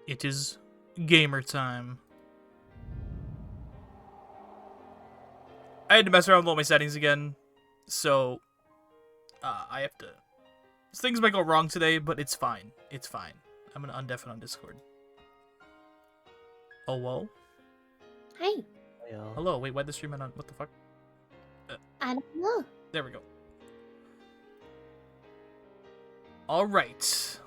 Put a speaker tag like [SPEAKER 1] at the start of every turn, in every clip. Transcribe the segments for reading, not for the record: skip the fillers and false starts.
[SPEAKER 1] It is gamer time. I had to mess around with all my settings again, so I have to... Things might go wrong today, but it's fine. It's fine. I'm gonna undeafen on Discord. Oh, whoa.
[SPEAKER 2] Hi.
[SPEAKER 1] Hello, wait, why'd the stream end on... What the fuck?
[SPEAKER 2] I don't know.
[SPEAKER 1] There we go. Alright.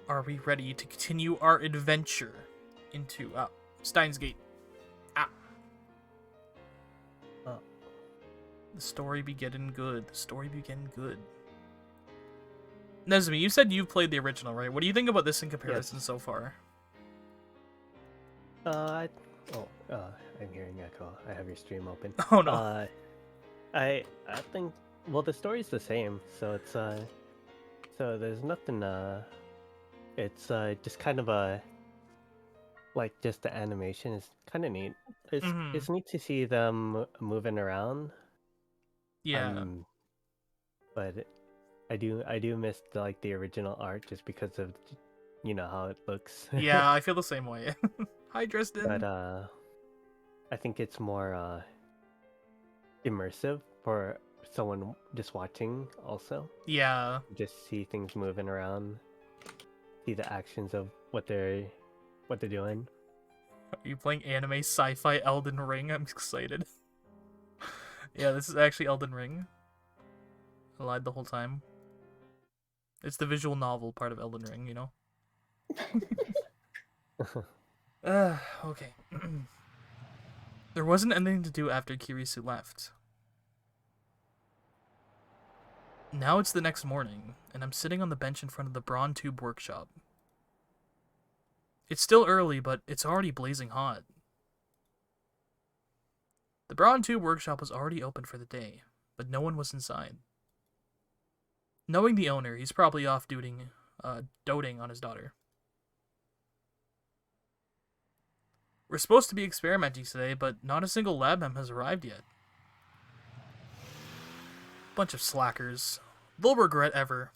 [SPEAKER 1] Are we ready to continue our adventure into Steins Gate? The story be getting good. The story be getting good. Nezmi, you said you've played the original, right? What do you think about this in comparison so far?
[SPEAKER 3] I'm hearing echo. I have your stream open.
[SPEAKER 1] Oh no.
[SPEAKER 3] I think, well, the story's the same, so it's so there's nothing it's just kind of like just the animation is kind of neat. It's neat to see them moving around.
[SPEAKER 1] Yeah.
[SPEAKER 3] But I do miss the original art just because of how it looks.
[SPEAKER 1] Yeah, I feel the same way. Hi, Dresden.
[SPEAKER 3] But I think it's more immersive for someone just watching also.
[SPEAKER 1] Yeah.
[SPEAKER 3] Just see things moving around, see the actions of what they're doing.
[SPEAKER 1] Are you playing anime sci-fi Elden Ring? I'm excited. Yeah, this is actually Elden Ring. I lied the whole time. It's the visual novel part of Elden Ring, you know? Okay. There wasn't anything to do after Kirisu left. Now it's the next morning, and I'm sitting on the bench in front of the Vtube workshop. It's still early, but it's already blazing hot. The Vtube workshop was already open for the day, but no one was inside. Knowing the owner, he's probably off doting on his daughter. We're supposed to be experimenting today, but not a single lab mem has arrived yet. Bunch of slackers. They'll regret ever.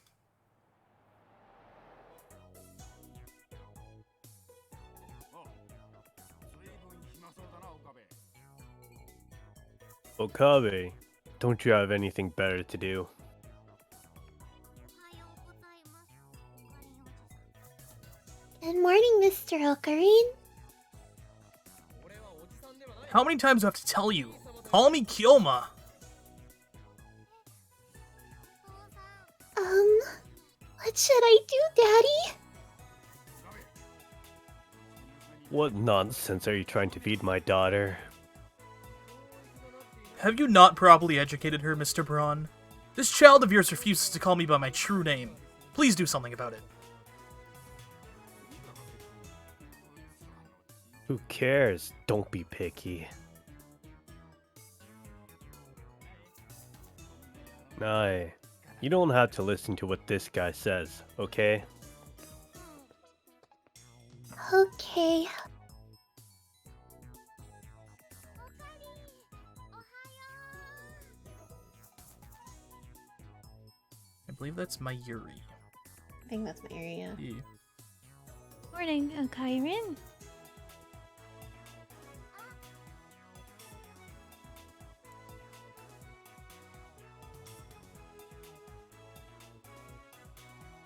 [SPEAKER 3] Okabe, don't you have anything better to do?
[SPEAKER 2] Good morning, Mr. Ocarine.
[SPEAKER 1] How many times do I have to tell you? Call me Kyoma.
[SPEAKER 2] What should I do, Daddy?
[SPEAKER 3] What nonsense are you trying to feed my daughter?
[SPEAKER 1] Have you not properly educated her, Mr. Braun? This child of yours refuses to call me by my true name. Please do something about it.
[SPEAKER 3] Who cares? Don't be picky. Nah, you don't have to listen to what this guy says, okay?
[SPEAKER 2] Okay.
[SPEAKER 1] I believe that's Mayuri.
[SPEAKER 2] I think that's my area.
[SPEAKER 1] Yeah.
[SPEAKER 4] Morning, Kairin.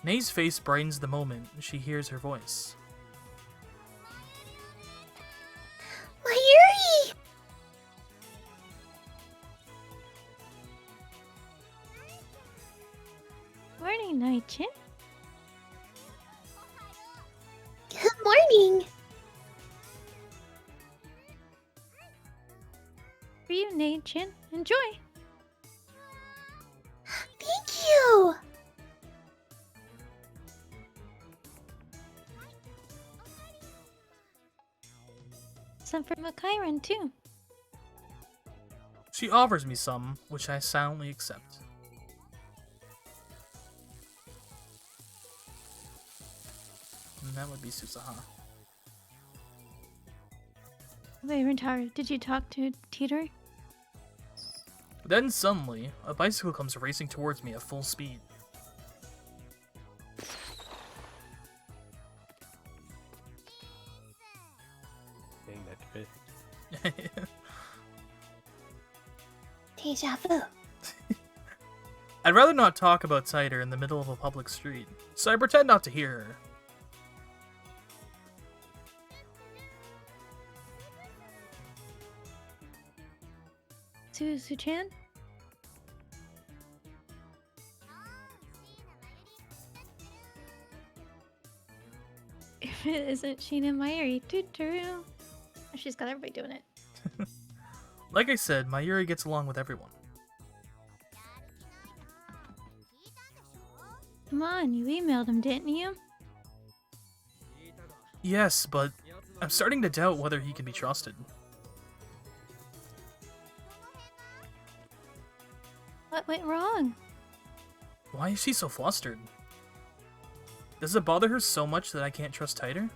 [SPEAKER 1] Nay's face brightens the moment she hears her voice.
[SPEAKER 2] Mayuri!
[SPEAKER 4] Morning, Night-chan.
[SPEAKER 2] Good morning!
[SPEAKER 4] For you, Night-chan. Enjoy.
[SPEAKER 2] Thank you!
[SPEAKER 4] Some for Kairin, too.
[SPEAKER 1] She offers me some, which I silently accept. And that would be Susaha.
[SPEAKER 4] Wait, Rintaro, did you talk to Teeter?
[SPEAKER 1] Then suddenly, a bicycle comes racing towards me at full speed.
[SPEAKER 2] Deja vu.
[SPEAKER 1] I'd rather not talk about Cider in the middle of a public street, so I pretend not to hear her.
[SPEAKER 4] Suzu-chan? If it isn't Sheena Mayuri, Tutoru. She's got everybody doing it.
[SPEAKER 1] Like I said, Mayuri gets along with everyone.
[SPEAKER 4] Come on, you emailed him, didn't you?
[SPEAKER 1] Yes, but I'm starting to doubt whether he can be trusted.
[SPEAKER 4] What went wrong?
[SPEAKER 1] Why is she so flustered? Does it bother her so much that I can't trust Tighter?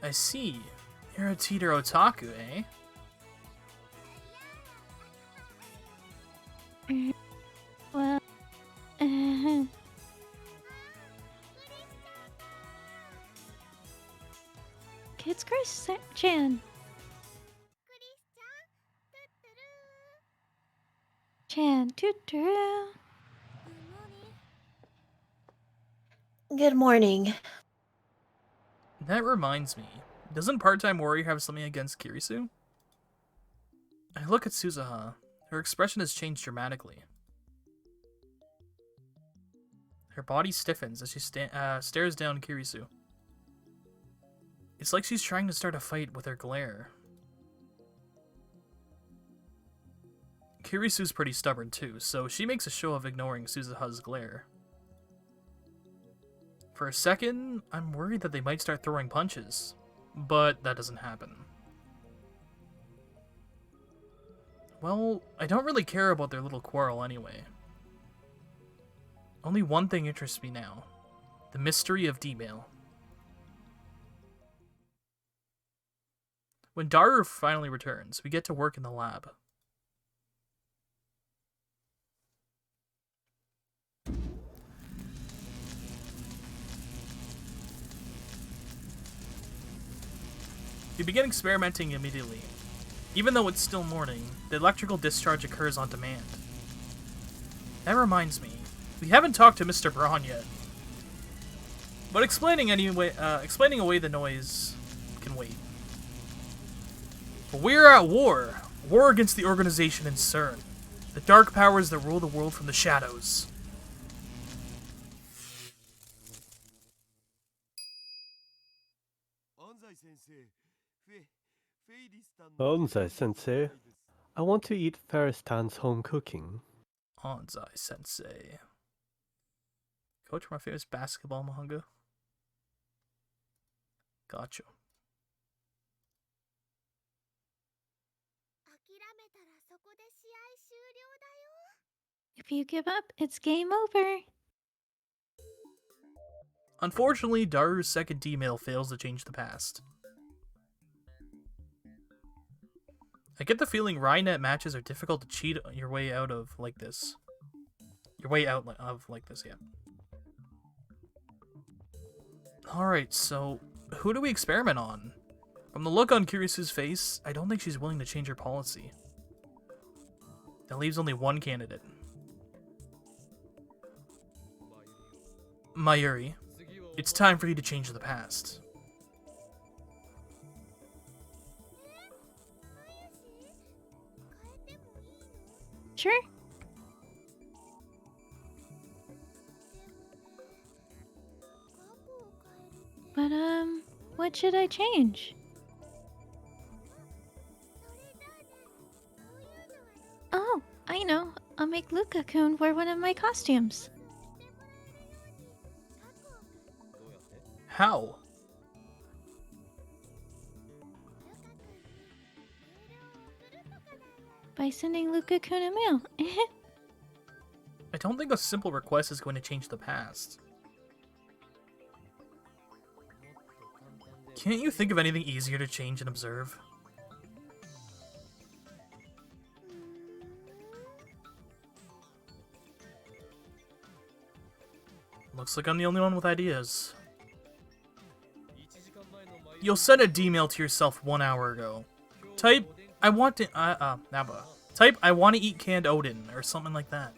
[SPEAKER 1] I see. You're a Teeter otaku, eh?
[SPEAKER 4] Well, Kids Chris-chan. Chan, Tutoru.
[SPEAKER 2] Good morning.
[SPEAKER 1] That reminds me. Doesn't Part-Time Warrior have something against Kirisu? I look at Suzuha. Her expression has changed dramatically. Her body stiffens as she stares down Kirisu. It's like she's trying to start a fight with her glare. Kirisu's pretty stubborn too, so she makes a show of ignoring Suzuha's glare. For a second, I'm worried that they might start throwing punches, but that doesn't happen. Well, I don't really care about their little quarrel anyway. Only one thing interests me now. The mystery of D-Mail. When Daru finally returns, we get to work in the lab. We begin experimenting immediately. Even though it's still morning, the electrical discharge occurs on demand. That reminds me, we haven't talked to Mr. Braun yet. But explaining away the noise can wait. But we're at war. War against the organization in CERN. The dark powers that rule the world from the shadows.
[SPEAKER 3] Onzai-sensei, I want to eat Ferris-tan's home cooking.
[SPEAKER 1] Onzai-sensei. Coach from my famous basketball manga. Gotcha.
[SPEAKER 4] If you give up, it's game over.
[SPEAKER 1] Unfortunately, Daru's second D-Mail fails to change the past. I get the feeling Rynet matches are difficult to cheat your way out of like this. Your way out of like this, yeah. Alright, so who do we experiment on? From the look on Kirisu's face, I don't think she's willing to change her policy. That leaves only one candidate. Mayuri, it's time for you to change the past.
[SPEAKER 4] Sure. But, what should I change? Oh, I know. I'll make Luka-kun wear one of my costumes.
[SPEAKER 1] How?
[SPEAKER 4] By sending Luka-kun a mail.
[SPEAKER 1] I don't think a simple request is going to change the past. Can't you think of anything easier to change and observe? Looks like I'm the only one with ideas. You'll send a D-mail to yourself 1 hour ago. Type, I want to Naba. Type I want to eat canned Odin or something like that.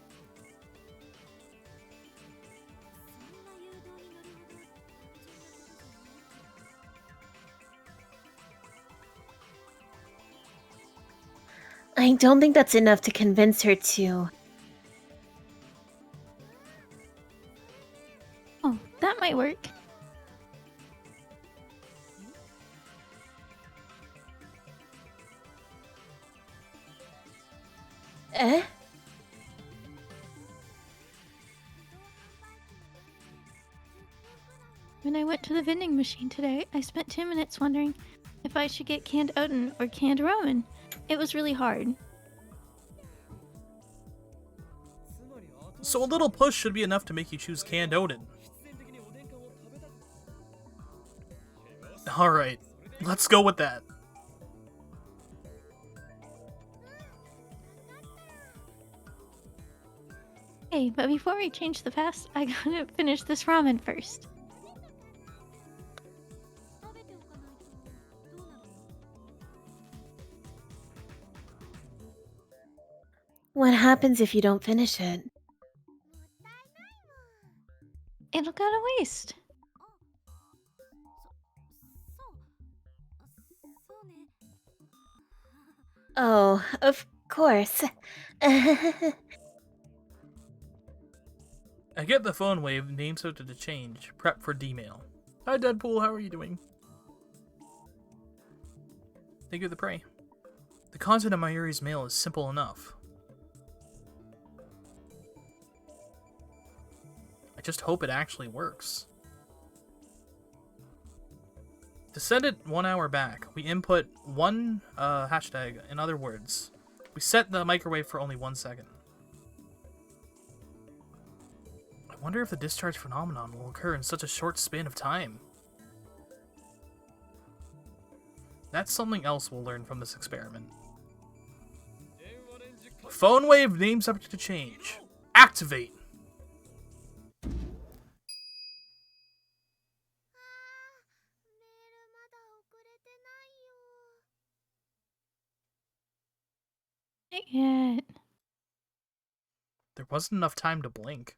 [SPEAKER 2] I don't think that's enough to convince her to.
[SPEAKER 4] Oh, that might work.
[SPEAKER 2] Eh?
[SPEAKER 4] When I went to the vending machine today, I spent 2 minutes wondering if I should get canned Odin or canned Roman. It was really hard.
[SPEAKER 1] So a little push should be enough to make you choose canned Odin. Alright, let's go with that.
[SPEAKER 4] Hey, but before we change the past, I gotta finish this ramen first.
[SPEAKER 2] What happens if you don't finish it?
[SPEAKER 4] It'll go to waste.
[SPEAKER 2] Oh, of course.
[SPEAKER 1] I get the phone wave, name subject to change. Prep for D-mail. Hi Deadpool, how are you doing? Thank you for the prey. The content of Mayuri's mail is simple enough. I just hope it actually works. To send it 1 hour back, we input one hashtag. In other words, we set the microwave for only 1 second. I wonder if the discharge phenomenon will occur in such a short span of time. That's something else we'll learn from this experiment. Phone wave name subject to change. Activate!
[SPEAKER 4] Not yet.
[SPEAKER 1] There wasn't enough time to blink.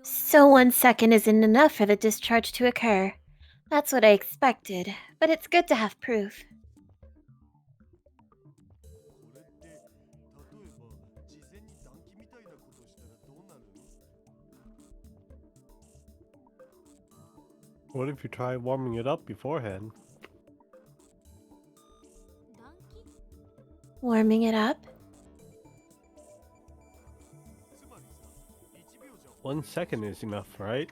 [SPEAKER 2] So 1 second isn't enough for the discharge to occur. That's what I expected, but it's good to have proof.
[SPEAKER 3] What if you try warming it up beforehand?
[SPEAKER 2] Warming it up?
[SPEAKER 3] 1 second is enough, right?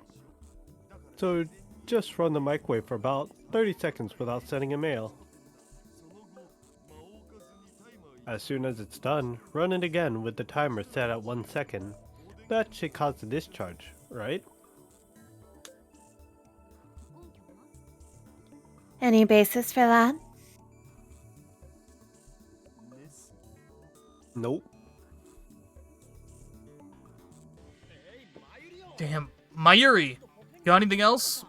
[SPEAKER 3] So just run the microwave for about 30 seconds without sending a mail. As soon as it's done, run it again with the timer set at 1 second. That should cause the discharge, right?
[SPEAKER 2] Any basis for that?
[SPEAKER 3] Nope.
[SPEAKER 1] Damn. Mayuri! Got anything else?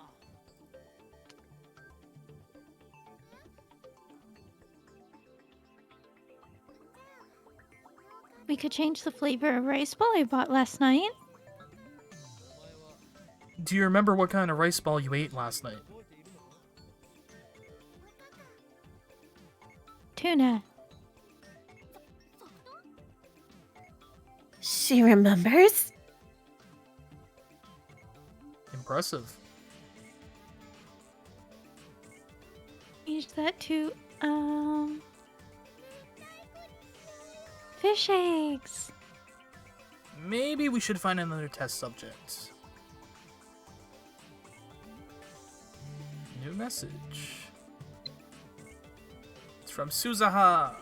[SPEAKER 4] We could change the flavor of rice ball I bought last night.
[SPEAKER 1] Do you remember what kind of rice ball you ate last night?
[SPEAKER 4] Tuna.
[SPEAKER 2] She remembers?
[SPEAKER 1] Impressive.
[SPEAKER 4] Change that to, fish eggs.
[SPEAKER 1] Maybe we should find another test subject. New message. It's from Suzaha.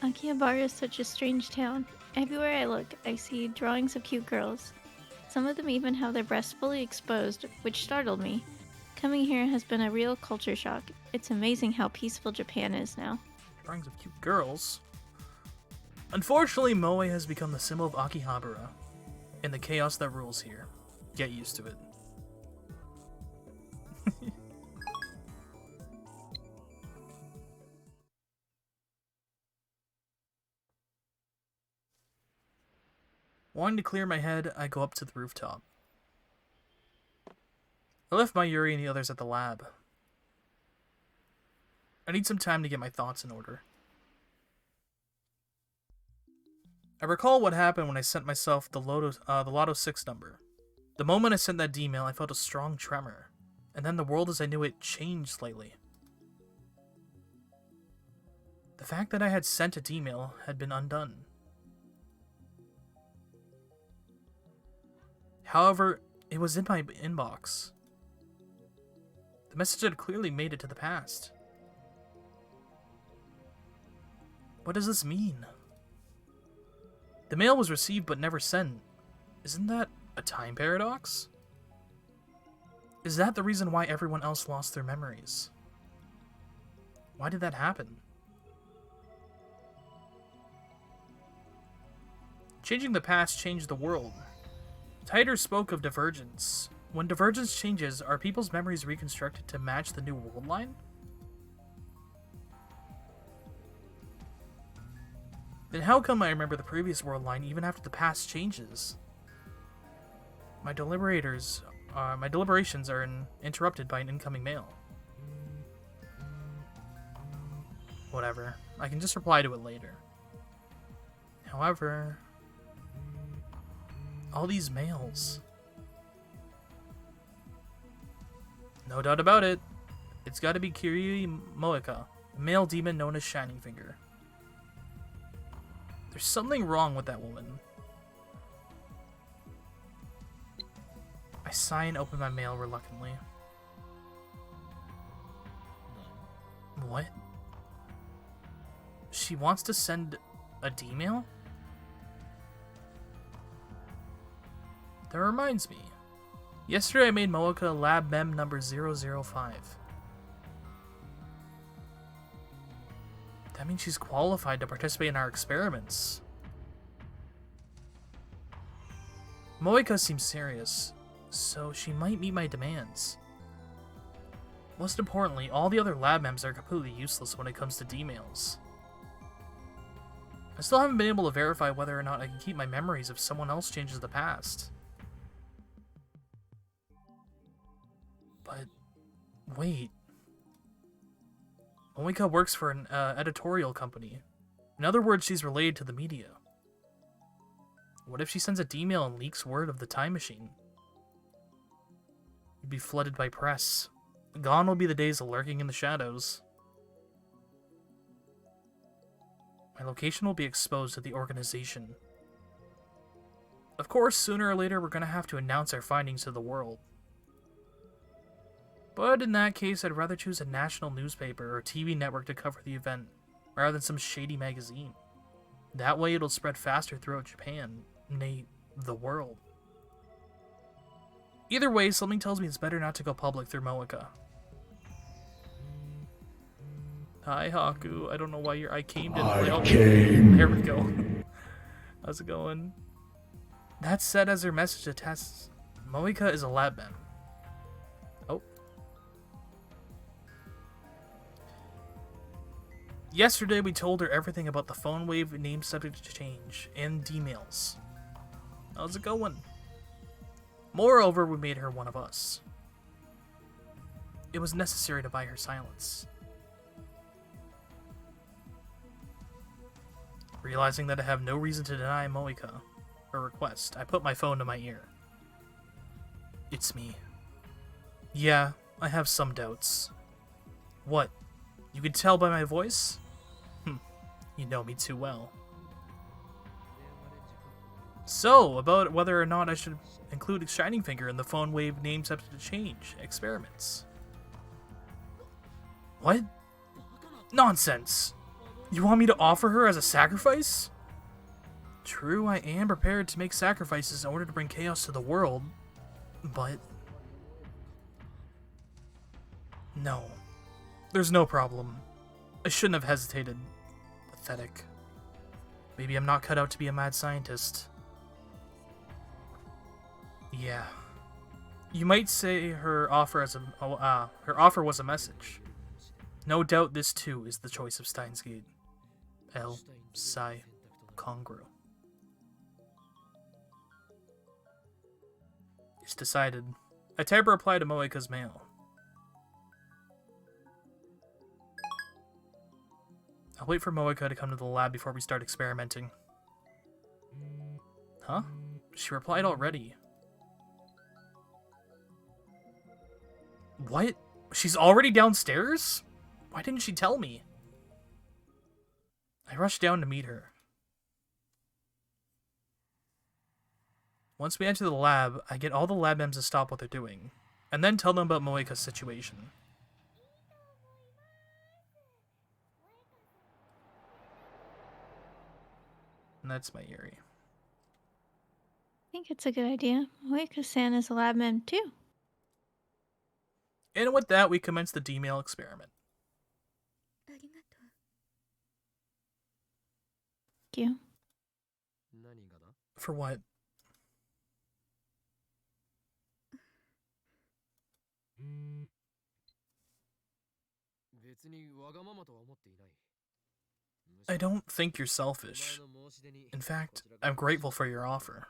[SPEAKER 4] Akihabara is such a strange town. Everywhere I look, I see drawings of cute girls. Some of them even have their breasts fully exposed, which startled me. Coming here has been a real culture shock. It's amazing how peaceful Japan is now.
[SPEAKER 1] Drawings of cute girls. Unfortunately, Moe has become the symbol of Akihabara. and the chaos that rules here. Get used to it. Wanting to clear my head, I go up to the rooftop. I left my Yuri and the others at the lab. I need some time to get my thoughts in order. I recall what happened when I sent myself the Lotto 6 number. The moment I sent that email, I felt a strong tremor, and then the world as I knew it changed slightly. The fact that I had sent a email had been undone. However, it was in my inbox. The message had clearly made it to the past. What does this mean? The mail was received but never sent. Isn't that a time paradox? Is that the reason why everyone else lost their memories? Why did that happen? Changing the past changed the world. Titor spoke of divergence. When divergence changes, are people's memories reconstructed to match the new world line? Then how come I remember the previous world line even after the past changes? My deliberations are interrupted by an incoming mail. Whatever. I can just reply to it later. However, all these mails. No doubt about it. It's gotta be Kiryu Moeka, a male demon known as Shining Finger. There's something wrong with that woman. I sigh and open my mail reluctantly. What? She wants to send a D-mail? That reminds me. Yesterday I made Moeka lab mem number 005. That means she's qualified to participate in our experiments. Moeka seems serious, so she might meet my demands. Most importantly, all the other lab mems are completely useless when it comes to D-mails. I still haven't been able to verify whether or not I can keep my memories if someone else changes the past. But, wait. Moeka works for an editorial company. In other words, she's related to the media. What if she sends a D-mail and leaks word of the time machine? You'd be flooded by press. Gone will be the days of lurking in the shadows. My location will be exposed to the organization. Of course, sooner or later we're gonna have to announce our findings to the world. But in that case, I'd rather choose a national newspaper or TV network to cover the event, rather than some shady magazine. That way it'll spread faster throughout Japan, nay, the world. Either way, something tells me it's better not to go public through Moeka. Hi, Haku. I don't know why I came to play. Oh, there we go. How's it going? That said, as her message attests, Moeka is a lab mem. Oh. Yesterday, we told her everything about the phone wave name subject to change and D-mails. How's it going? Moreover, we made her one of us. It was necessary to buy her silence. Realizing that I have no reason to deny Moeka her request, I put my phone to my ear. It's me. Yeah, I have some doubts. What? You could tell by my voice? You know me too well. So, about whether or not I should include Shining Finger in the phone wave name subject to change experiments. What? Nonsense! You want me to offer her as a sacrifice? True, I am prepared to make sacrifices in order to bring chaos to the world, but... No. There's no problem. I shouldn't have hesitated. Pathetic. Maybe I'm not cut out to be a mad scientist. Yeah. You might say her offer was a message. No doubt this too is the choice of Steins Gate. L. Psi. Congru. It's decided. I type a reply to Moeka's mail. I'll wait for Moeka to come to the lab before we start experimenting. Huh? She replied already. What? She's already downstairs? Why didn't she tell me? I rushed down to meet her. Once we enter the lab, I get all the lab members to stop what they're doing, and then tell them about Moeka's situation. And that's my Yuri.
[SPEAKER 4] I think it's a good idea. Moeka-san is a lab mem too.
[SPEAKER 1] And with that, we commence the D-mail experiment.
[SPEAKER 4] Thank you.
[SPEAKER 1] For what? I don't think you're selfish. In fact, I'm grateful for your offer.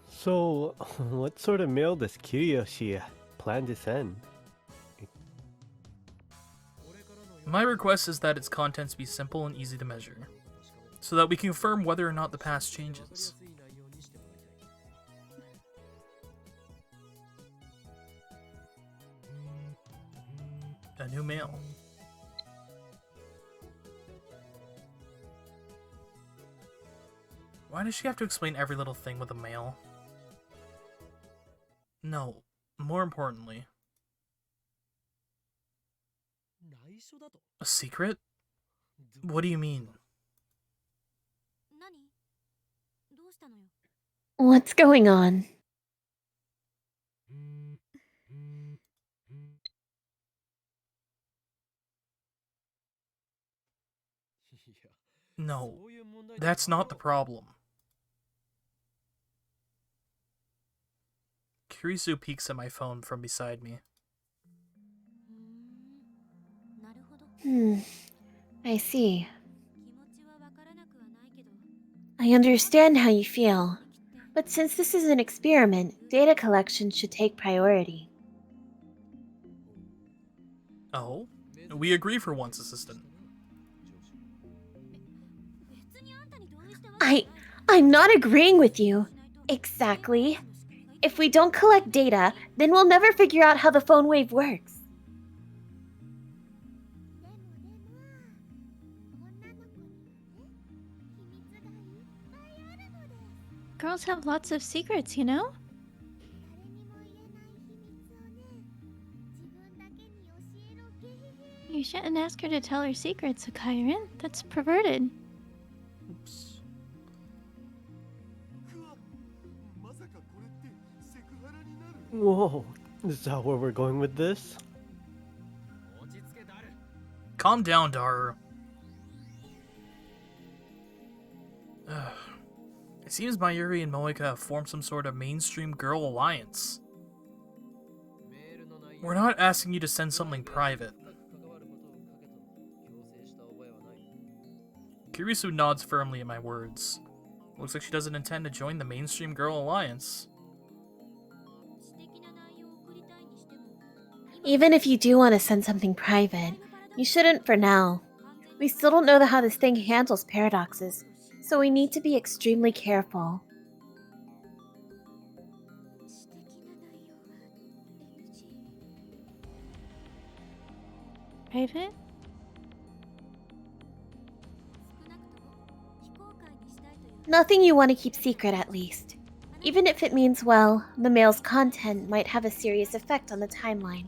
[SPEAKER 3] So, what sort of mail does Kiriyoshi plan to send?
[SPEAKER 1] My request is that its contents be simple and easy to measure, so that we can confirm whether or not the past changes. A new mail. Why does she have to explain every little thing with a mail? No, more importantly. A secret? What do you mean?
[SPEAKER 2] What's going on?
[SPEAKER 1] No, that's not the problem. Kurisu peeks at my phone from beside me.
[SPEAKER 2] I see. I understand how you feel, but since this is an experiment, data collection should take priority.
[SPEAKER 1] Oh? We agree for once, assistant.
[SPEAKER 2] I'm not agreeing with you. Exactly. If we don't collect data, then we'll never figure out how the phone wave works.
[SPEAKER 4] Girls have lots of secrets, you know? You shouldn't ask her to tell her secrets, Akairin. That's perverted.
[SPEAKER 1] Oops.
[SPEAKER 3] Whoa, is that where we're going with this?
[SPEAKER 1] Calm down, Daru. It seems Mayuri and Moeka have formed some sort of mainstream girl alliance. We're not asking you to send something private. Kurisu nods firmly at my words. Looks like she doesn't intend to join the mainstream girl alliance.
[SPEAKER 2] Even if you do want to send something private, you shouldn't for now. We still don't know how this thing handles paradoxes, so we need to be extremely careful.
[SPEAKER 4] Private?
[SPEAKER 2] Nothing you want to keep secret, at least. Even if it means, well, the mail's content might have a serious effect on the timeline.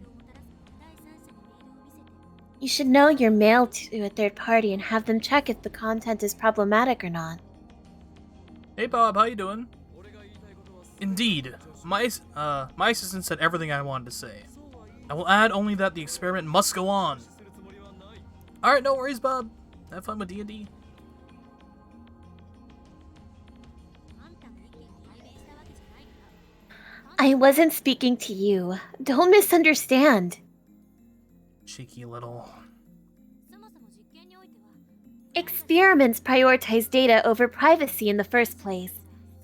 [SPEAKER 2] You should know your mail to a third party and have them check if the content is problematic or not.
[SPEAKER 1] Hey Bob, how you doing? Indeed, my assistant said everything I wanted to say. I will add only that the experiment must go on. Alright, no worries, Bob. Have fun with D&D.
[SPEAKER 2] I wasn't speaking to you. Don't misunderstand.
[SPEAKER 1] Cheeky little...
[SPEAKER 2] Experiments prioritize data over privacy in the first place.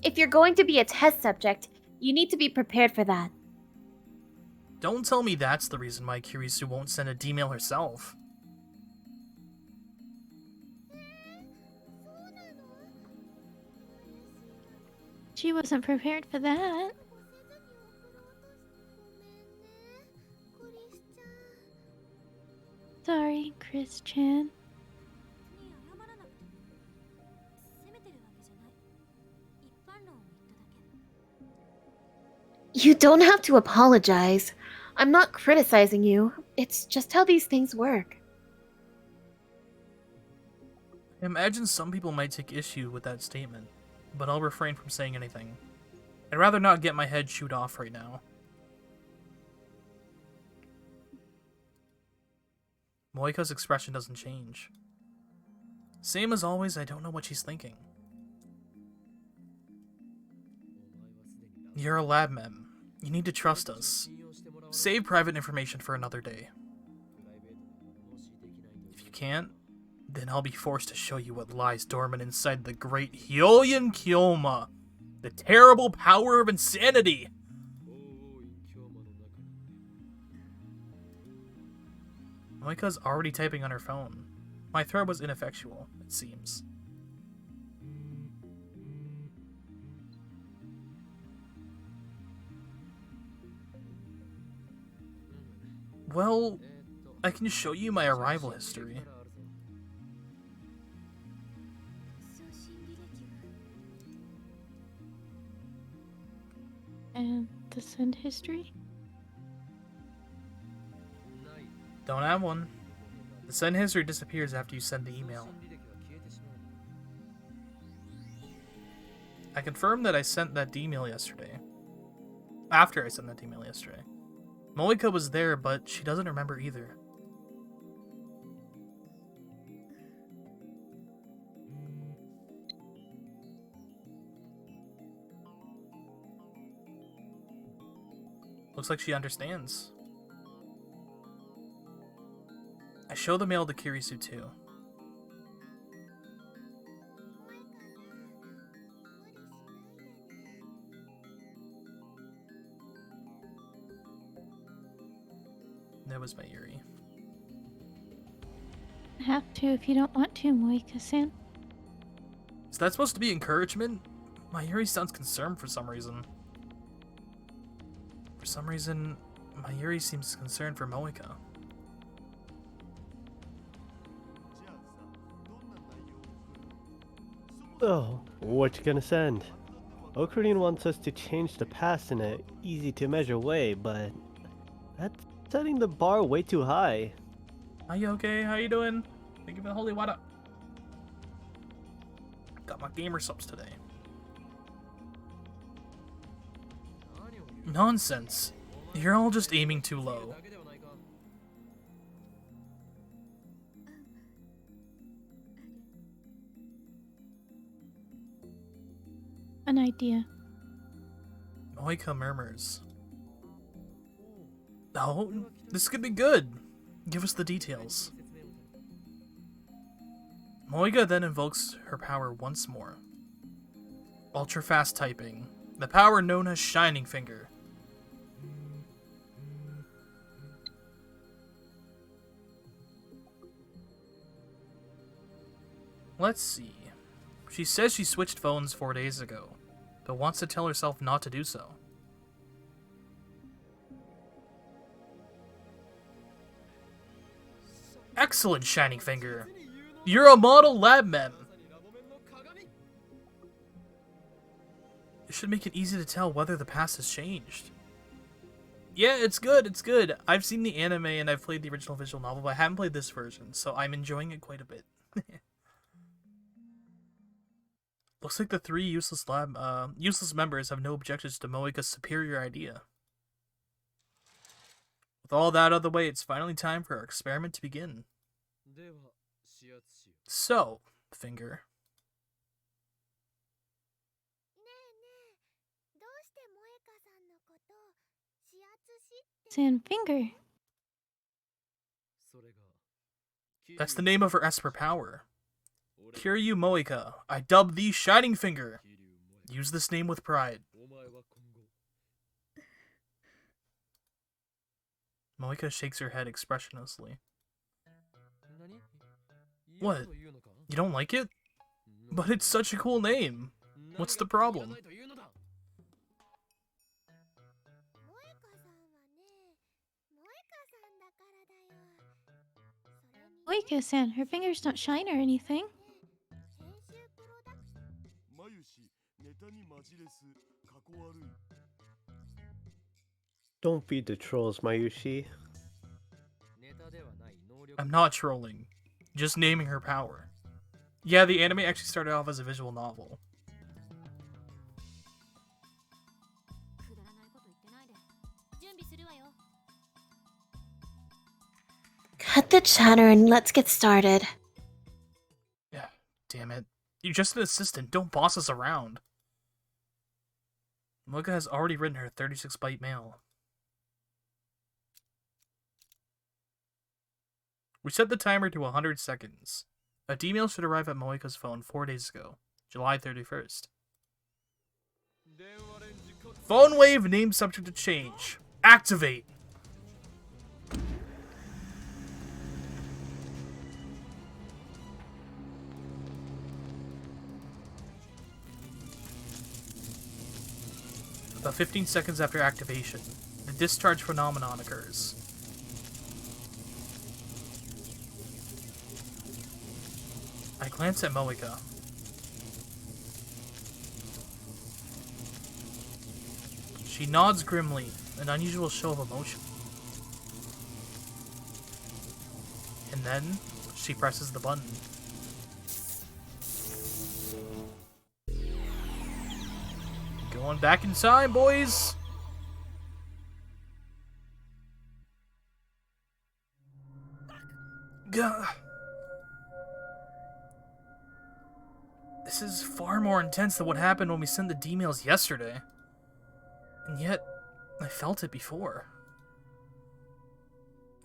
[SPEAKER 2] If you're going to be a test subject, you need to be prepared for that.
[SPEAKER 1] Don't tell me that's the reason why Kirisu won't send a D-mail herself.
[SPEAKER 4] She wasn't prepared for that. Sorry, Chris-chan.
[SPEAKER 2] You don't have to apologize. I'm not criticizing you. It's just how these things work.
[SPEAKER 1] I imagine some people might take issue with that statement, but I'll refrain from saying anything. I'd rather not get my head chewed off right now. Moika's expression doesn't change. Same as always, I don't know what she's thinking. You're a lab mem. You need to trust us. Save private information for another day. If you can't, then I'll be forced to show you what lies dormant inside the great Hyoyin Kyoma. The terrible power of insanity! Moika's already typing on her phone. My thread was ineffectual, it seems. Well, I can show you my arrival history.
[SPEAKER 4] And the send history?
[SPEAKER 1] Don't have one. The send history disappears after you send the email. I confirmed that I sent that email yesterday. After I sent that email yesterday. Moika was there, but she doesn't remember either. Looks like she understands. I show the mail to Kirisu too. That was my Yuri.
[SPEAKER 4] Have to if you don't want to, Moika-san.
[SPEAKER 1] Is that supposed to be encouragement? My Yuri sounds concerned for some reason. For some reason, my Yuri seems concerned for Moika.
[SPEAKER 3] Oh, what you gonna send? Ocarina wants us to change the past in a easy-to-measure way, but that's setting the bar way too high.
[SPEAKER 1] Are you okay? How you doing? Thank you for the holy water. Got my gamer subs today. Nonsense. You're all just aiming too low.
[SPEAKER 4] An idea.
[SPEAKER 1] Moika murmurs. Oh, this could be good. Give us the details. Moika then invokes her power once more. Ultra fast typing. The power known as Shining Finger. Let's see. She says she switched phones 4 days ago, but wants to tell herself not to do so. Excellent, Shining Finger. You're a model lab mem. It should make it easy to tell whether the past has changed. Yeah, it's good, it's good. I've seen the anime and I've played the original visual novel, but I haven't played this version, so I'm enjoying it quite a bit. Looks like the three useless members have no objections to Moika's superior idea. With all that out of the way, it's finally time for our experiment to begin. So, Finger.
[SPEAKER 4] Sandfinger.
[SPEAKER 1] That's the name of her Esper power. Kiryu Moika, I dub thee Shining Finger. Use this name with pride. Moika shakes her head expressionlessly. What? You don't like it? But it's such a cool name. What's the problem?
[SPEAKER 4] Moika-san, her fingers don't shine or anything.
[SPEAKER 3] Don't feed the trolls, Mayushi.
[SPEAKER 1] I'm not trolling. Just naming her power. Yeah, the anime actually started off as a visual novel.
[SPEAKER 2] Cut the chatter and let's get started.
[SPEAKER 1] Yeah, damn it. You're just an assistant, don't boss us around. Moika has already written her 36-byte mail. We set the timer to 100 seconds. A D-mail should arrive at Moika's phone 4 days ago, July 31st. Phone wave name subject to change. Activate! About 15 seconds after activation, the discharge phenomenon occurs. I glance at Moika. She nods grimly, an unusual show of emotion. And then, she presses the button. Going back in time, boys! Gah. This is far more intense than what happened when we sent the D-mails yesterday. And yet, I felt it before.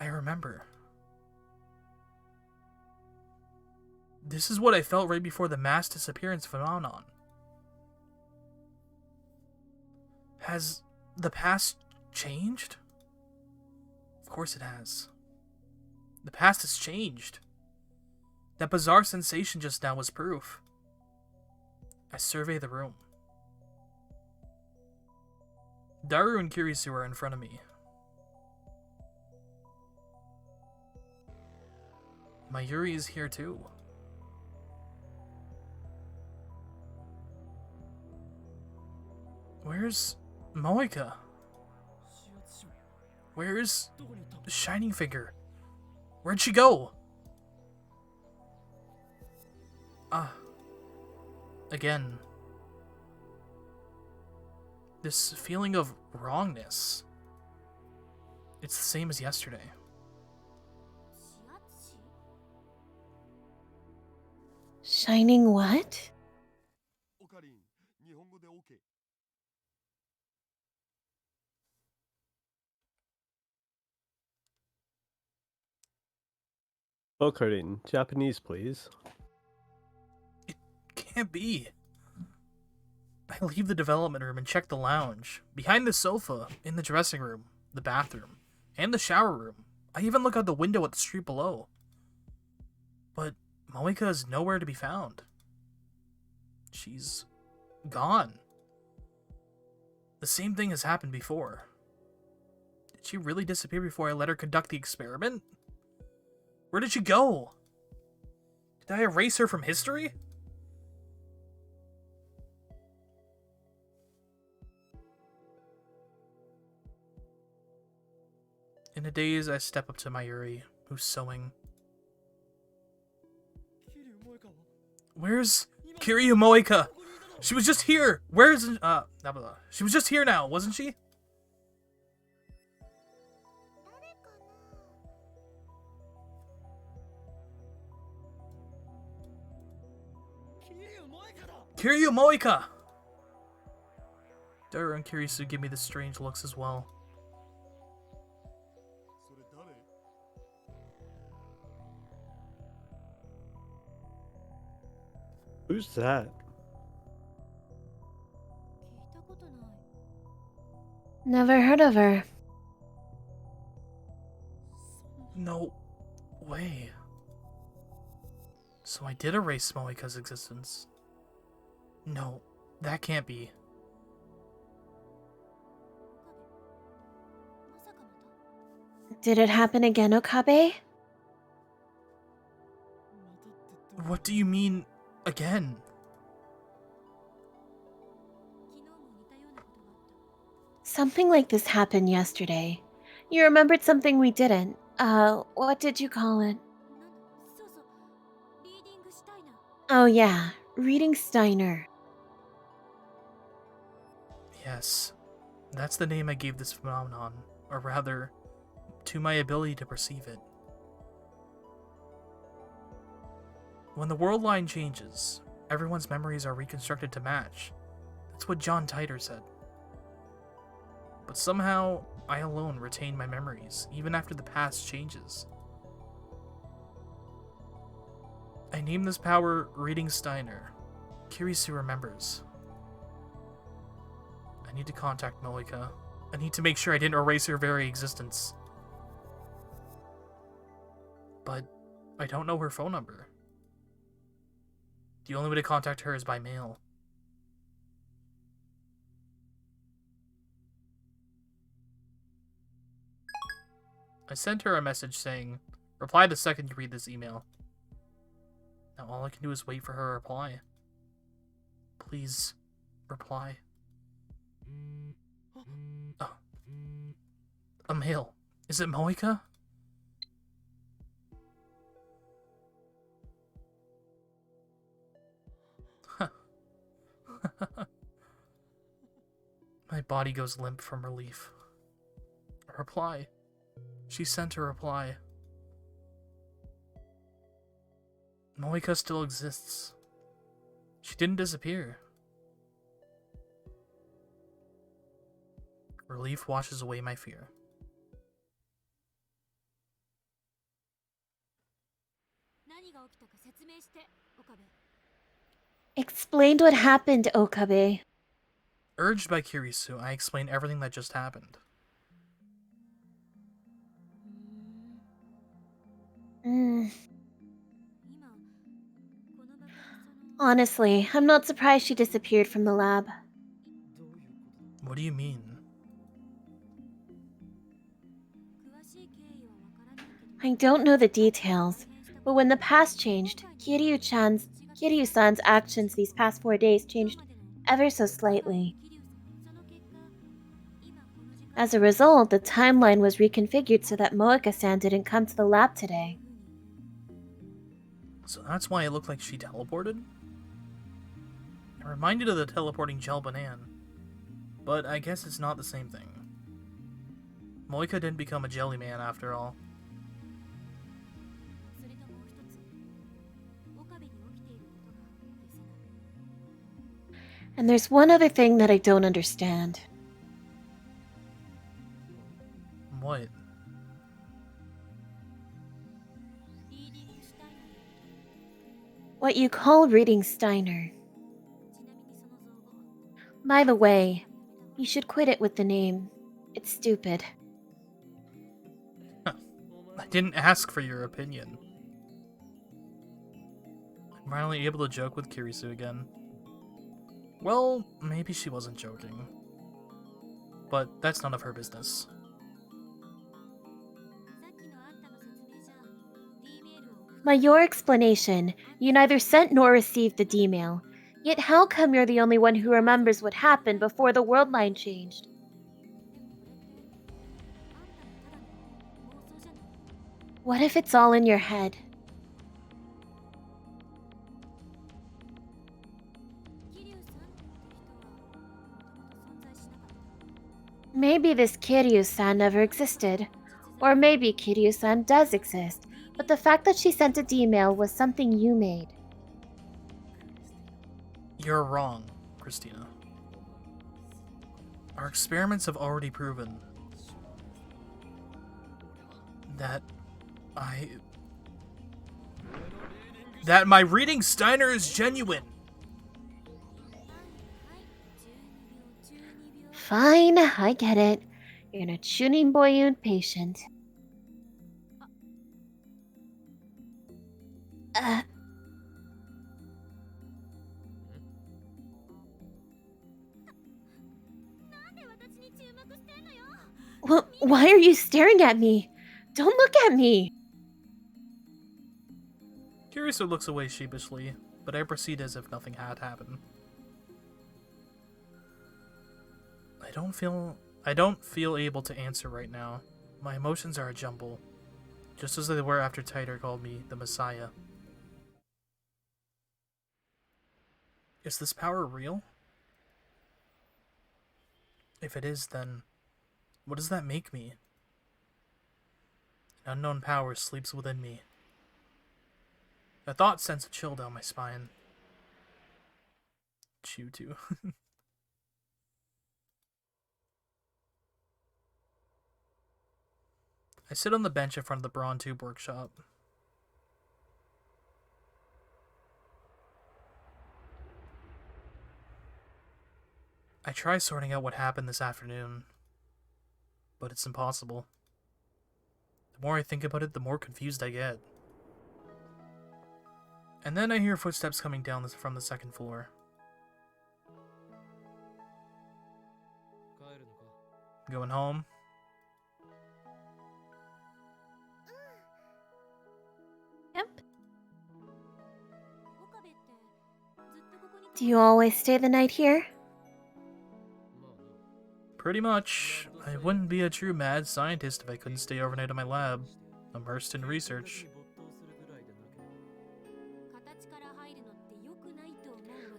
[SPEAKER 1] I remember. This is what I felt right before the mass disappearance phenomenon. Has the past changed? Of course it has. The past has changed. That bizarre sensation just now was proof. I survey the room. Daru and Kirisu are in front of me. Mayuri is here too. Where's Moika? Where's Shining Finger? Where'd she go? Again. This feeling of wrongness. It's the same as yesterday.
[SPEAKER 2] Shining what?
[SPEAKER 3] Okarin, Japanese, please.
[SPEAKER 1] It can't be. I leave the development room and check the lounge. Behind the sofa, in the dressing room, the bathroom, and the shower room. I even look out the window at the street below. But Moika is nowhere to be found. She's gone. The same thing has happened before. Did she really disappear before I let her conduct the experiment? Where did she go? Did I erase her from history? In a daze, I step up to Mayuri, who's sewing. Where's Kiryu Moika? She was just here! Where's... She was just here now, wasn't she? Kiryu Moika! Dara and Kirisu give me the strange looks as well.
[SPEAKER 3] Who's that?
[SPEAKER 2] Never heard of her.
[SPEAKER 1] No way. So I did erase Moika's existence. No, that can't be.
[SPEAKER 2] Did it happen again, Okabe?
[SPEAKER 1] What do you mean, again?
[SPEAKER 2] Something like this happened yesterday. You remembered something we didn't. What did you call it? Oh yeah, reading Steiner.
[SPEAKER 1] Yes, that's the name I gave this phenomenon, or rather, to my ability to perceive it. When the world line changes, everyone's memories are reconstructed to match. That's what John Titor said. But somehow, I alone retain my memories, even after the past changes. I named this power Reading Steiner. Kirisu remembers. I need to contact Moika. I need to make sure I didn't erase her very existence. But I don't know her phone number. The only way to contact her is by mail. I sent her a message saying, reply the second you read this email. Now all I can do is wait for her reply. Please, reply. Oh. A mail. Is it Moika? My body goes limp from relief. A reply. She sent a reply. Moika still exists. She didn't disappear. Relief washes away my fear.
[SPEAKER 2] Explained what happened, Okabe.
[SPEAKER 1] Urged by Kirisu, I explained everything that just happened.
[SPEAKER 2] Honestly, I'm not surprised she disappeared from the lab.
[SPEAKER 1] What do you mean?
[SPEAKER 2] I don't know the details, but when the past changed, Kiryu-san's actions these past 4 days changed ever so slightly. As a result, the timeline was reconfigured so that Moika-san didn't come to the lab today.
[SPEAKER 1] So that's why it looked like she teleported? It reminded of the teleporting gel banana, but I guess it's not the same thing. Moika didn't become a jelly man after all.
[SPEAKER 2] And there's one other thing that I don't understand.
[SPEAKER 1] What?
[SPEAKER 2] What you call reading Steiner. By the way, you should quit it with the name. It's stupid.
[SPEAKER 1] I didn't ask for your opinion. I'm finally able to joke with Kirisu again. Well, maybe she wasn't joking. But that's none of her business.
[SPEAKER 2] By your explanation, you neither sent nor received the D-mail. Yet how come you're the only one who remembers what happened before the world line changed? What if it's all in your head? Maybe this Kiryu-san never existed. Or maybe Kiryu-san does exist, but the fact that she sent a D-mail was something you made.
[SPEAKER 1] You're wrong, Christina. Our experiments have already proven that my reading Steiner is genuine.
[SPEAKER 2] Fine, I get it. You're a Chunin Boyun patient. Why are you staring at me? Don't look at me!
[SPEAKER 1] Kiryu looks away sheepishly, but I proceed as if nothing had happened. I don't feel able to answer right now. My emotions are a jumble, just as they were after Titer called me the Messiah. Is this power real? If it is, then what does that make me? An unknown power sleeps within me. A thought sends a chill down my spine. Chew too. I sit on the bench in front of the Brawn Tube workshop. I try sorting out what happened this afternoon, but it's impossible. The more I think about it, the more confused I get. And then I hear footsteps coming down from the second floor. Going home?
[SPEAKER 4] Yep.
[SPEAKER 2] Do you always stay the night here?
[SPEAKER 1] Pretty much. I wouldn't be a true mad scientist if I couldn't stay overnight in my lab, immersed in research.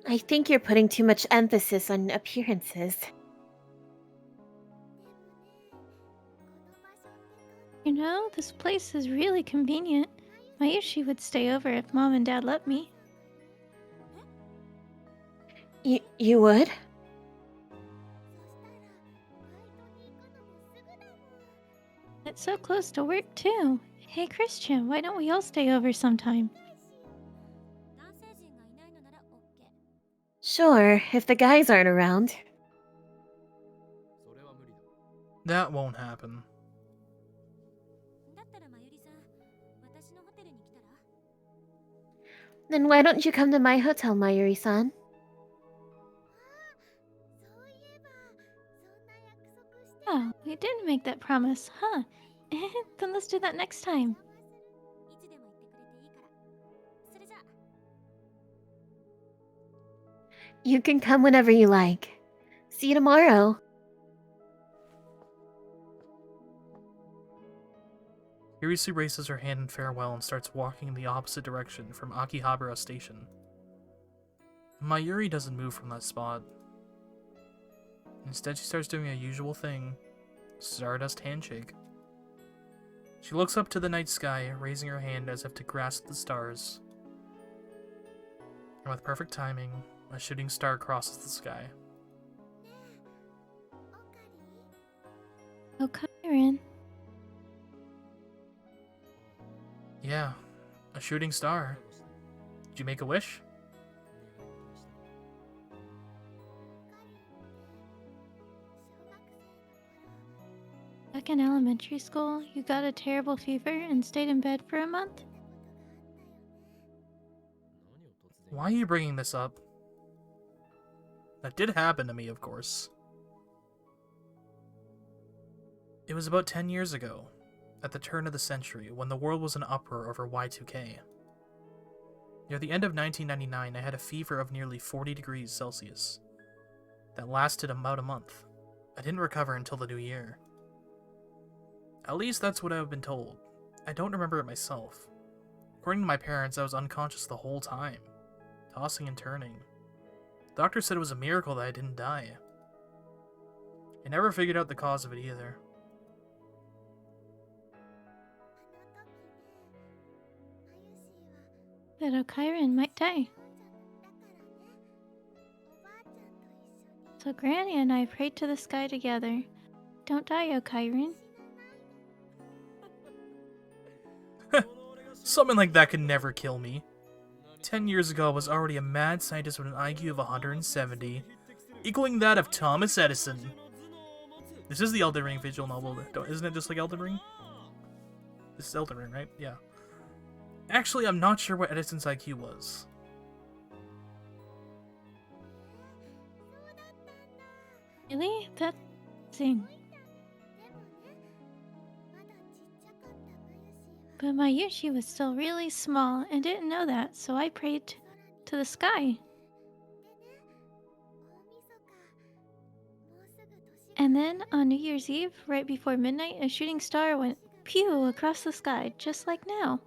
[SPEAKER 2] I think you're putting too much emphasis on appearances.
[SPEAKER 4] You know, this place is really convenient. Mayushi would stay over if Mom and Dad let me.
[SPEAKER 2] You would?
[SPEAKER 4] It's so close to work, too. Hey, Christian, why don't we all stay over sometime?
[SPEAKER 2] Sure, if the guys aren't around.
[SPEAKER 1] That won't happen.
[SPEAKER 2] Then why don't you come to my hotel, Mayuri-san?
[SPEAKER 4] Oh, we didn't make that promise, huh? Then let's do that next time.
[SPEAKER 2] You can come whenever you like. See you tomorrow.
[SPEAKER 1] Irisu raises her hand in farewell and starts walking in the opposite direction from Akihabara Station. Mayuri doesn't move from that spot. Instead, she starts doing a usual thing, Stardust handshake. She looks up to the night sky, raising her hand as if to grasp the stars. And with perfect timing, a shooting star crosses the sky.
[SPEAKER 4] Oh, Kyron.
[SPEAKER 1] Yeah, a shooting star. Did you make a wish?
[SPEAKER 4] Back in elementary school, you got a terrible fever and stayed in bed for a month?
[SPEAKER 1] Why are you bringing this up? That did happen to me, of course. It was about 10 years ago, at the turn of the century, when the world was in uproar over Y2K. Near the end of 1999, I had a fever of nearly 40 degrees Celsius. That lasted about a month. I didn't recover until the new year. At least that's what I've been told. I don't remember it myself. According to my parents, I was unconscious the whole time, tossing and turning. The doctor said it was a miracle that I didn't die. I never figured out the cause of it either.
[SPEAKER 4] That Okairan might die. So Granny and I prayed to the sky together. Don't die, Okairan.
[SPEAKER 1] Something like that could never kill me. 10 years ago, I was already a mad scientist with an IQ of 170, equaling that of Thomas Edison. This is the Elden Ring visual novel, isn't it just like Elden Ring? This is Elden Ring, right? Yeah. Actually, I'm not sure what Edison's IQ was.
[SPEAKER 4] Really? That's amazing. But Mayushi was still really small and didn't know that, so I prayed to the sky. And then, on New Year's Eve, right before midnight, a shooting star went pew across the sky, just like now.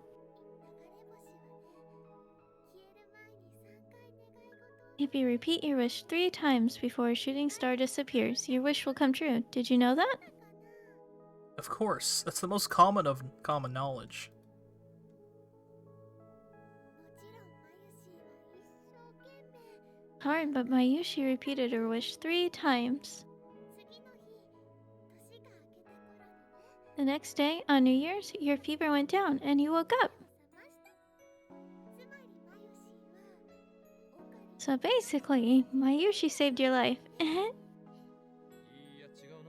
[SPEAKER 4] If you repeat your wish 3 times before a shooting star disappears, your wish will come true. Did you know that?
[SPEAKER 1] Of course, that's the most common of common knowledge.
[SPEAKER 4] Hard, but Mayushi repeated her wish 3 times. The next day, on New Year's, your fever went down and you woke up. So basically, Mayushi saved your life.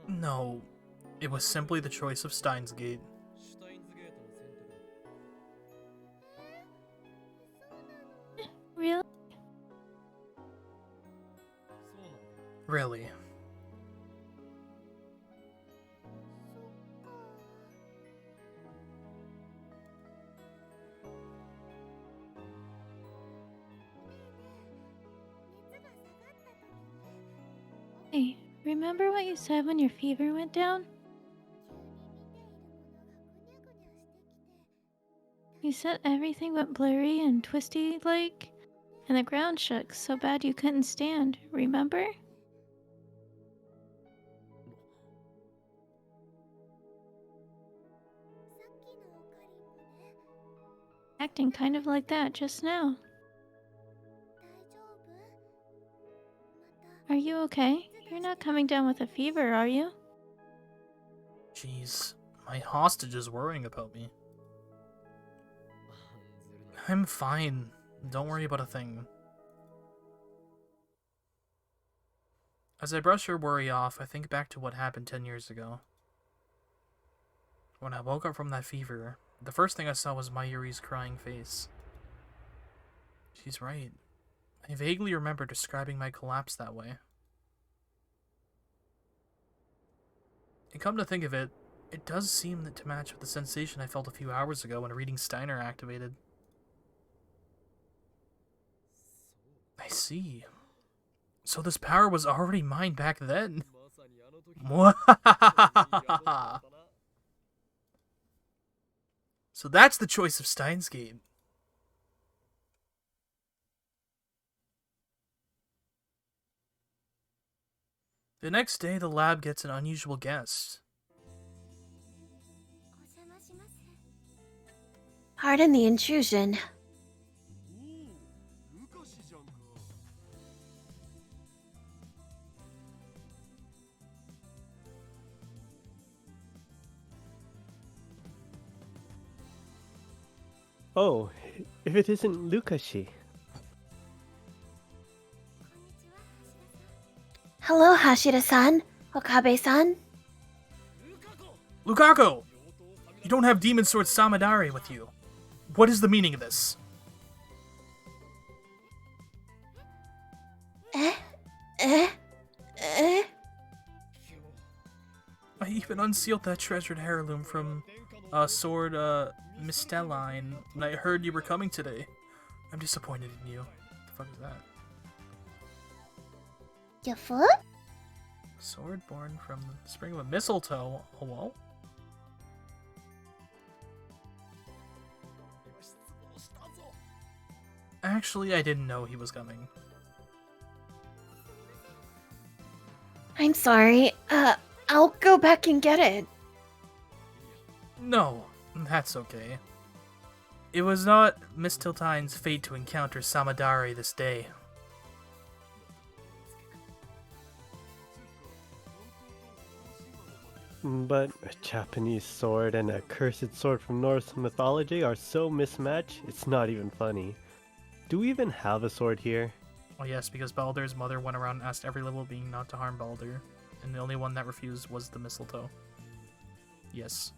[SPEAKER 1] No, it was simply the choice of Steins Gate.
[SPEAKER 4] Really?
[SPEAKER 1] Really.
[SPEAKER 4] Hey, remember what you said when your fever went down? You said everything went blurry and twisty like, and the ground shook so bad you couldn't stand, remember? Acting kind of like that just now. Are you okay? You're not coming down with a fever, are you?
[SPEAKER 1] Jeez, my hostage is worrying about me. I'm fine. Don't worry about a thing. As I brush her worry off, I think back to what happened 10 years ago. When I woke up from that fever, the first thing I saw was Mayuri's crying face. She's right. I vaguely remember describing my collapse that way. And come to think of it, it does seem to match with the sensation I felt a few hours ago when reading Steiner activated. I see. So this power was already mine back then. So that's the choice of Steins Gate. The next day, the lab gets an unusual guest.
[SPEAKER 2] Pardon the intrusion.
[SPEAKER 3] Oh, if it isn't Lukashi.
[SPEAKER 2] Hello, Hashira-san. Okabe-san.
[SPEAKER 1] Lukaku! You don't have Demon Sword Samadari with you. What is the meaning of this?
[SPEAKER 2] Eh?
[SPEAKER 1] I even unsealed that treasured heirloom from Sword Misteline when I heard you were coming today. I'm disappointed in you. What the fuck is that?
[SPEAKER 2] Your foot?
[SPEAKER 1] Sword born from the spring of a mistletoe. Oh, well. Actually, I didn't know he was coming.
[SPEAKER 2] I'm sorry. I'll go back and get it.
[SPEAKER 1] No, that's okay. It was not Miss Tiltine's fate to encounter Samadare this day.
[SPEAKER 3] But a Japanese sword and a cursed sword from Norse mythology are so mismatched, it's not even funny. Do we even have a sword here?
[SPEAKER 1] Oh yes, because Baldur's mother went around and asked every level being not to harm Baldur, and the only one that refused was the mistletoe. Yes.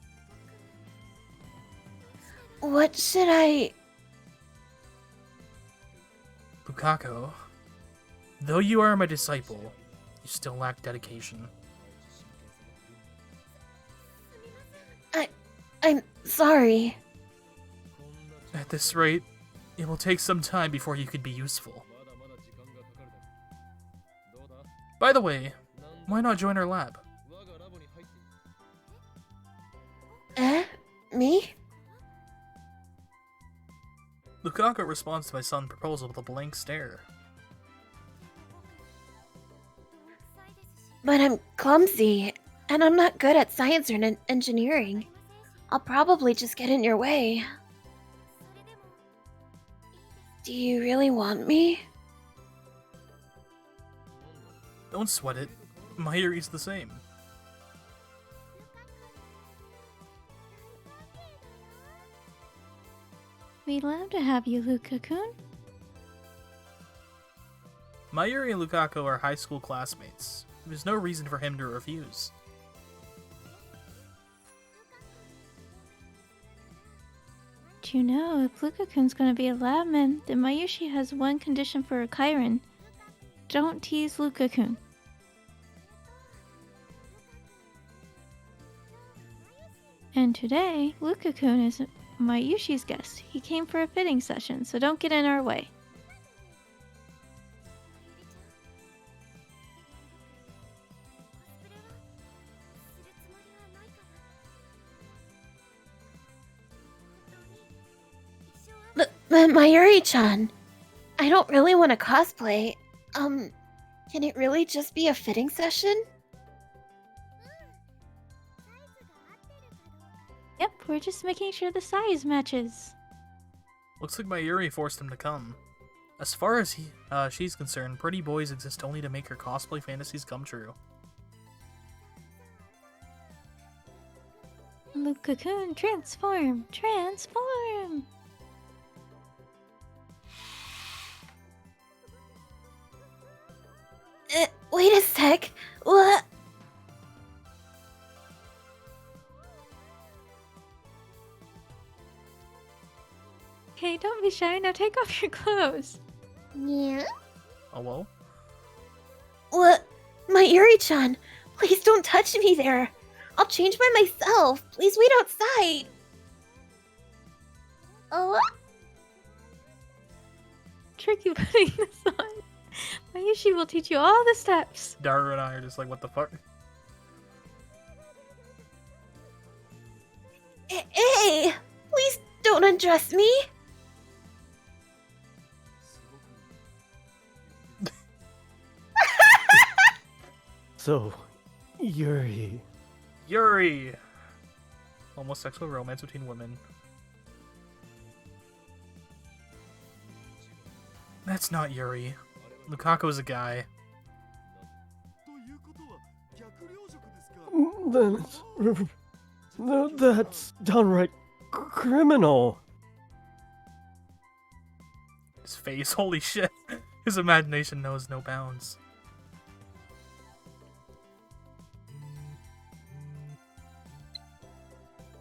[SPEAKER 2] What should I...
[SPEAKER 1] Bukako, though you are my disciple, you still lack dedication.
[SPEAKER 2] I'm sorry.
[SPEAKER 1] At this rate, it will take some time before you could be useful. By the way, why not join our lab?
[SPEAKER 2] Me?
[SPEAKER 1] Lukaku responds to my son's proposal with a blank stare.
[SPEAKER 2] But I'm clumsy, and I'm not good at science or engineering. I'll probably just get in your way. Do you really want me?
[SPEAKER 1] Don't sweat it. Mayuri's the same.
[SPEAKER 4] We'd love to have you, Luka-kun.
[SPEAKER 1] Mayuri and Lukaku are high school classmates. There's no reason for him to refuse.
[SPEAKER 4] Do you know, if Luka-kun's gonna be a labman, then Mayushi has one condition for a Kyren. Don't tease Luka-kun. And today, Luka-kun is Mayushi's guest. He came for a fitting session, so don't get in our way.
[SPEAKER 2] But Mayuri-chan, I don't really want to cosplay. Can it really just be a fitting session?
[SPEAKER 4] Yep, we're just making sure the size matches.
[SPEAKER 1] Looks like Mayuri forced him to come. As far as she's concerned, pretty boys exist only to make her cosplay fantasies come true.
[SPEAKER 4] Luka-kun, transform! Transform!
[SPEAKER 2] Wait a sec. What?
[SPEAKER 4] Okay, don't be shy. Now take off your clothes.
[SPEAKER 2] Yeah?
[SPEAKER 1] Oh well?
[SPEAKER 2] What? Mayuri-chan, please don't touch me there. I'll change by myself. Please wait outside. Oh?
[SPEAKER 4] Tricky putting this on. Mayushi will teach you all the steps.
[SPEAKER 1] Daru and I are just like, what the fuck?
[SPEAKER 2] Hey! Please don't undress me.
[SPEAKER 3] So, Yuri.
[SPEAKER 1] Yuri! Homosexual romance between women. That's not Yuri. Lukaku's a guy.
[SPEAKER 3] That's downright criminal.
[SPEAKER 1] His face, holy shit. His imagination knows no bounds.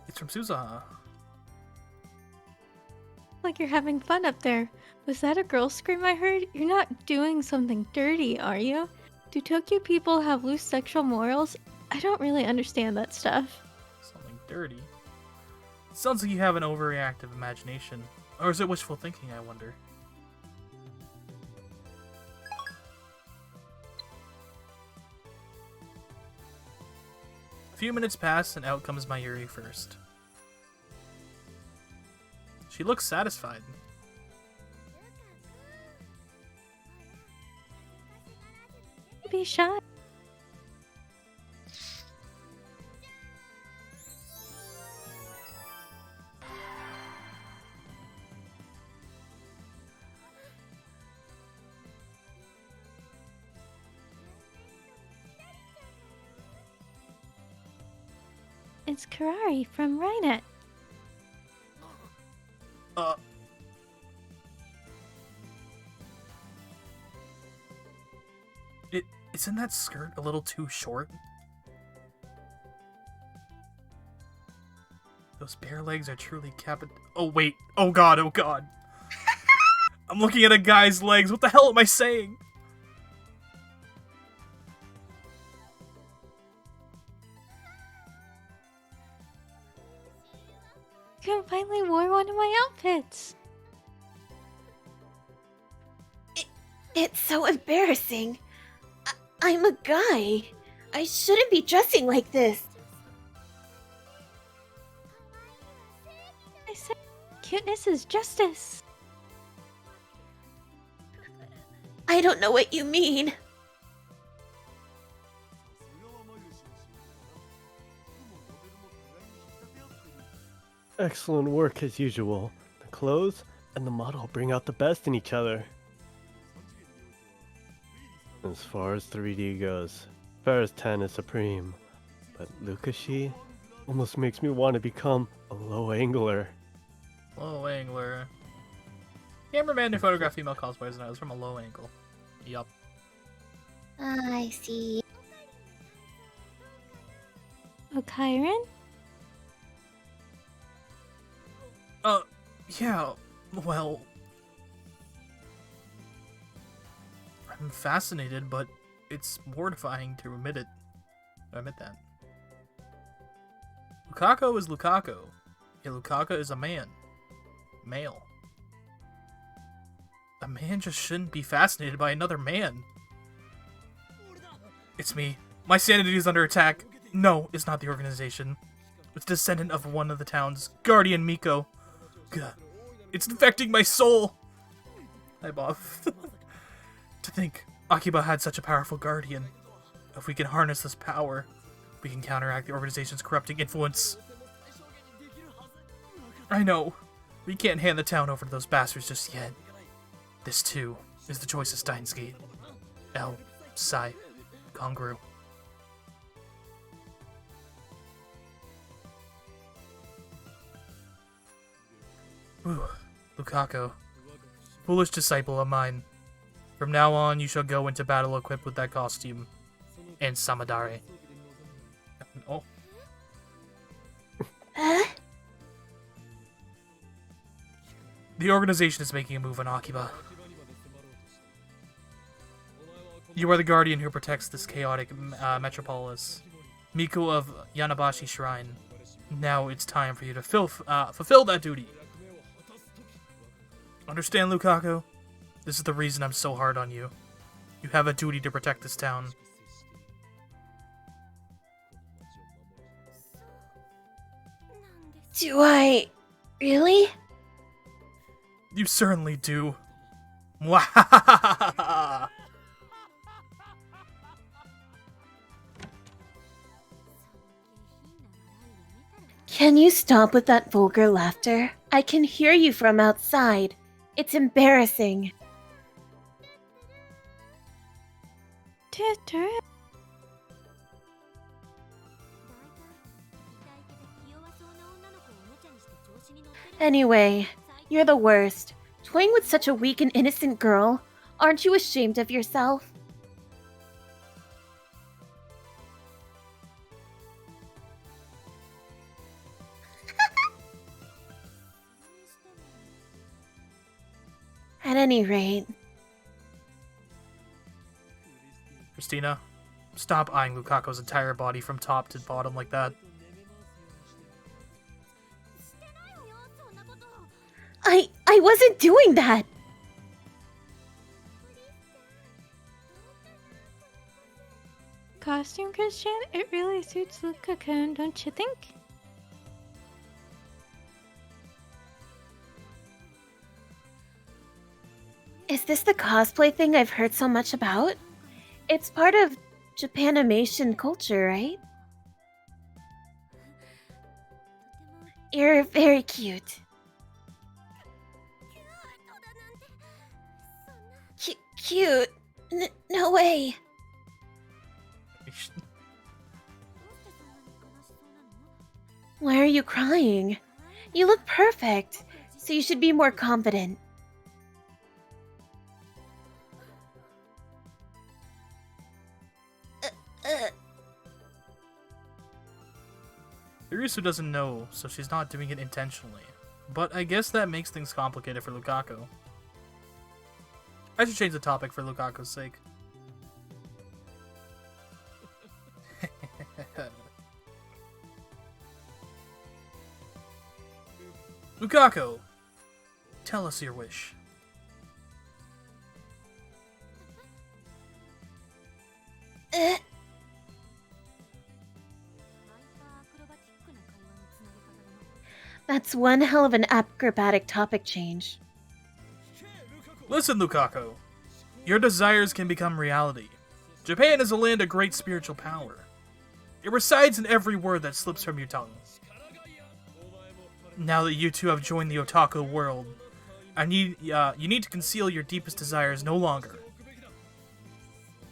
[SPEAKER 1] It's from Suzaha.
[SPEAKER 4] Like you're having fun up there. Was that a girl scream I heard? You're not doing something dirty, are you? Do Tokyo people have loose sexual morals? I don't really understand that stuff.
[SPEAKER 1] Something dirty. Sounds like you have an overreactive imagination. Or is it wishful thinking, I wonder? A few minutes pass and out comes Mayuri first. She looks satisfied.
[SPEAKER 4] Be shy. It's Karari from Rhinet.
[SPEAKER 1] Isn't that skirt a little too short? Those bare legs are truly Oh wait, oh god, oh god. I'm looking at a guy's legs, what the hell am I saying?
[SPEAKER 4] You finally wore one of my outfits.
[SPEAKER 2] It's so embarrassing. I'm a guy. I shouldn't be dressing like this.
[SPEAKER 4] I said cuteness is justice.
[SPEAKER 2] I don't know what you mean.
[SPEAKER 3] Excellent work as usual. The clothes and the model bring out the best in each other. As far as 3D goes, Ferris 10 is supreme, but Lukashi almost makes me want to become a low angler.
[SPEAKER 1] Low angler. Cameraman who photographed female cosplayers and I was from a low angle. Yup.
[SPEAKER 2] I see.
[SPEAKER 4] Oh, Kyron?
[SPEAKER 1] Yeah, well... I'm fascinated, but it's mortifying to admit it. I admit that. Lukaku is Lukaku. Yeah, Lukaku is a man. Male. A man just shouldn't be fascinated by another man. It's me. My sanity is under attack. No, it's not the organization. It's a descendant of one of the towns, Guardian Miko. Gah. It's infecting my soul! Hi, Bob. To think, Akiba had such a powerful guardian. If we can harness this power, we can counteract the organization's corrupting influence. I know. We can't hand the town over to those bastards just yet. This, too, is the choice of Steins Gate. L. Psi. Congru. Whew. Lukaku. Foolish disciple of mine. From now on, you shall go into battle equipped with that costume. And Samadare. Oh. The organization is making a move on Akiba. You are the guardian who protects this chaotic metropolis. Miko of Yanabashi Shrine. Now it's time for you to fulfill that duty. Understand, Lukaku? This is the reason I'm so hard on you. You have a duty to protect this town.
[SPEAKER 2] Do I... really?
[SPEAKER 1] You certainly do. Mwahahaha!
[SPEAKER 2] Can you stop with that vulgar laughter? I can hear you from outside. It's embarrassing.
[SPEAKER 4] Tutor.
[SPEAKER 2] Anyway, you're the worst. Toying with such a weak and innocent girl. Aren't you ashamed of yourself? At any rate...
[SPEAKER 1] Christina, stop eyeing Lukaku's entire body from top to bottom like that.
[SPEAKER 2] I wasn't doing that!
[SPEAKER 4] Costume, Christian? It really suits Lukaku, don't you think?
[SPEAKER 2] Is this the cosplay thing I've heard so much about? It's part of Japanimation culture, right? You're very cute. Cute? No way. Why are you crying? You look perfect, so you should be more confident.
[SPEAKER 1] Irisu doesn't know, so she's not doing it intentionally. But I guess that makes things complicated for Lukaku. I should change the topic for Lukaku's sake. Lukaku, tell us your wish.
[SPEAKER 2] That's one hell of an acrobatic topic change.
[SPEAKER 1] Listen, Lukaku. Your desires can become reality. Japan is a land of great spiritual power. It resides in every word that slips from your tongue. Now that you two have joined the otaku world, you need to conceal your deepest desires no longer.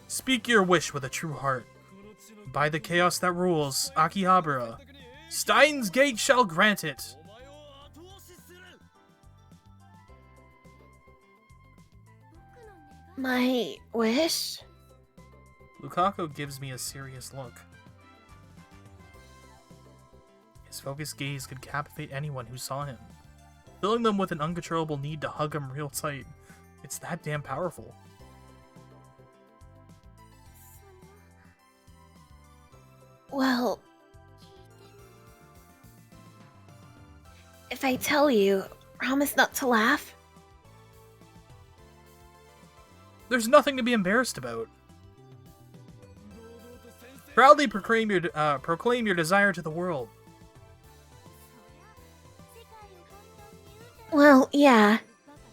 [SPEAKER 1] Speak your wish with a true heart. By the chaos that rules, Akihabara, Steins' Gate shall grant it.
[SPEAKER 2] My wish?
[SPEAKER 1] Lukaku gives me a serious look. His focused gaze could captivate anyone who saw him, filling them with an uncontrollable need to hug him real tight. It's that damn powerful.
[SPEAKER 2] Well, if I tell you, promise not to laugh?
[SPEAKER 1] There's nothing to be embarrassed about. Proudly proclaim your desire to the world.
[SPEAKER 2] Well, yeah.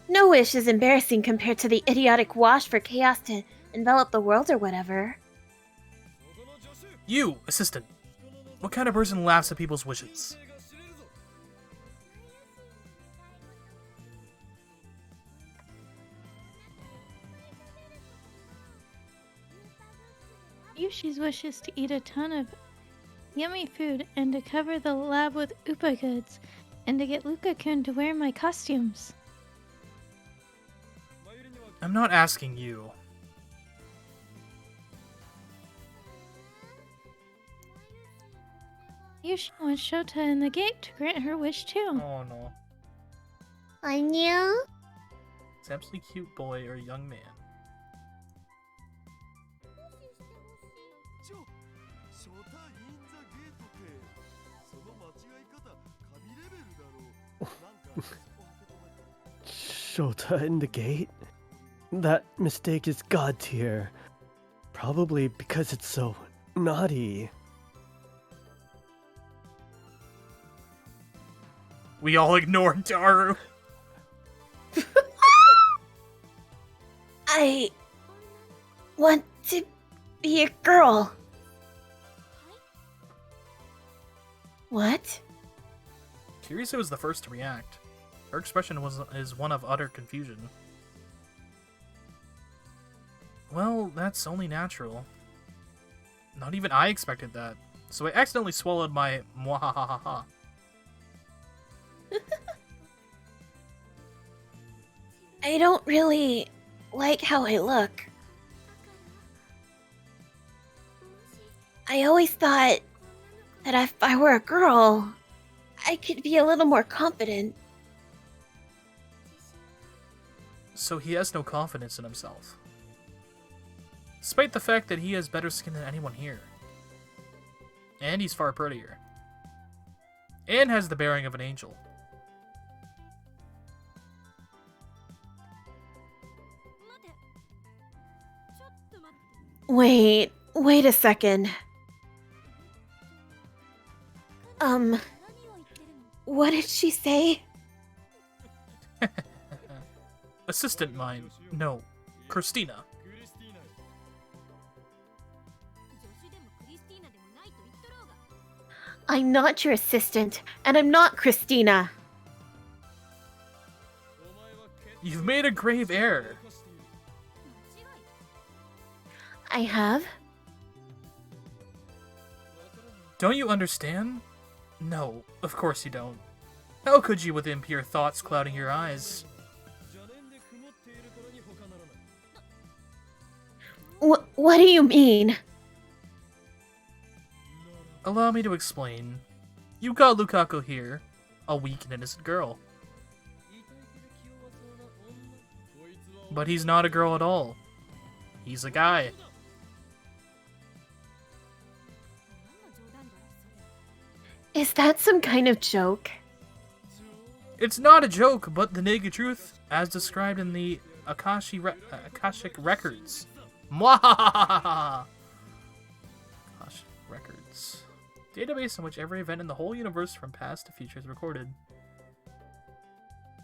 [SPEAKER 2] No wish is embarrassing compared to the idiotic wash for chaos to envelop the world or whatever.
[SPEAKER 1] You, assistant. What kind of person laughs at people's wishes?
[SPEAKER 4] Yushi's wish is to eat a ton of yummy food and to cover the lab with Upa goods and to get Luka-kun to wear my costumes.
[SPEAKER 1] I'm not asking you.
[SPEAKER 4] Yushi wants Shota in the gate to grant her wish too.
[SPEAKER 1] Oh no.
[SPEAKER 2] Anya?
[SPEAKER 1] It's absolutely cute boy or young man.
[SPEAKER 3] Shota in the gate? That mistake is god tier. Probably because it's so naughty.
[SPEAKER 1] We all ignored Daru.
[SPEAKER 2] I want to be a girl. What?
[SPEAKER 1] Kirisa was the first to react. Her expression is one of utter confusion. Well, that's only natural. Not even I expected that, so I accidentally swallowed my mwahahaha.
[SPEAKER 2] I don't really like how I look. I always thought that if I were a girl, I could be a little more confident.
[SPEAKER 1] So he has no confidence in himself. Despite the fact that he has better skin than anyone here. And he's far prettier. And has the bearing of an angel.
[SPEAKER 2] Wait a second. What did she say?
[SPEAKER 1] Assistant mine. No. Christina.
[SPEAKER 2] I'm not your assistant, and I'm not Christina.
[SPEAKER 1] You've made a grave error.
[SPEAKER 2] I have?
[SPEAKER 1] Don't you understand? No, of course you don't. How could you with impure thoughts clouding your eyes?
[SPEAKER 2] What do you mean?
[SPEAKER 1] Allow me to explain. You got Lukaku here, a weak and innocent girl. But he's not a girl at all. He's a guy.
[SPEAKER 2] Is that some kind of joke?
[SPEAKER 1] It's not a joke, but the naked truth, as described in the Akashic Records. Mwahahaha! Akashic Records. Database in which every event in the whole universe from past to future is recorded.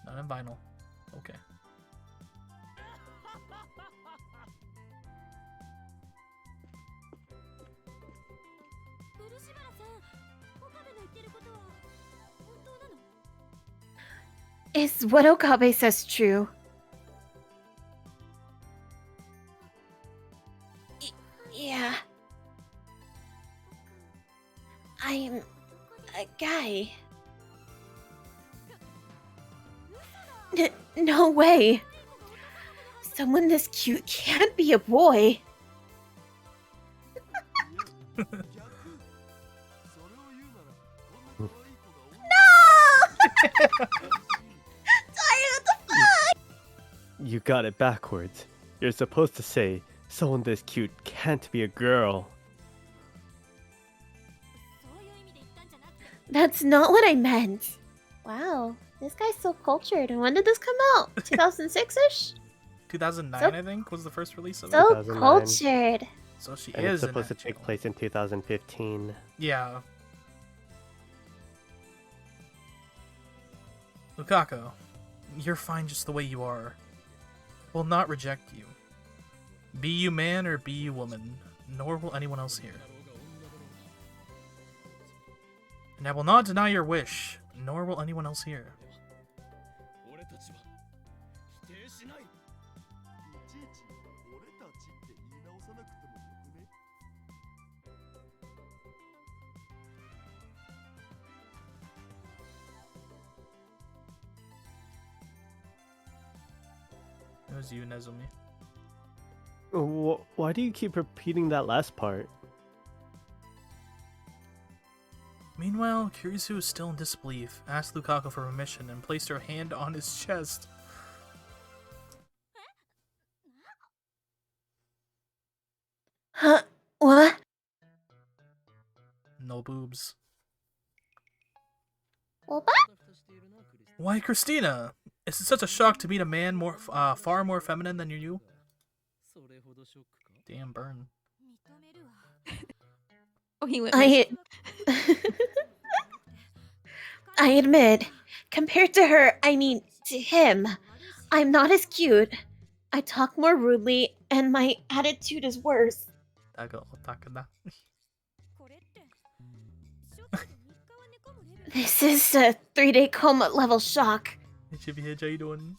[SPEAKER 1] Not in vinyl. Okay.
[SPEAKER 2] Is what Okabe says true? Yeah. I'm a guy. No way. Someone this cute can't be a boy.
[SPEAKER 3] You got it backwards. You're supposed to say, someone this cute can't be a girl.
[SPEAKER 2] That's not what I meant. Wow, this guy's so cultured. And when did this come out? 2006-ish?
[SPEAKER 1] 2009,
[SPEAKER 2] So-
[SPEAKER 1] I think, was the first release of it.
[SPEAKER 2] So
[SPEAKER 3] 2009.
[SPEAKER 2] cultured.
[SPEAKER 1] So she
[SPEAKER 3] And
[SPEAKER 1] is
[SPEAKER 3] it's supposed to
[SPEAKER 1] an
[SPEAKER 3] take
[SPEAKER 1] actual-
[SPEAKER 3] place in 2015.
[SPEAKER 1] Yeah. Lukaku, you're fine just the way you are. Will not reject you. Be you man or be you woman, nor will anyone else here. And I will not deny your wish, nor will anyone else here. It was you, Nezumi.
[SPEAKER 3] Why do you keep repeating that last part?
[SPEAKER 1] Meanwhile, Kurisu is still in disbelief, asked Lukaku for permission, and placed her hand on his chest.
[SPEAKER 2] Huh? What?
[SPEAKER 1] No boobs.
[SPEAKER 2] What?
[SPEAKER 1] Why, Christina? Is it such a shock to meet a man far more feminine than you? Damn, burn.
[SPEAKER 4] Oh, he went.
[SPEAKER 2] I admit, compared to her, I mean, to him, I'm not as cute. I talk more rudely, and my attitude is worse. This is a 3-day coma level shock.
[SPEAKER 1] Chibi, how you doing?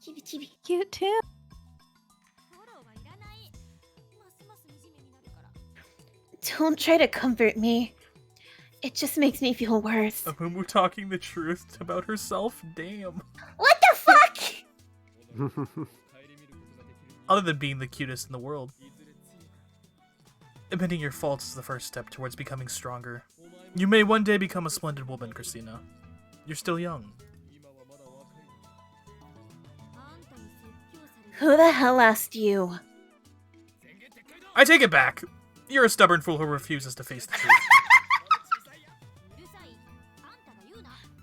[SPEAKER 2] Chibi chibi.
[SPEAKER 4] Cute too.
[SPEAKER 2] Don't try to comfort me. It just makes me feel worse.
[SPEAKER 1] A Mumu talking the truth about herself? Damn.
[SPEAKER 2] What the fuck?
[SPEAKER 1] Other than being the cutest in the world. Admitting your faults is the first step towards becoming stronger. You may one day become a splendid woman, Christina. You're still young.
[SPEAKER 2] Who the hell asked you?
[SPEAKER 1] I take it back. You're a stubborn fool who refuses to face the truth.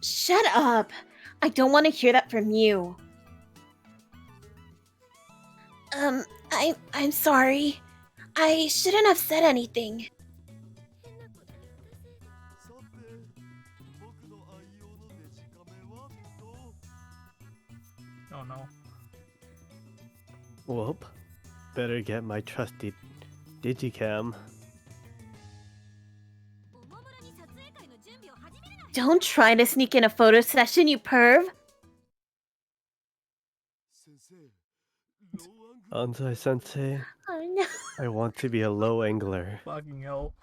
[SPEAKER 2] Shut up. I don't want to hear that from you. I'm sorry. I shouldn't have said anything.
[SPEAKER 1] Oh no.
[SPEAKER 3] Whoop. Better get my trusty digicam.
[SPEAKER 2] Don't try to sneak in a photo session, you perv.
[SPEAKER 3] Anzai sensei,
[SPEAKER 2] Oh no.
[SPEAKER 3] I want to be a low angler.
[SPEAKER 1] Fucking hell.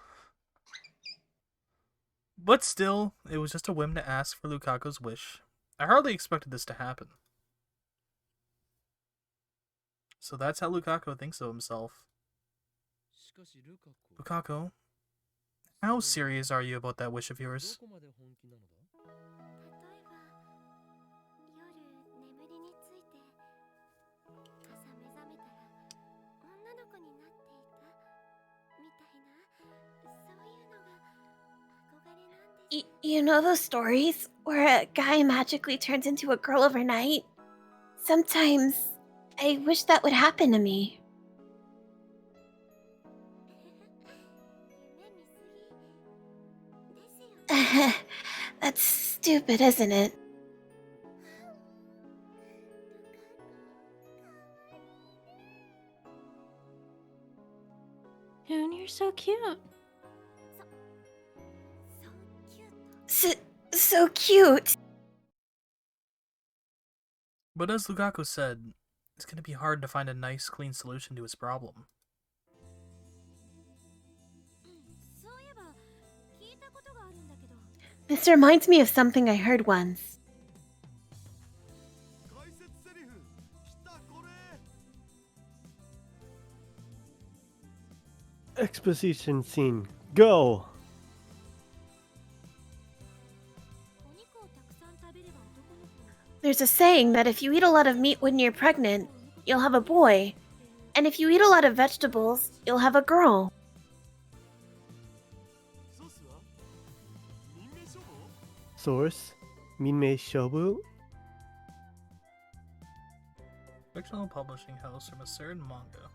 [SPEAKER 1] But still, it was just a whim to ask for Lukaku's wish. I hardly expected this to happen. So that's how Lukaku thinks of himself. Lukaku, how serious are you about that wish of yours?
[SPEAKER 2] You know those stories where a guy magically turns into a girl overnight? Sometimes I wish that would happen to me. That's stupid, isn't it?
[SPEAKER 4] Hoon, you're so cute.
[SPEAKER 2] So cute.
[SPEAKER 1] But as Lukaku said, it's going to be hard to find a nice, clean solution to his problem.
[SPEAKER 2] This reminds me of something I heard once.
[SPEAKER 3] Exposition scene, go!
[SPEAKER 2] There's a saying that if you eat a lot of meat when you're pregnant, you'll have a boy. And if you eat a lot of vegetables, you'll have a girl.
[SPEAKER 3] Source, Minmei Shobu?
[SPEAKER 1] Fictional publishing house from a certain manga.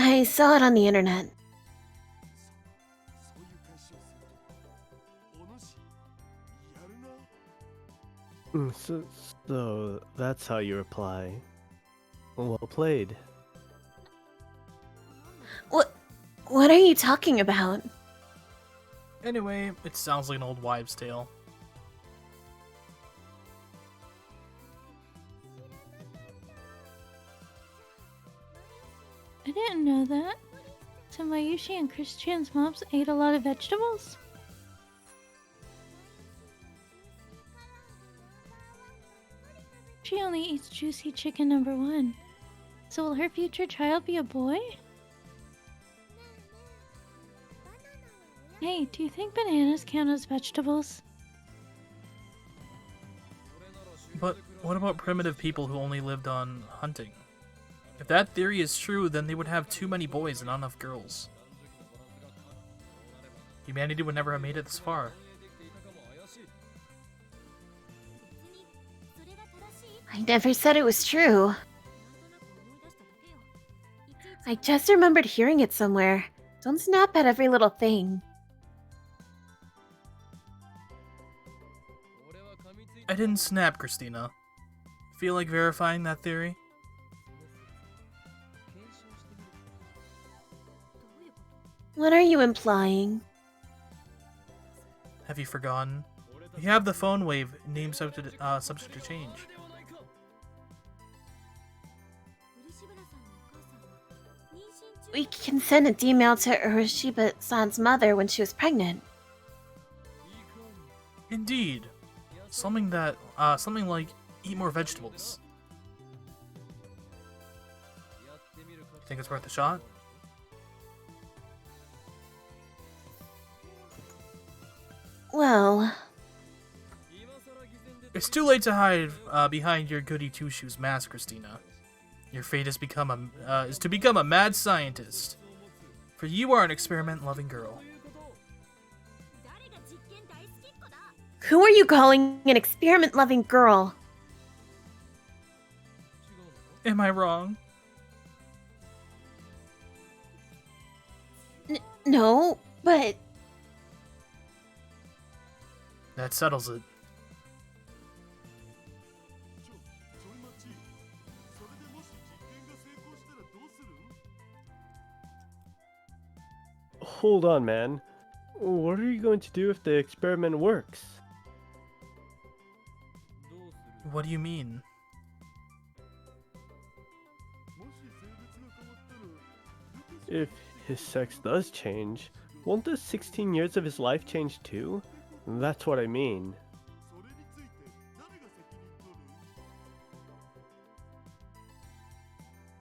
[SPEAKER 2] I saw it on the internet.
[SPEAKER 3] So that's how you reply. Well played.
[SPEAKER 2] What are you talking about?
[SPEAKER 1] Anyway, it sounds like an old wives' tale.
[SPEAKER 4] I didn't know that. So Mayushi and Christian's moms ate a lot of vegetables? She only eats juicy chicken number 1. So will her future child be a boy? Hey, do you think bananas count as vegetables?
[SPEAKER 1] But what about primitive people who only lived on hunting? If that theory is true, then they would have too many boys and not enough girls. Humanity would never have made it this far.
[SPEAKER 2] I never said it was true. I just remembered hearing it somewhere. Don't snap at every little thing.
[SPEAKER 1] I didn't snap, Christina. Feel like verifying that theory?
[SPEAKER 2] What are you implying?
[SPEAKER 1] Have you forgotten? You have the phone wave, name subject to change.
[SPEAKER 2] We can send an email to Urashiba-san's mother when she was pregnant.
[SPEAKER 1] Indeed. Something like eat more vegetables. Think it's worth a shot?
[SPEAKER 2] Well...
[SPEAKER 1] It's too late to hide behind your goody two-shoes mask, Christina. Your fate is to become a mad scientist. For you are an experiment-loving girl.
[SPEAKER 2] Who are you calling an experiment-loving girl?
[SPEAKER 1] Am I wrong?
[SPEAKER 2] No, but...
[SPEAKER 1] That settles it.
[SPEAKER 3] Hold on, man. What are you going to do if the experiment works?
[SPEAKER 1] What do you mean?
[SPEAKER 3] If his sex does change, won't the 16 years of his life change too? That's what I mean.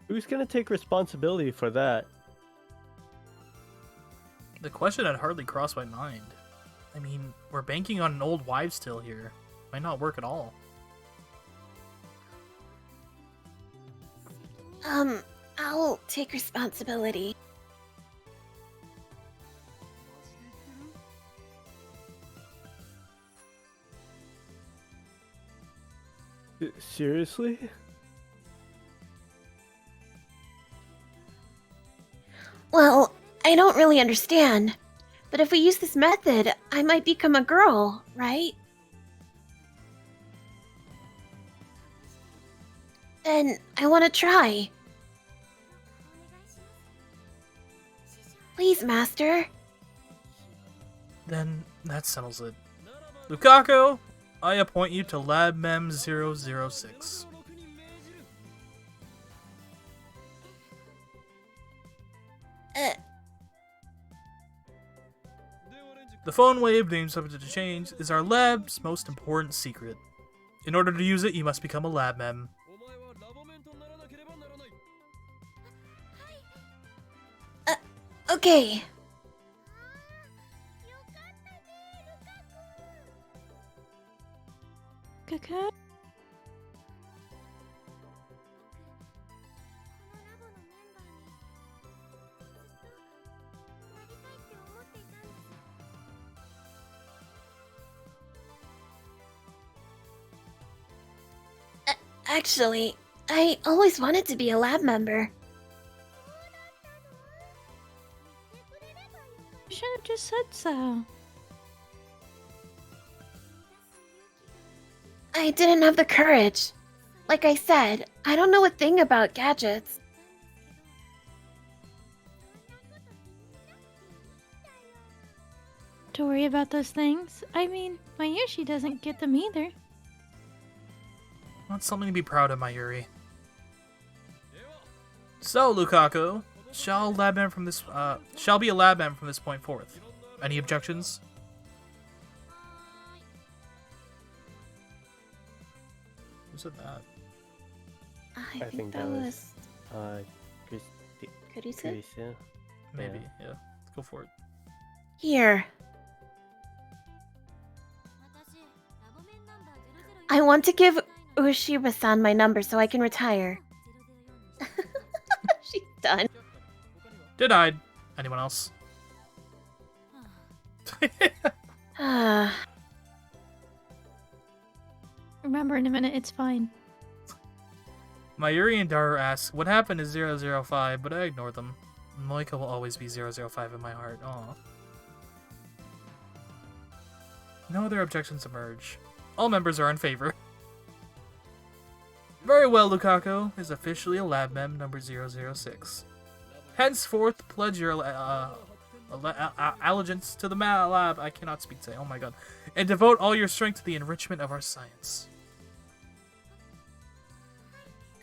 [SPEAKER 3] Who's gonna take responsibility for that?
[SPEAKER 1] The question had hardly crossed my mind. I mean, we're banking on an old wives' tale here. Might not work at all.
[SPEAKER 2] I'll take responsibility.
[SPEAKER 3] Seriously?
[SPEAKER 2] Well, I don't really understand. But if we use this method, I might become a girl, right? Then I want to try. Please, Master.
[SPEAKER 1] Then that settles it. Lukaku, I appoint you to Lab Mem 006. The phone wave, name subject to change, is our lab's most important secret. In order to use it, you must become a Lab Mem.
[SPEAKER 2] Okay.
[SPEAKER 4] Kaka?
[SPEAKER 2] Actually, I always wanted to be a lab member.
[SPEAKER 4] You should have just said so.
[SPEAKER 2] I didn't have the courage. Like I said, I don't know a thing about gadgets.
[SPEAKER 4] Don't worry about those things. I mean, Mayushi doesn't get them either.
[SPEAKER 1] Not something to be proud of, Mayuri. So, Lukaku, shall be a lab man from this point forth. Any objections? Who said that?
[SPEAKER 2] I think that was Kurisu?
[SPEAKER 3] Kurisu.
[SPEAKER 1] Maybe, yeah. Let's go for it.
[SPEAKER 2] Here. I want to give Ueshiba-san my number so I can retire. She's done.
[SPEAKER 1] Denied. Anyone else?
[SPEAKER 4] Remember, in a minute, it's fine.
[SPEAKER 1] Mayuri and Daru ask, what happened to 005, but I ignore them. Moika will always be 005 in my heart. Aw. No other objections emerge. All members are in favor. Very well, Lukaku is officially a lab mem number 006. Henceforth, pledge your allegiance to the lab. I cannot speak today. Oh my god. And devote all your strength to the enrichment of our science.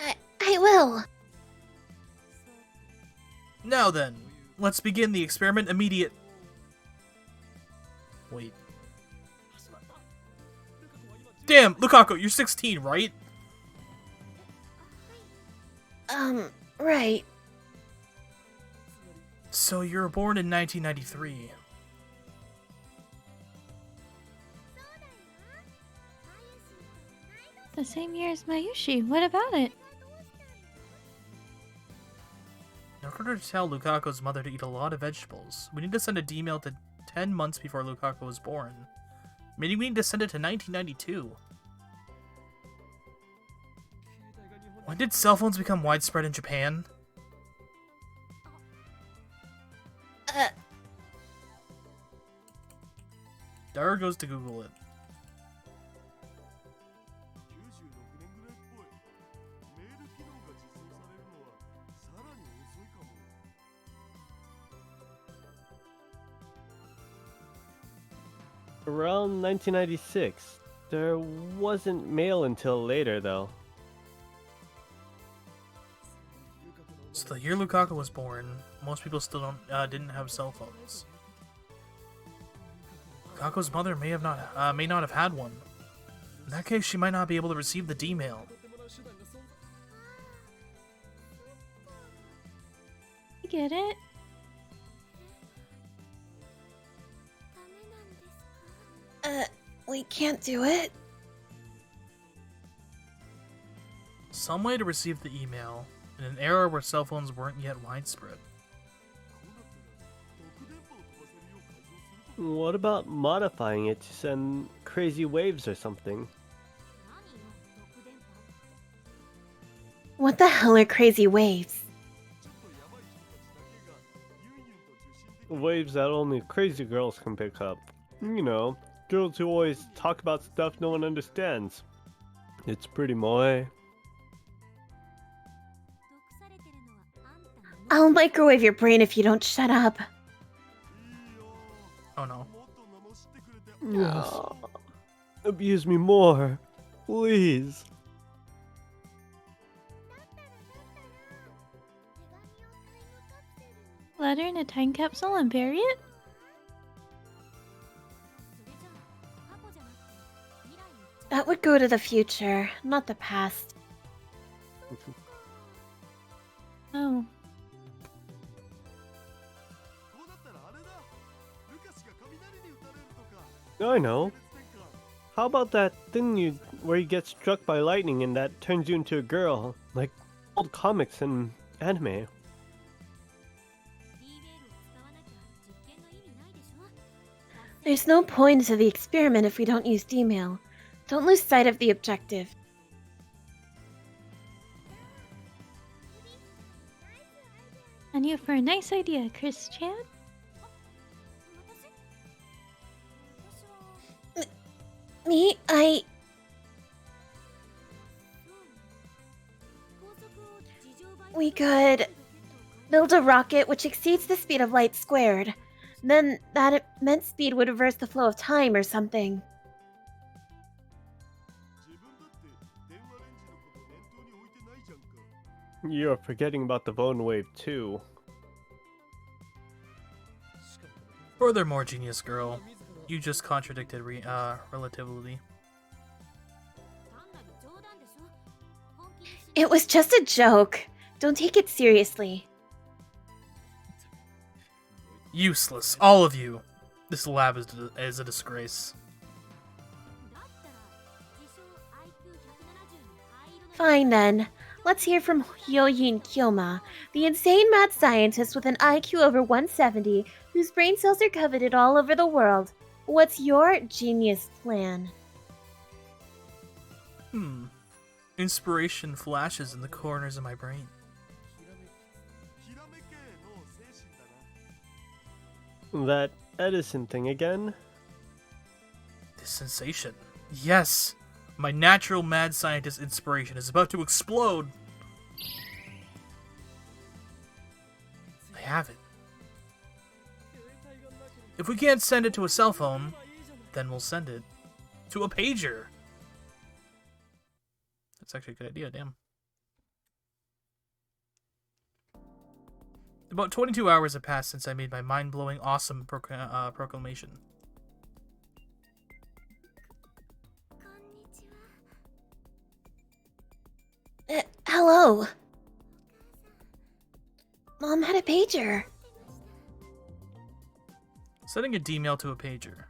[SPEAKER 2] I will.
[SPEAKER 1] Now then, let's begin the experiment immediate. Wait. Damn, Lukaku, you're 16, right?
[SPEAKER 2] Right.
[SPEAKER 1] So you were born in 1993.
[SPEAKER 4] The same year as Mayushi. What about it?
[SPEAKER 1] In order to tell Lukaku's mother to eat a lot of vegetables, we need to send a D-mail to 10 months before Lukaku was born. Maybe we need to send it to 1992. When did cell phones become widespread in Japan? Dara goes to Google it.
[SPEAKER 3] Around 1996. There wasn't mail until later, though.
[SPEAKER 1] So the year Lukaku was born, most people still didn't have cell phones. Lukaku's mother may not have had one. In that case, she might not be able to receive the D-mail.
[SPEAKER 4] I get it.
[SPEAKER 2] We can't do it.
[SPEAKER 1] Some way to receive the email in an era where cell phones weren't yet widespread.
[SPEAKER 3] What about modifying it to send crazy waves or something?
[SPEAKER 2] What the hell are crazy waves?
[SPEAKER 3] Waves that only crazy girls can pick up. You know, girls who always talk about stuff no one understands. It's pretty moe.
[SPEAKER 2] I'll microwave your brain if you don't shut up.
[SPEAKER 1] Oh no.
[SPEAKER 3] Yes. Abuse me more. Please.
[SPEAKER 4] Letter in a time capsule and bury it?
[SPEAKER 2] That would go to the future, not the past.
[SPEAKER 4] Oh.
[SPEAKER 3] I know. How about that thing where you get struck by lightning and that turns you into a girl, like old comics and anime?
[SPEAKER 2] There's no point to the experiment if we don't use D-mail. Don't lose sight of the objective.
[SPEAKER 4] On you for a nice idea, Chris-chan.
[SPEAKER 2] Me? We could build a rocket which exceeds the speed of light squared. Then that immense speed would reverse the flow of time or something.
[SPEAKER 3] You're forgetting about the Bone Wave too.
[SPEAKER 1] Furthermore, genius girl, you just contradicted relativity.
[SPEAKER 2] It was just a joke. Don't take it seriously.
[SPEAKER 1] Useless, all of you. This lab is a disgrace.
[SPEAKER 2] Fine then. Let's hear from Hyoyin Kyoma, the insane mad scientist with an IQ over 170 whose brain cells are coveted all over the world. What's your genius plan?
[SPEAKER 1] Inspiration flashes in the corners of my brain.
[SPEAKER 3] That Edison thing again?
[SPEAKER 1] This sensation. Yes! My natural mad scientist inspiration is about to explode! I have it. If we can't send it to a cell phone, then we'll send it to a pager. That's actually a good idea, damn. About 22 hours have passed since I made my mind-blowing, awesome proclamation.
[SPEAKER 2] Hello. Mom had a pager.
[SPEAKER 1] Sending a D-mail to a pager.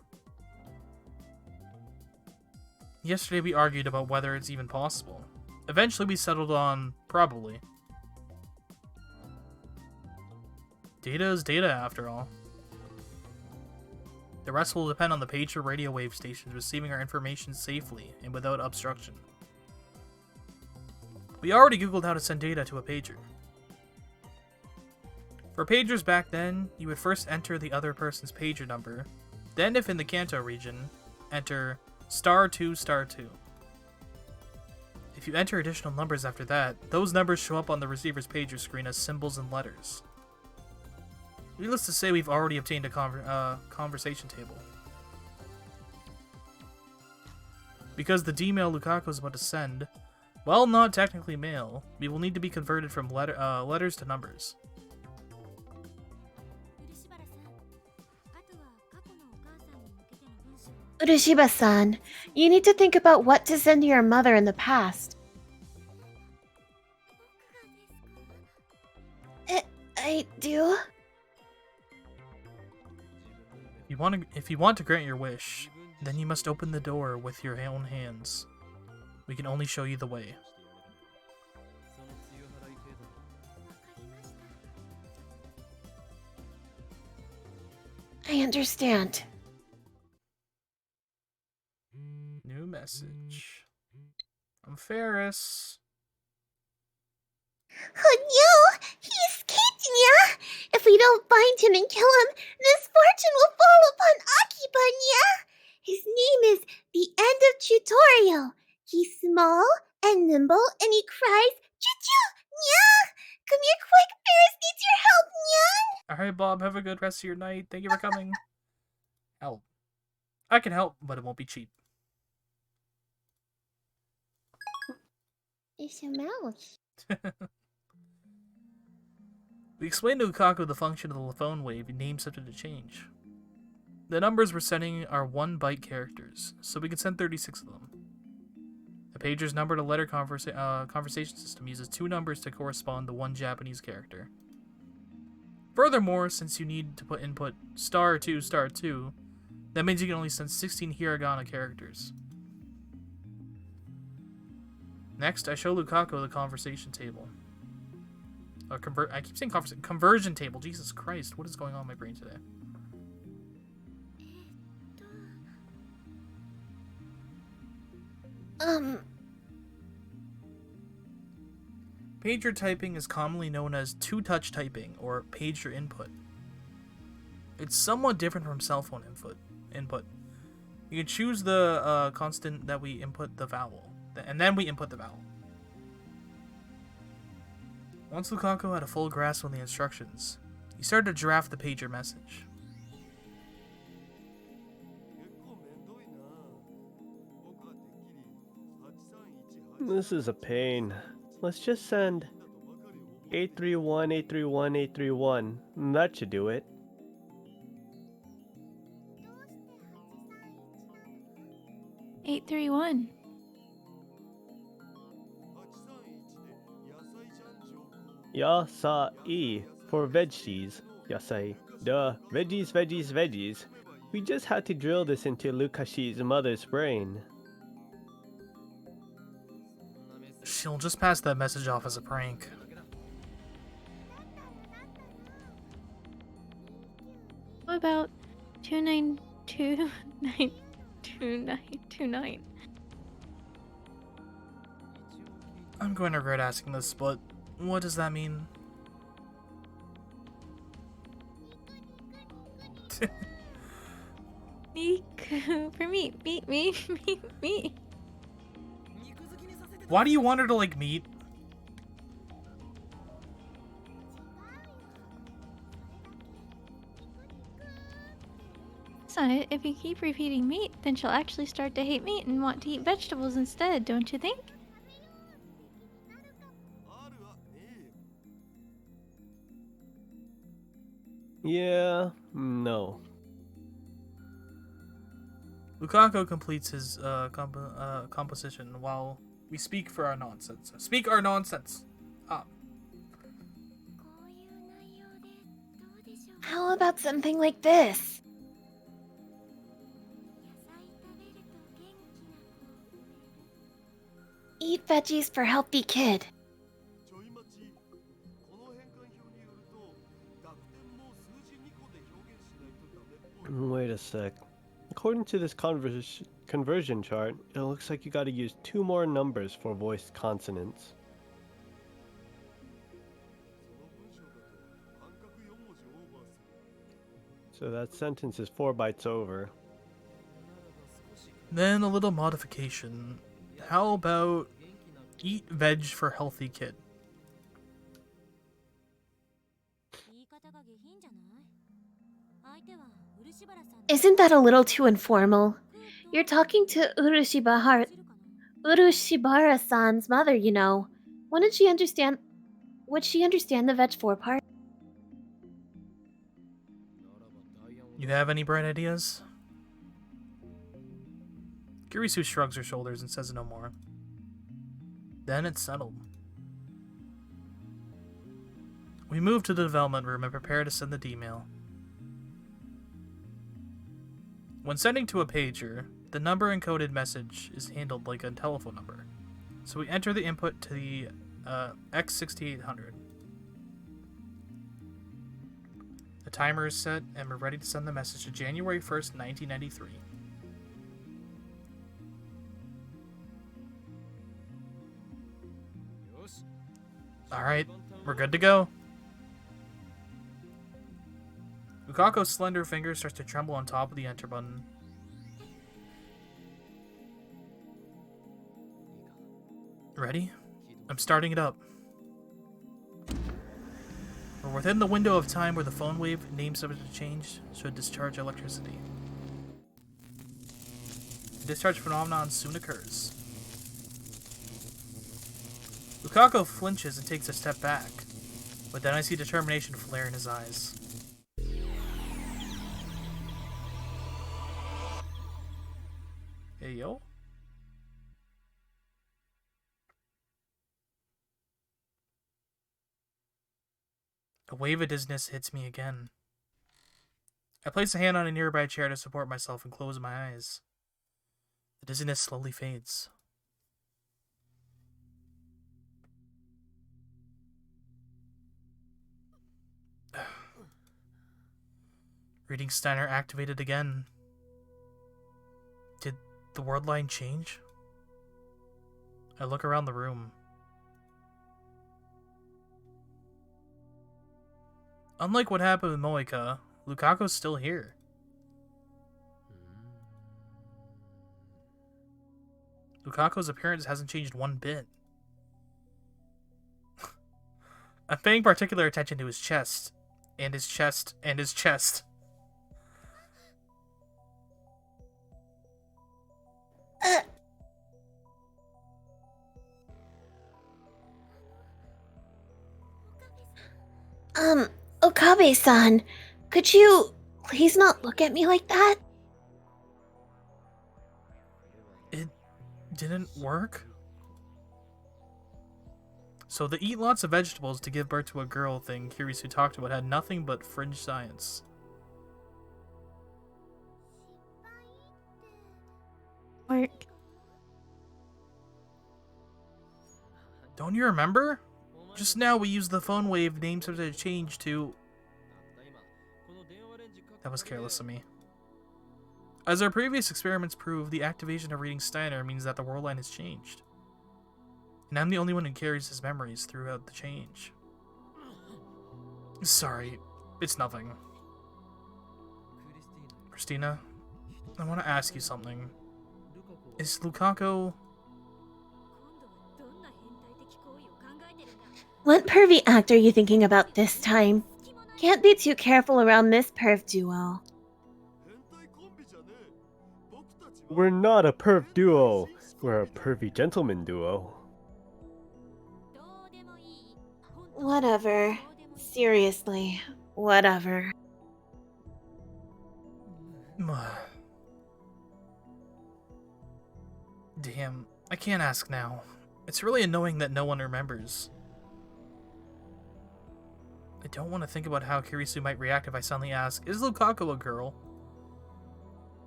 [SPEAKER 1] Yesterday we argued about whether it's even possible. Eventually we settled on probably. Data is data, after all. The rest will depend on the pager radio wave stations receiving our information safely and without obstruction. We already googled how to send data to a pager. For pagers back then, you would first enter the other person's pager number, then if in the Kanto region, enter *2*2. If you enter additional numbers after that, those numbers show up on the receiver's pager screen as symbols and letters. Needless to say, we've already obtained a conversation table. Because the D-mail Lukaku is about to send, while not technically mail, we will need to be converted from letters to numbers.
[SPEAKER 2] Urushiba-san, you need to think about what to send to your mother in the past. I do?
[SPEAKER 1] If you want to grant your wish, then you must open the door with your own hands. We can only show you the way.
[SPEAKER 2] I understand.
[SPEAKER 1] New message. I'm Ferris.
[SPEAKER 2] Oh no! He escaped, Nya! If we don't find him and kill him, misfortune will fall upon Akiba, Nya! His name is the End of Tutorial. He's small and nimble and he cries, Choo-choo! Nya! Come here quick, Ferris needs your help, Nya!
[SPEAKER 1] Alright, Bob, have a good rest of your night. Thank you for coming. Help. I can help, but it won't be cheap.
[SPEAKER 2] It's a mouse.
[SPEAKER 1] We explained to Lukaku the function of the phone wave and named subject to change. The numbers we're sending are 1-byte characters, so we can send 36 of them. The pager's number to letter conversation system uses 2 numbers to correspond to 1 Japanese character. Furthermore, since you need to put input *2*2, that means you can only send 16 hiragana characters. Next, I show Lukaku the conversation table. I keep saying conversion table. Jesus Christ, what is going on in my brain today? Pager typing is commonly known as two-touch typing, or pager input. It's somewhat different from cell phone input. You can choose the constant that we input the vowel, and then we input the vowel. Once Lukaku had a full grasp on the instructions, he started to draft the pager message.
[SPEAKER 3] This is a pain. Let's just send 831 831 831. That should do it.
[SPEAKER 4] $831.
[SPEAKER 3] Yasai for veggies. Yasai. Duh. Veggies, veggies, veggies. We just had to drill this into Lukashi's mother's brain.
[SPEAKER 1] She'll just pass that message off as a prank.
[SPEAKER 4] What about 292292929?
[SPEAKER 1] I'm going to regret asking this, but what does that mean?
[SPEAKER 4] Miku, for me.
[SPEAKER 1] Why do you want her to like meat?
[SPEAKER 4] That's not it. If you keep repeating meat, then she'll actually start to hate meat and want to eat vegetables instead, don't you think?
[SPEAKER 3] Yeah, no.
[SPEAKER 1] Lukaku completes his composition while we speak for our nonsense. Speak our nonsense! Ah.
[SPEAKER 2] How about something like this? Eat veggies for healthy kid.
[SPEAKER 3] Wait a sec. According to this conversion chart, it looks like you gotta use 2 more numbers for voiced consonants. So that sentence is 4 bytes over.
[SPEAKER 1] Then a little modification. How about eat veg for healthy kid?
[SPEAKER 2] Isn't that a little too informal? You're talking to Urushibara-san's mother, you know. Wouldn't she understand? Would she understand the Veg 4 part?
[SPEAKER 1] You have any bright ideas? Kirisu shrugs her shoulders and says no more. Then it's settled. We move to the development room and prepare to send the email. When sending to a pager, the number encoded message is handled like a telephone number. So we enter the input to the X6800. The timer is set and we're ready to send the message to January 1st, 1993. Alright, we're good to go. Lukako's slender finger starts to tremble on top of the enter button. Ready? I'm starting it up. We're within the window of time where the phone wave, name subject to change, should discharge electricity. The discharge phenomenon soon occurs. Lukako flinches and takes a step back, but then I see determination flare in his eyes. Hey, yo? A wave of dizziness hits me again. I place a hand on a nearby chair to support myself and close my eyes. The dizziness slowly fades. Reading Steiner activated again. Did the word line change? I look around the room. Unlike what happened with Moika, Lukako's still here. Lukako's appearance hasn't changed one bit. I'm paying particular attention to his chest, and his chest, and his chest.
[SPEAKER 2] Okabe-san, could you please not look at me like that?
[SPEAKER 1] It didn't work? So the eat lots of vegetables to give birth to a girl thing Kirisu talked about had nothing but fringe science.
[SPEAKER 4] Work.
[SPEAKER 1] Don't you remember? Just now we used the phone wave name subject to change to... That was careless of me. As our previous experiments proved, the activation of reading Steiner means that the world line has changed. And I'm the only one who carries his memories throughout the change. Sorry, it's nothing. Christina, I want to ask you something. Is Lukako...
[SPEAKER 2] What pervy act are you thinking about this time? Can't be too careful around this perv duo.
[SPEAKER 3] We're not a perv duo. We're a pervy gentleman duo.
[SPEAKER 2] Whatever. Seriously, whatever.
[SPEAKER 1] Damn, I can't ask now. It's really annoying that no one remembers. I don't want to think about how Kirisu might react if I suddenly ask, is Lukaku a girl?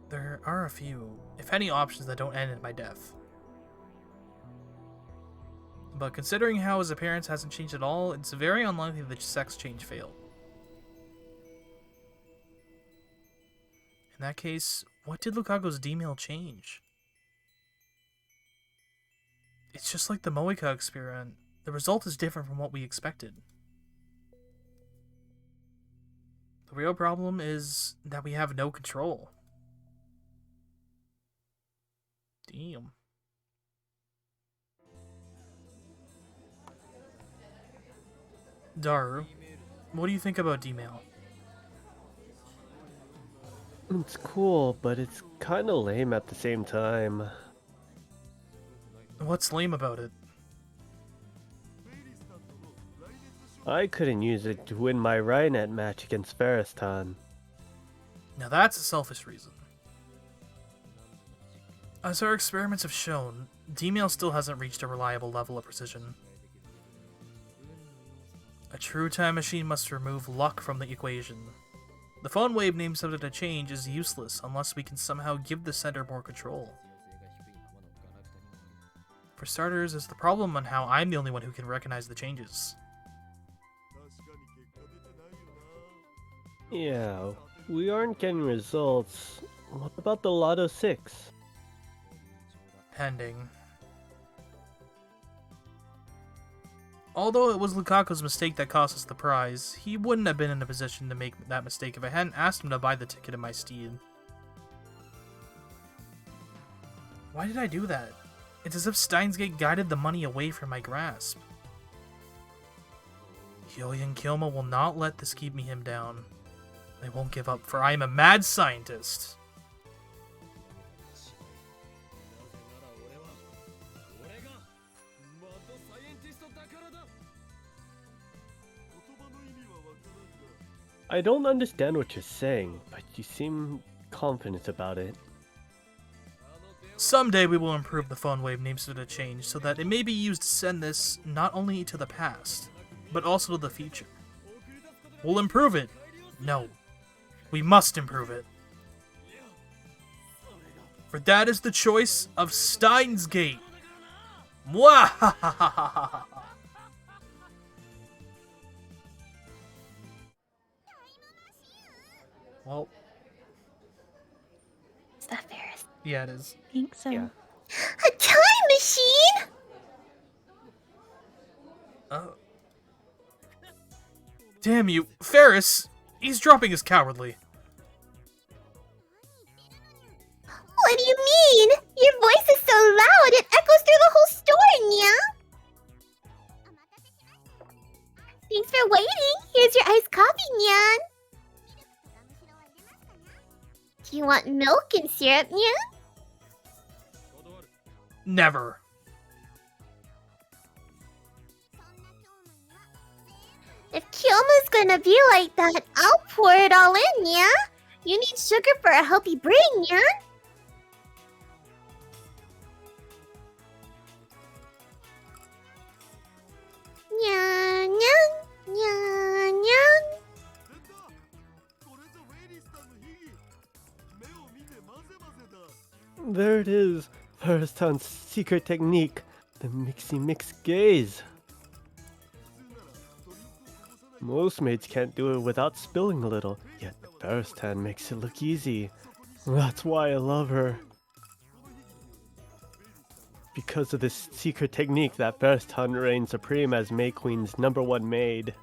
[SPEAKER 1] There are a few, if any, options that don't end in my death. But considering how his appearance hasn't changed at all, it's very unlikely the sex change failed. In that case, what did Lukaku's D-mail change? It's just like the Moika experiment. The result is different from what we expected. The real problem is that we have no control. Damn. Daru, what do you think about D-mail?
[SPEAKER 3] It's cool, but it's kinda lame at the same time.
[SPEAKER 1] What's lame about it?
[SPEAKER 3] I couldn't use it to win my Rhinet match against Faristan.
[SPEAKER 1] Now that's a selfish reason. As our experiments have shown, D-mail still hasn't reached a reliable level of precision. A true time machine must remove luck from the equation. The phone wave name subject to change is useless unless we can somehow give the center more control. For starters, is the problem on how I'm the only one who can recognize the changes.
[SPEAKER 3] Yeah, we aren't getting results. What about the Lotto 6?
[SPEAKER 1] Pending. Although it was Lukaku's mistake that cost us the prize, he wouldn't have been in a position to make that mistake if I hadn't asked him to buy the ticket in my stead. Why did I do that? It's as if Steins guided the money away from my grasp. Hyoyin Kyoma will not let this keep him down. I won't give up, for I am a mad scientist.
[SPEAKER 3] I don't understand what you're saying, but you seem confident about it.
[SPEAKER 1] Someday we will improve the phone wave names to the change so that it may be used to send this not only to the past, but also to the future. We'll improve it. No. We must improve it. For that is the choice of Steins Gate. Mwahahaha! Well,
[SPEAKER 2] Is that Ferris?
[SPEAKER 1] yeah, it is.
[SPEAKER 4] I think so.
[SPEAKER 3] Yeah.
[SPEAKER 2] A time machine?
[SPEAKER 1] Damn you, Ferris! He's dropping his cowardly.
[SPEAKER 2] What do you mean? Your voice is so loud it echoes through the whole store, Nya. Thanks for waiting. Here's your iced coffee, Nyan. Do you want milk and syrup, Nyan?
[SPEAKER 1] Never.
[SPEAKER 2] If Kyoma's gonna be like that, I'll pour it all in, Nya. You need sugar for a healthy brain, Nyan. Nyan, nyan, nyan, nyan.
[SPEAKER 3] There it is! Faristan's secret technique, the mixy mix gaze. Most maids can't do it without spilling a little, yet Faristan makes it look easy. That's why I love her. Because of this secret technique that Faristan reigns supreme as May Queen's #1 maid.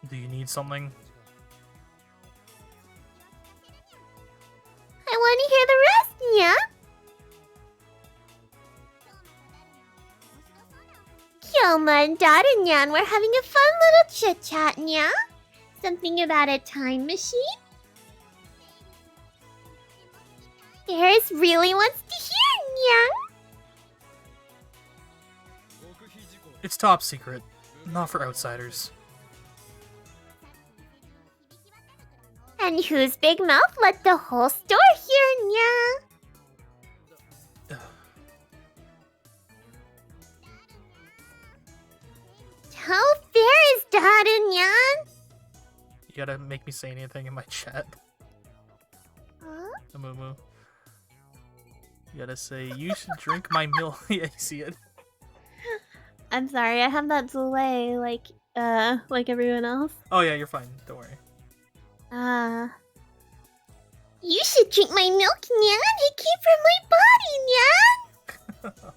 [SPEAKER 1] Do you need something?
[SPEAKER 2] I want to hear the rest, Nya. Kyoma and Dad and Nyan were having a fun little chit-chat, Nya. Something about a time machine? Ferris really wants to hear, Nyan.
[SPEAKER 1] It's top secret, not for outsiders.
[SPEAKER 2] And whose big mouth let the whole store hear, Nya? How fair is Dad and Nyan?
[SPEAKER 1] You gotta make me say anything in my chat,
[SPEAKER 2] Huh?
[SPEAKER 1] Amumu. You gotta say, you should drink my milk. Yeah, I see it.
[SPEAKER 2] I'm sorry, I have that delay like everyone else.
[SPEAKER 1] Oh yeah, you're fine. Don't worry.
[SPEAKER 2] You should drink my milk, Nyan. It came from my body, Nyan.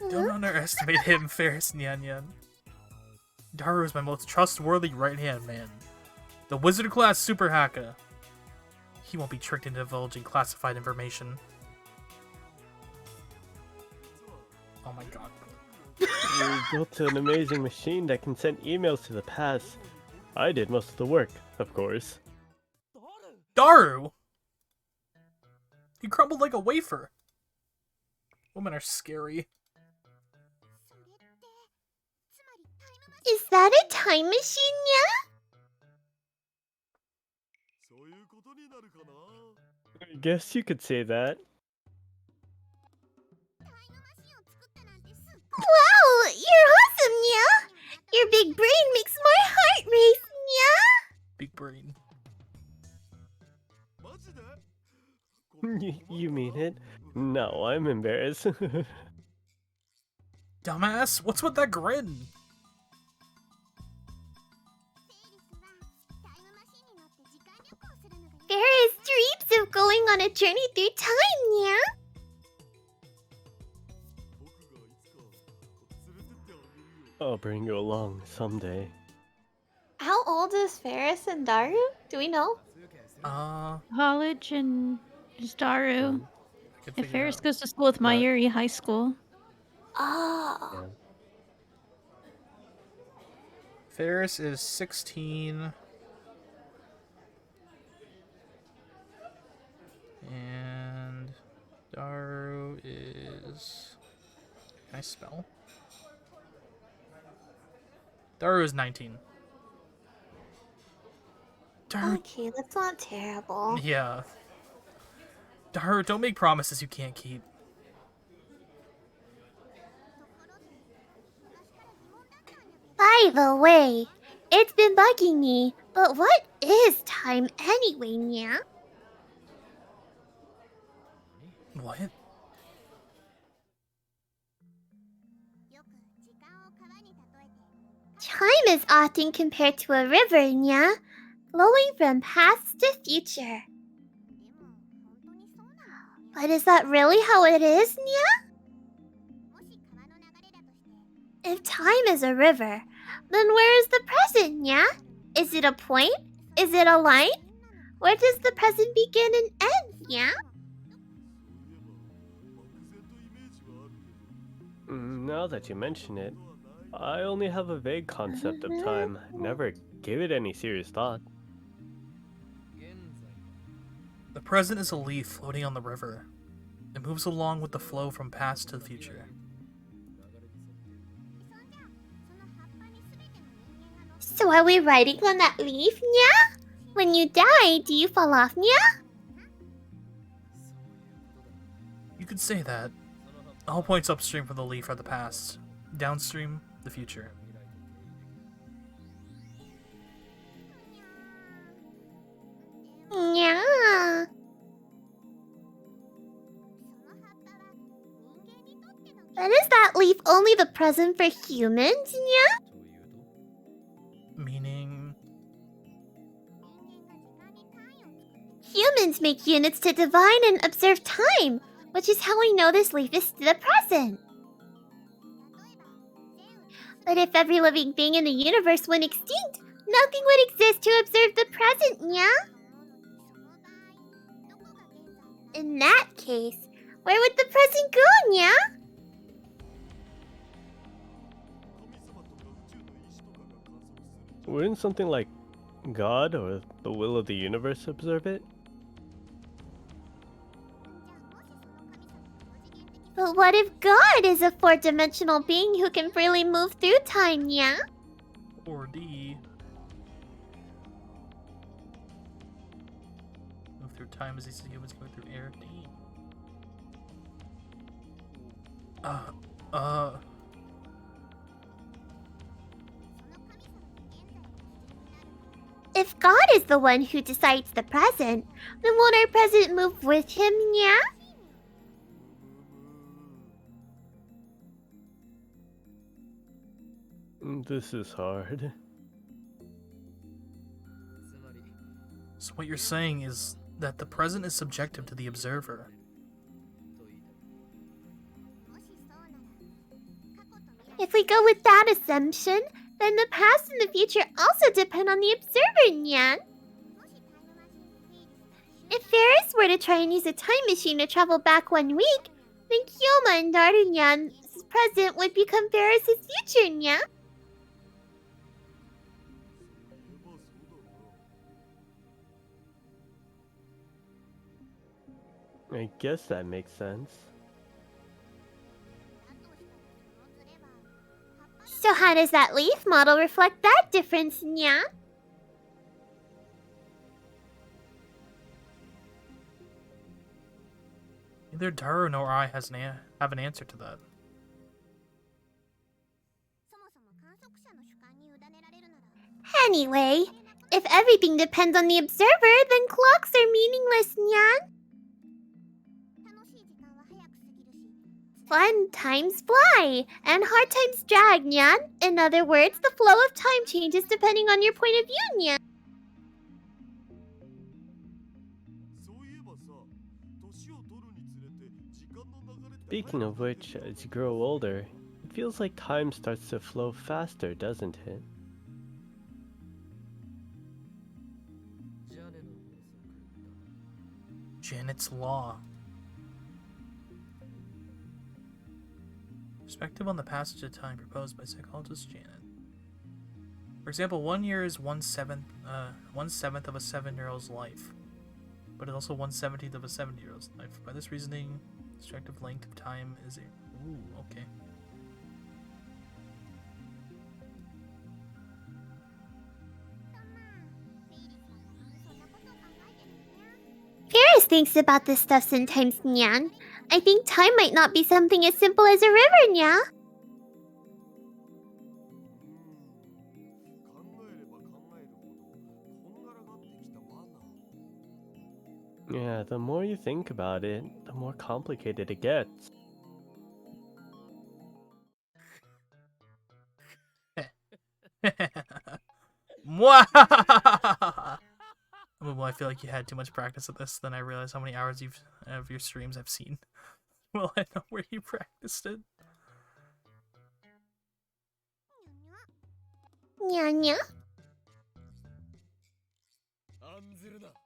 [SPEAKER 1] Don't underestimate him, Ferris Nyan Nyan. Daru is my most trustworthy right-hand man. The wizard-class super hacker. He won't be tricked into divulging classified information. Oh my god.
[SPEAKER 3] We built an amazing machine that can send emails to the past. I did most of the work, of course.
[SPEAKER 1] Daru! He crumbled like a wafer. Women are scary.
[SPEAKER 2] Is that a time machine, yeah?
[SPEAKER 3] I guess you could say that.
[SPEAKER 2] Wow, you're awesome, yeah? Your big brain makes my heart race, yeah?
[SPEAKER 1] Big brain.
[SPEAKER 3] You mean it? No, I'm embarrassed.
[SPEAKER 1] Dumbass, what's with that grin?
[SPEAKER 2] Ferris dreams of going on a journey through time, yeah?
[SPEAKER 3] I'll bring you along someday.
[SPEAKER 2] How old is Ferris and Daru? Do we know?
[SPEAKER 4] College and just Daru.
[SPEAKER 1] I could
[SPEAKER 4] If
[SPEAKER 1] figure it
[SPEAKER 4] Ferris
[SPEAKER 1] out.
[SPEAKER 4] goes to school with Mayuri High School.
[SPEAKER 2] Oh.
[SPEAKER 3] Yeah.
[SPEAKER 1] Ferris is 16. And Daru is... Can I spell? Daru is 19. Daru...
[SPEAKER 2] Okay, that's not terrible.
[SPEAKER 1] Yeah. Daru, don't make promises you can't keep.
[SPEAKER 2] By the way, it's been bugging me, but what is time anyway, yeah?
[SPEAKER 1] What?
[SPEAKER 2] Time is often compared to a river, yeah? Flowing from past to future. But is that really how it is, yeah? If time is a river, then where is the present, yeah? Is it a point? Is it a line? Where does the present begin and end, yeah?
[SPEAKER 3] Now that you mention it, I only have a vague concept of time. Never gave it any serious thought.
[SPEAKER 1] The present is a leaf floating on the river. It moves along with the flow from past to the future.
[SPEAKER 2] So are we riding on that leaf, yeah? When you die, do you fall off, yeah?
[SPEAKER 1] You could say that. All points upstream from the leaf are the past. Downstream, the future.
[SPEAKER 2] Yeah. But is that leaf only the present for humans, yeah?
[SPEAKER 1] Meaning...
[SPEAKER 2] Humans make units to divine and observe time, which is how we know this leaf is the present. But if every living being in the universe went extinct, nothing would exist to observe the present, yeah? In that case, where would the present go, yeah?
[SPEAKER 3] Wouldn't something like God or the will of the universe observe it?
[SPEAKER 2] But what if God is a four-dimensional being who can freely move through time, yeah?
[SPEAKER 1] Or D. Move through time as these humans go through air. D.
[SPEAKER 2] If God is the one who decides the present, then won't our present move with him, yeah?
[SPEAKER 3] This is hard.
[SPEAKER 1] So what you're saying is that the present is subjective to the observer.
[SPEAKER 2] If we go with that assumption, then the past and the future also depend on the observer, Nyan. If Ferris were to try and use a time machine to travel back 1 week, then Kyoma and Darunyan's present would become Ferris's future, Nyan.
[SPEAKER 3] I guess that makes sense.
[SPEAKER 2] So how does that leaf model reflect that difference, nya?
[SPEAKER 1] Neither Daru nor I have an answer to that.
[SPEAKER 2] Anyway, if everything depends on the observer, then clocks are meaningless, nyan. Fun times fly, and hard times drag, nyan. In other words, the flow of time changes depending on your point of view, nyan.
[SPEAKER 3] Speaking of which, as you grow older, it feels like time starts to flow faster, doesn't it?
[SPEAKER 1] Janet's Law. Perspective on the passage of time proposed by psychologist Janet. For example, 1 year is 1/7 of a 7-year-old's life, but it's also 1/17 of a 70-year-old's life. By this reasoning, subjective length of time is a... Ooh, okay.
[SPEAKER 2] Ferris thinks about this stuff sometimes, nyan. I think time might not be something as simple as a river, nya.
[SPEAKER 3] Yeah, the more you think about it, the more complicated it gets.
[SPEAKER 1] Mwah! Well, I feel like you had too much practice at this. Then I realized how many hours of your streams I've seen. Well, I know where you practiced it.
[SPEAKER 2] Nya nya.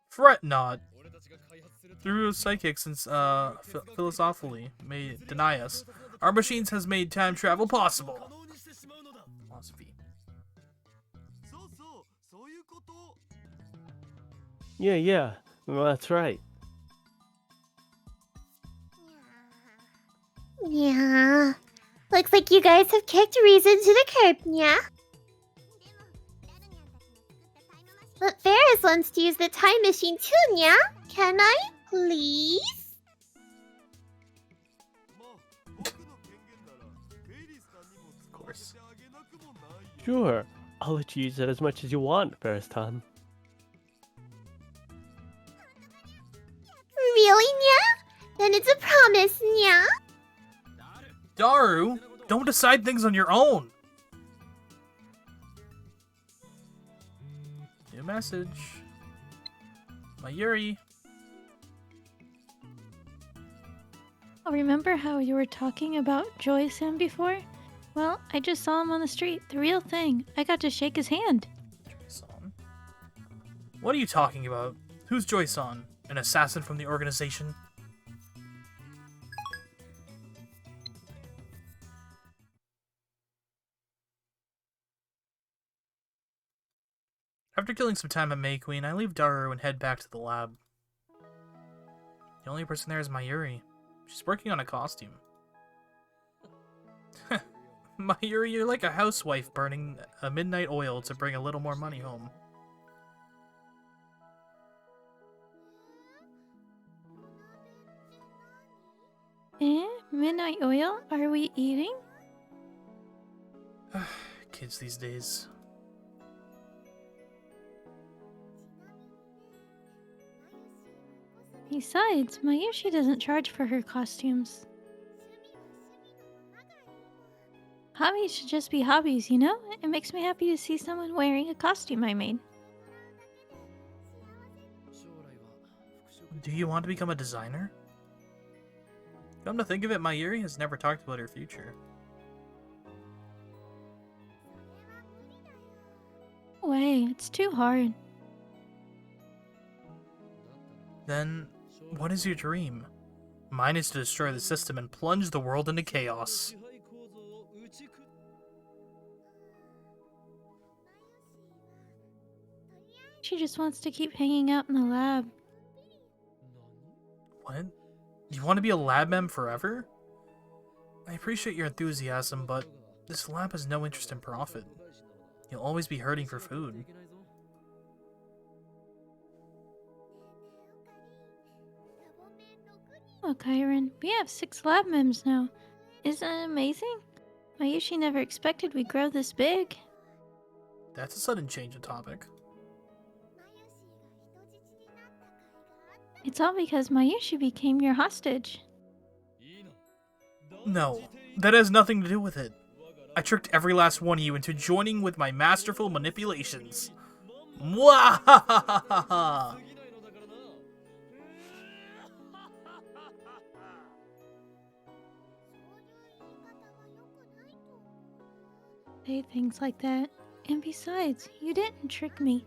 [SPEAKER 1] Fret not. Through psychics and philosophically may deny us, our machines has made time travel possible. Philosophy.
[SPEAKER 3] Yeah, well, that's right.
[SPEAKER 2] Yeah. Looks like you guys have kicked reason to the curb, nya. But Ferris wants to use the time machine too, nya. Can I, please?
[SPEAKER 1] Of course.
[SPEAKER 3] Sure, I'll let you use it as much as you want, Ferristan.
[SPEAKER 2] Really, nya? Then it's a promise, nya.
[SPEAKER 1] Daru, don't decide things on your own. New message. Mayuri.
[SPEAKER 4] Oh, remember how you were talking about Joy-san before? Well, I just saw him on the street. The real thing. I got to shake his hand.
[SPEAKER 1] Joy-san? What are you talking about? Who's Joy-san? An assassin from the organization? After killing some time at May Queen, I leave Daru and head back to the lab. The only person there is Mayuri. She's working on a costume. Mayuri, you're like a housewife burning a midnight oil to bring a little more money home.
[SPEAKER 4] Midnight oil? Are we eating?
[SPEAKER 1] Kids these days.
[SPEAKER 4] Besides, Mayushi doesn't charge for her costumes. Hobbies should just be hobbies, you know? It makes me happy to see someone wearing a costume I made.
[SPEAKER 1] Do you want to become a designer? Come to think of it, Mayuri has never talked about her future.
[SPEAKER 4] No way, it's too hard.
[SPEAKER 1] Then, what is your dream? Mine is to destroy the system and plunge the world into chaos.
[SPEAKER 4] She just wants to keep hanging out in the lab.
[SPEAKER 1] What? You want to be a lab mem forever? I appreciate your enthusiasm, but this lab has no interest in profit. You'll always be hurting for food.
[SPEAKER 4] Oh, Kyron, we have 6 lab mems now. Isn't it amazing? Mayushi never expected we'd grow this big.
[SPEAKER 1] That's a sudden change of topic.
[SPEAKER 4] It's all because Mayushi became your hostage.
[SPEAKER 1] No, that has nothing to do with it. I tricked every last one of you into joining with my masterful manipulations. Mwahahaha!
[SPEAKER 4] Say things like that. And besides, you didn't trick me.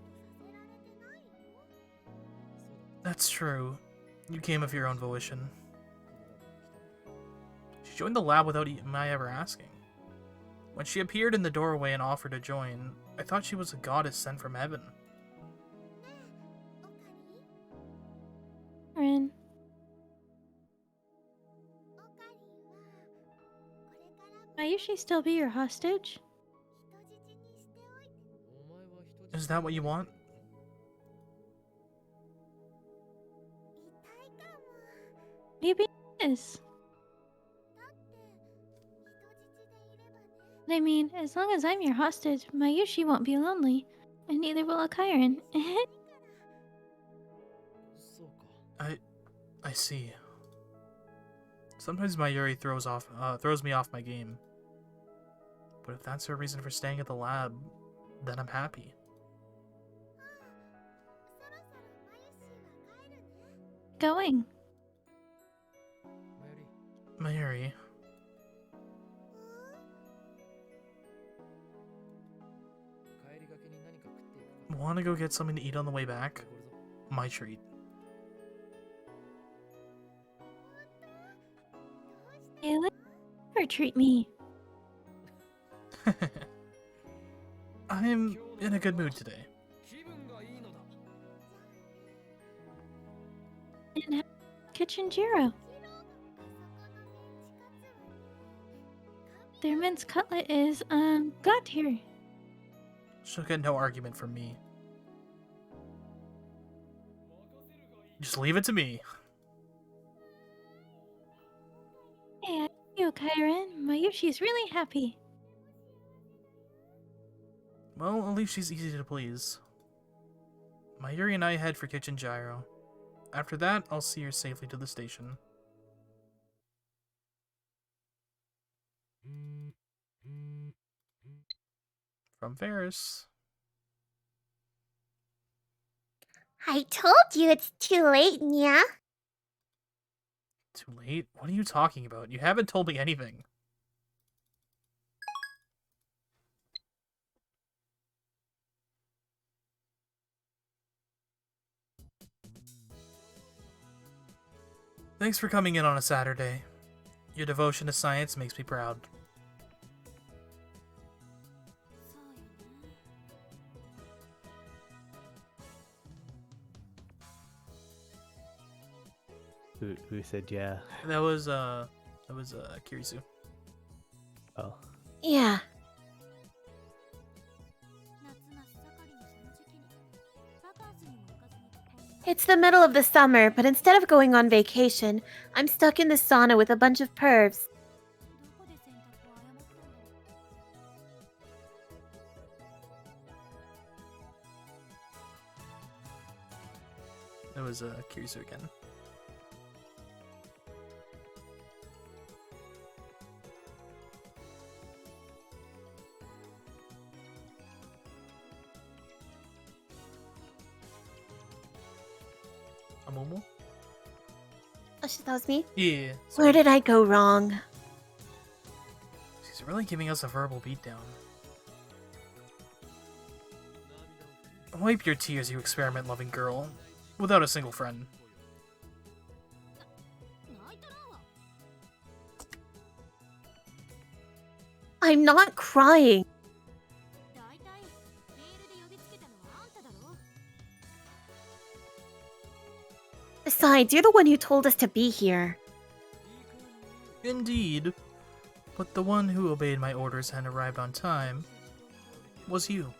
[SPEAKER 1] That's true. You came of your own volition. She joined the lab without my ever asking. When she appeared in the doorway and offered to join, I thought she was a goddess sent from heaven.
[SPEAKER 4] Rin. Mayushi still be your hostage?
[SPEAKER 1] Is that what you want?
[SPEAKER 4] Maybe it is. I mean, as long as I'm your hostage, Mayushi won't be lonely. And neither will Kyron.
[SPEAKER 1] I see. Sometimes Mayuri throws me off my game. But if that's her reason for staying at the lab, then I'm happy.
[SPEAKER 4] Going.
[SPEAKER 1] Mayuri. Want to go get something to eat on the way back? My treat.
[SPEAKER 4] Hey, never treat me.
[SPEAKER 1] I'm in a good mood today.
[SPEAKER 4] And Kitchen Jiro. Their mince cutlet is, god tier.
[SPEAKER 1] She'll get no argument from me. Just leave it to me.
[SPEAKER 4] Hey, you, Kyron. Mayushi's really happy.
[SPEAKER 1] Well, at least she's easy to please. Mayuri and I head for Kitchen Gyro. After that, I'll see her safely to the station. From Ferris.
[SPEAKER 2] I told you it's too late, Nya.
[SPEAKER 1] Too late? What are you talking about? You haven't told me anything. Thanks for coming in on a Saturday. Your devotion to science makes me proud.
[SPEAKER 3] Who said yeah?
[SPEAKER 1] That was Kirisu.
[SPEAKER 3] Oh.
[SPEAKER 2] Yeah. It's the middle of the summer, but instead of going on vacation, I'm stuck in the sauna with a bunch of pervs.
[SPEAKER 1] That was Kirisu again. Amumu?
[SPEAKER 2] Oh, shit, that was me?
[SPEAKER 1] Yeah.
[SPEAKER 2] Where did I go wrong?
[SPEAKER 1] She's really giving us a verbal beatdown. Wipe your tears, you experiment-loving girl. Without a single friend.
[SPEAKER 2] I'm not crying. Besides, you're the one who told us to be here.
[SPEAKER 1] Indeed. But the one who obeyed my orders and arrived on time was you.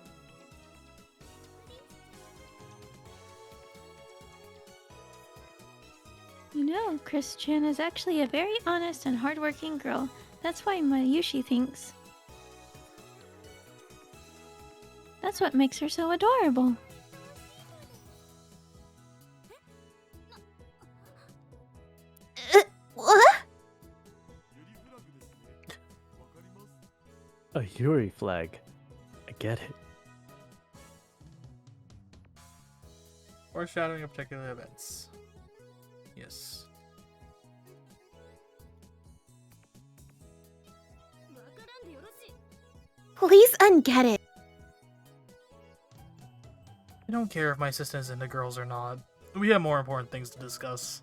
[SPEAKER 4] You know, Chris-chan is actually a very honest and hardworking girl. That's why Mayushi thinks. That's what makes her so adorable.
[SPEAKER 2] What?
[SPEAKER 3] A Yuri flag. I get it.
[SPEAKER 1] Foreshadowing of particular events. Yes.
[SPEAKER 2] Please unget it.
[SPEAKER 1] I don't care if my assistant is into girls or not. We have more important things to discuss.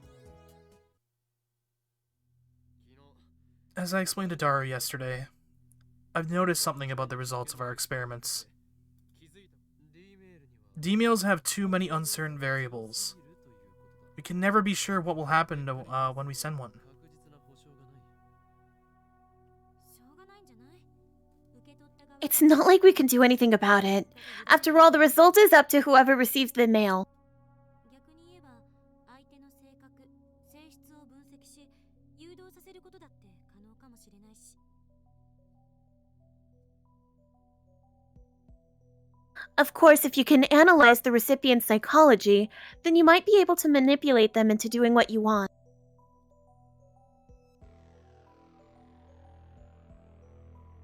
[SPEAKER 1] As I explained to Daru yesterday, I've noticed something about the results of our experiments. D-mails have too many uncertain variables. We can never be sure what will happen when we send one.
[SPEAKER 2] It's not like we can do anything about it. After all, the result is up to whoever receives the mail. Of course, if you can analyze the recipient's psychology, then you might be able to manipulate them into doing what you want.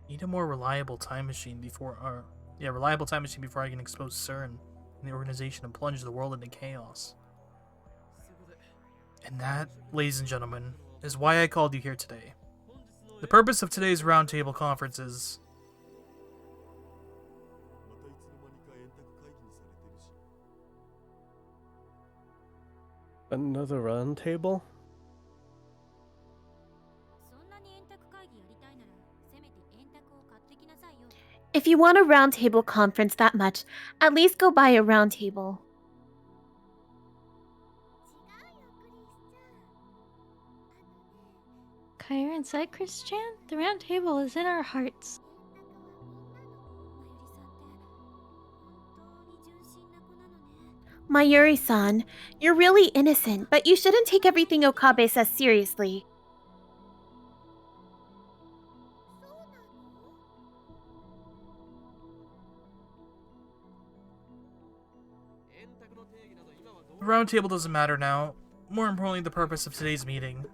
[SPEAKER 1] Need a more reliable time machine before I can expose CERN and the organization and plunge the world into chaos. And that, ladies and gentlemen, is why I called you here today. The purpose of today's roundtable conference is
[SPEAKER 3] Another round table?
[SPEAKER 2] If you want a roundtable conference that much, at least go buy a roundtable.
[SPEAKER 4] Kyra and Chris-chan, the round table is in our hearts.
[SPEAKER 2] Mayuri-san, you're really innocent, but you shouldn't take everything Okabe says seriously.
[SPEAKER 1] the roundtable doesn't matter now. More importantly, the purpose of today's meeting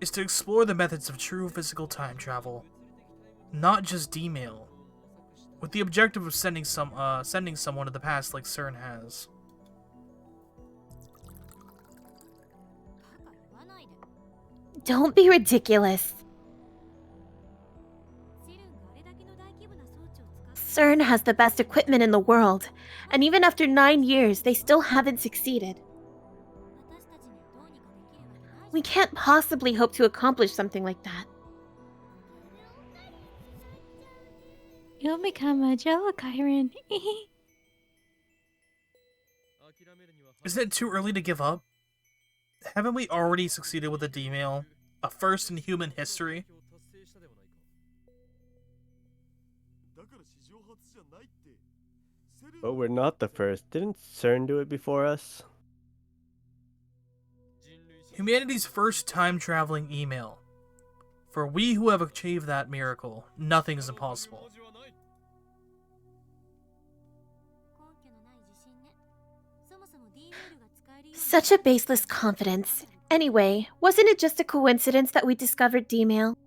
[SPEAKER 1] is to explore the methods of true physical time travel, not just D-mail, with the objective of sending someone to the past like CERN has.
[SPEAKER 2] Don't be ridiculous. CERN has the best equipment in the world, and even after 9 years, they still haven't succeeded. We can't possibly hope to accomplish something like that.
[SPEAKER 4] You'll become a Jello Kyran.
[SPEAKER 1] Isn't it too early to give up? Haven't we already succeeded with a D-mail? A first in human history?
[SPEAKER 3] But we're not the first. Didn't CERN do it before us?
[SPEAKER 1] Humanity's first time-traveling email. For we who have achieved that miracle, nothing is impossible.
[SPEAKER 2] Such a baseless confidence. Anyway, wasn't it just a coincidence that we discovered D-mail?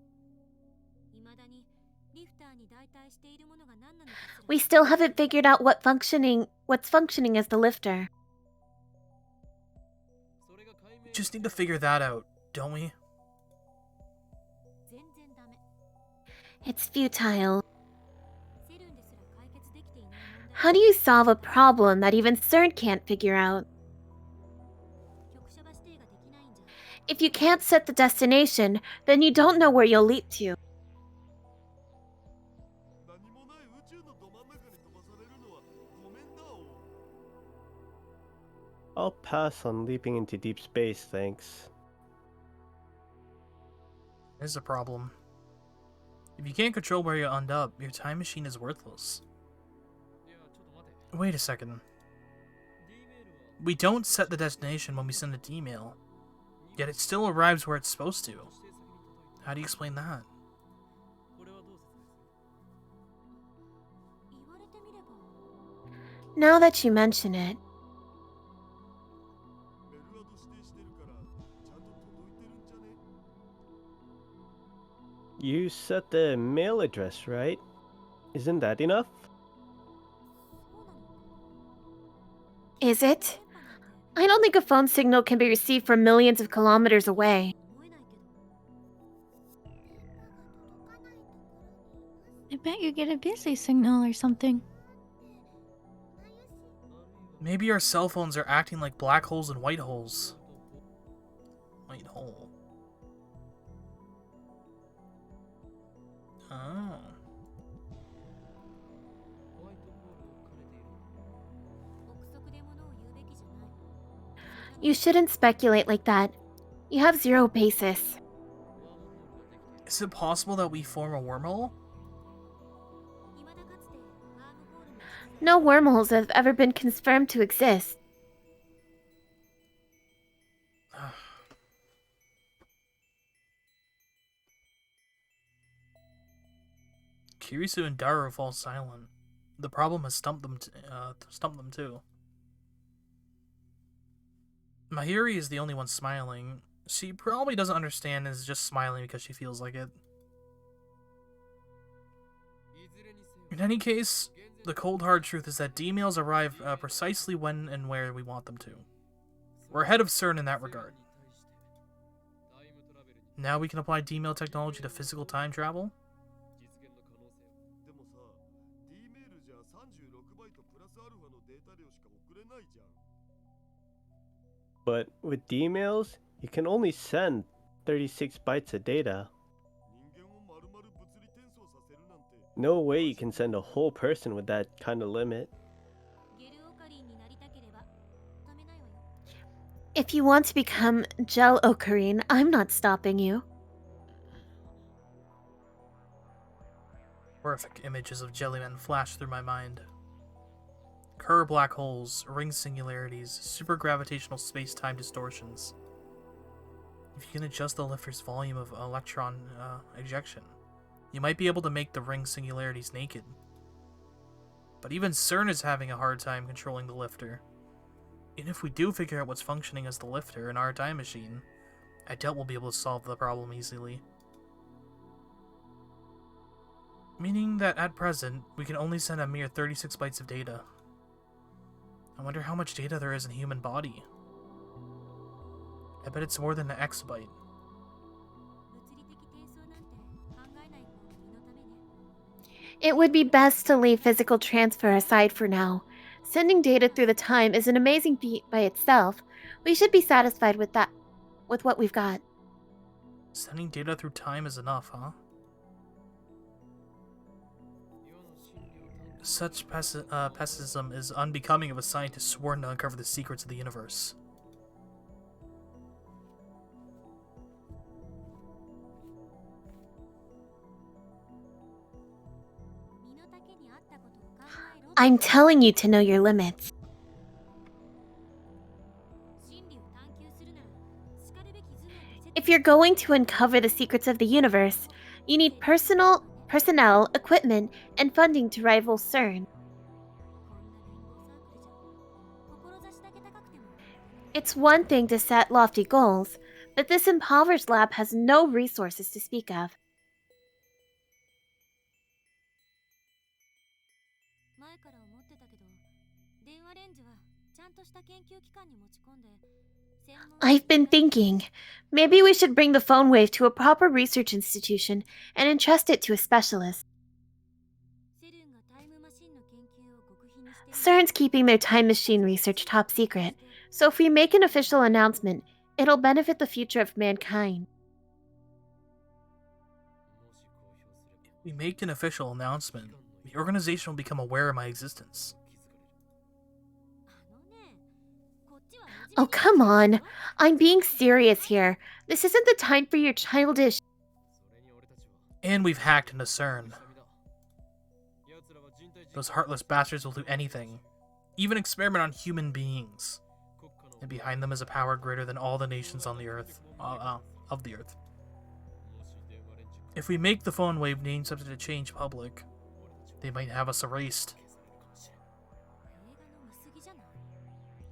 [SPEAKER 2] We still haven't figured out what's functioning as the lifter.
[SPEAKER 1] We just need to figure that out, don't we?
[SPEAKER 2] It's futile. How do you solve a problem that even CERN can't figure out? If you can't set the destination, then you don't know where you'll leap to.
[SPEAKER 3] I'll pass on leaping into deep space, thanks.
[SPEAKER 1] There's a problem. If you can't control where you end up, your time machine is worthless. Wait a second. We don't set the destination when we send an email, yet it still arrives where it's supposed to. How do you explain that?
[SPEAKER 2] Now that you mention it,
[SPEAKER 3] You set the mail address, right? Isn't that enough?
[SPEAKER 2] is it? I don't think a phone signal can be received from millions of kilometers away.
[SPEAKER 4] I bet you get a busy signal or something.
[SPEAKER 1] Maybe our cell phones are acting like black holes and white holes. White hole. Oh.
[SPEAKER 2] You shouldn't speculate like that. You have zero basis.
[SPEAKER 1] Is it possible that we form a wormhole?
[SPEAKER 2] No wormholes have ever been confirmed to exist.
[SPEAKER 1] Kirisu and Daru fall silent. The problem has stumped them too. Mahiri is the only one smiling. She probably doesn't understand and is just smiling because she feels like it. In any case, the cold hard truth is that D-mails arrive precisely when and where we want them to. We're ahead of CERN in that regard. Now we can apply D-mail technology to physical time travel?
[SPEAKER 3] But with D-mails, you can only send 36 bytes of data. No way you can send a whole person with that kind of limit.
[SPEAKER 2] If you want to become Gel Ocarine, I'm not stopping you.
[SPEAKER 1] Horrific images of Jellymen flash through my mind. Kerr black holes, ring singularities, supergravitational space-time distortions. If you can adjust the lifter's volume of electron ejection, you might be able to make the ring singularities naked. But even CERN is having a hard time controlling the lifter. And if we do figure out what's functioning as the lifter in our time machine, I doubt we'll be able to solve the problem easily. Meaning that at present, we can only send a mere 36 bytes of data. I wonder how much data there is in a human body. I bet it's more than an exabyte.
[SPEAKER 2] It would be best to leave physical transfer aside for now. Sending data through the time is an amazing feat by itself. We should be satisfied with that, with what we've got.
[SPEAKER 1] Sending data through time is enough, huh? Such pessimism is unbecoming of a scientist sworn to uncover the secrets of the universe.
[SPEAKER 2] I'm telling you to know your limits. If you're going to uncover the secrets of the universe, you need personnel, equipment, and funding to rival CERN. It's one thing to set lofty goals, but this impoverished lab has no resources to speak of. I've been thinking, maybe we should bring the phone wave to a proper research institution and entrust it to a specialist. CERN's keeping their time machine research top secret, so if we make an official announcement, it'll benefit the future of mankind.
[SPEAKER 1] If we make an official announcement, the organization will become aware of my existence.
[SPEAKER 2] Oh, come on. I'm being serious here. This isn't the time for your childish...
[SPEAKER 1] And we've hacked into CERN. Those heartless bastards will do anything, even experiment on human beings. And behind them is a power greater than all the nations on the Earth, of the Earth. If we make the phone wave name subject to change public, they might have us erased.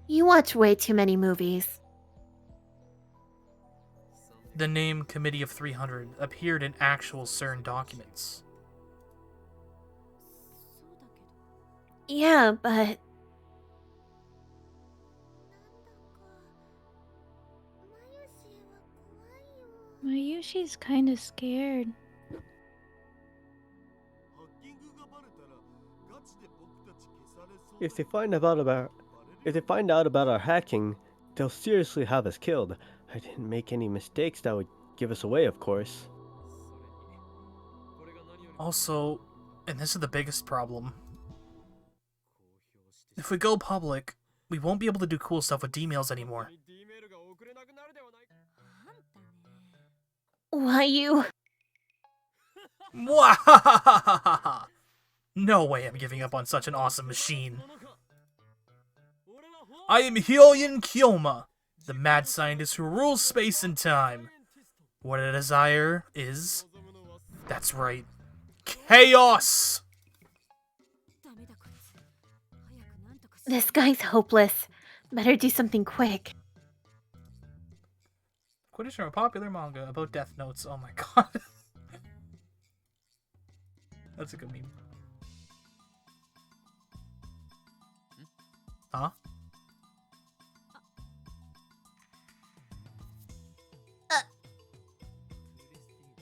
[SPEAKER 2] You watch way too many movies.
[SPEAKER 1] The name Committee of 300 appeared in actual CERN documents.
[SPEAKER 2] Yeah, but...
[SPEAKER 4] Mayushi's kinda scared.
[SPEAKER 3] If they find out about our hacking, they'll seriously have us killed. I didn't make any mistakes that would give us away, of course.
[SPEAKER 1] Also, and this is the biggest problem, if we go public, we won't be able to do cool stuff with D-mails anymore.
[SPEAKER 2] Why you...
[SPEAKER 1] Mwahahaha! No way I'm giving up on such an awesome machine. I am Hyoyin Kyoma, the mad scientist who rules space and time. What I desire is... That's right. Chaos!
[SPEAKER 2] This guy's hopeless. Better do something quick.
[SPEAKER 1] Quotation from a popular manga about death notes. Oh my god. That's a good meme. Huh?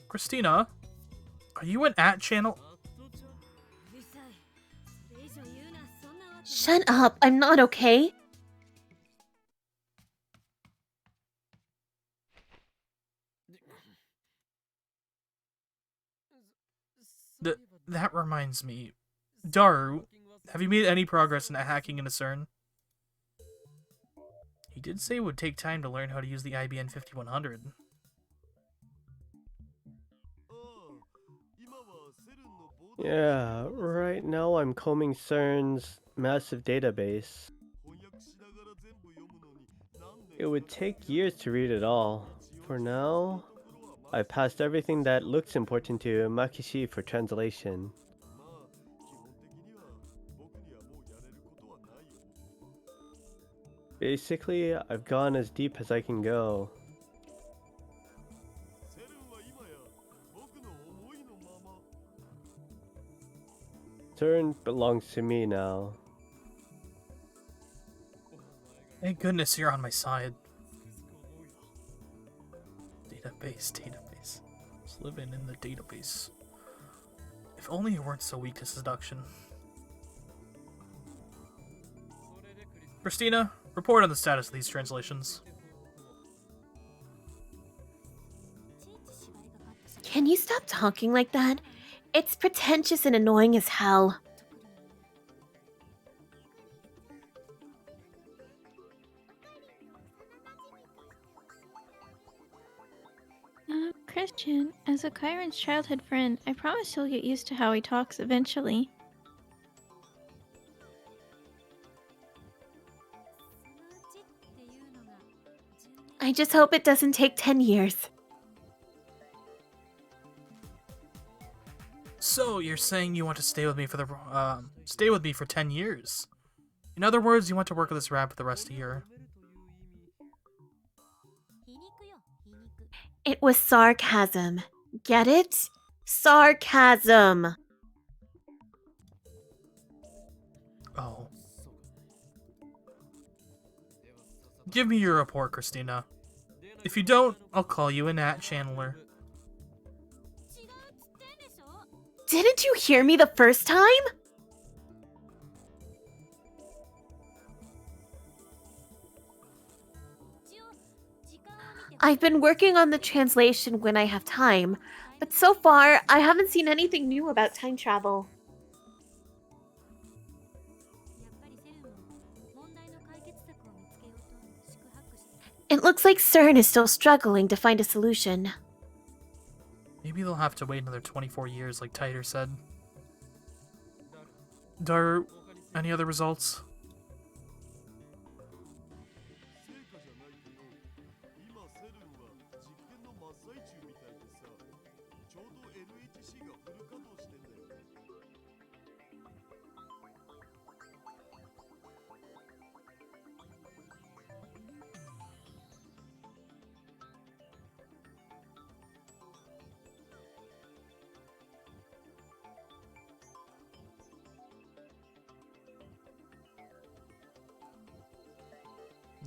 [SPEAKER 1] Christina? Are you an @channel?
[SPEAKER 2] Shut up, I'm not okay.
[SPEAKER 1] That reminds me. Daru, have you made any progress in hacking into CERN? He did say it would take time to learn how to use the IBM 5100.
[SPEAKER 3] Yeah, right now I'm combing CERN's massive database. It would take years to read it all. For now, I've passed everything that looks important to Makishi for translation. Basically, I've gone as deep as I can go. CERN belongs to me now.
[SPEAKER 1] Thank goodness you're on my side. Database. Just living in the database. If only you weren't so weak to seduction. Christina, report on the status of these translations.
[SPEAKER 2] Can you stop talking like that? It's pretentious and annoying as hell.
[SPEAKER 4] Christian, as a Chiron's childhood friend, I promise you'll get used to how he talks eventually.
[SPEAKER 2] I just hope it doesn't take 10 years.
[SPEAKER 1] So, you're saying you want to stay with me for 10 years? In other words, you want to work with this rap for the rest of the year?
[SPEAKER 2] It was sarcasm. Get it? Sarcasm.
[SPEAKER 1] Oh. Give me your report, Christina. If you don't, I'll call you a @channeler.
[SPEAKER 2] Didn't you hear me the first time? I've been working on the translation when I have time, but so far, I haven't seen anything new about time travel. It looks like CERN is still struggling to find a solution.
[SPEAKER 1] Maybe they'll have to wait another 24 years, like Titer said. Dar, any other results?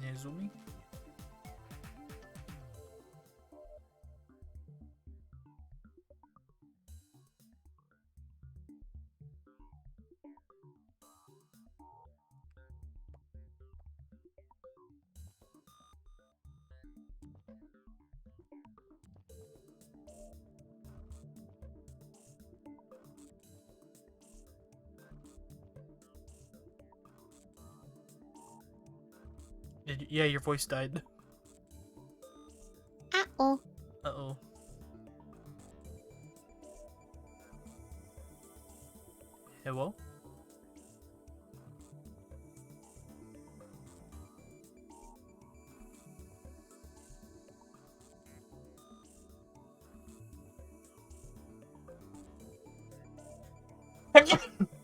[SPEAKER 1] Nezumi? Yeah, your voice died.
[SPEAKER 2] Uh-oh.
[SPEAKER 1] Uh-oh. Hello?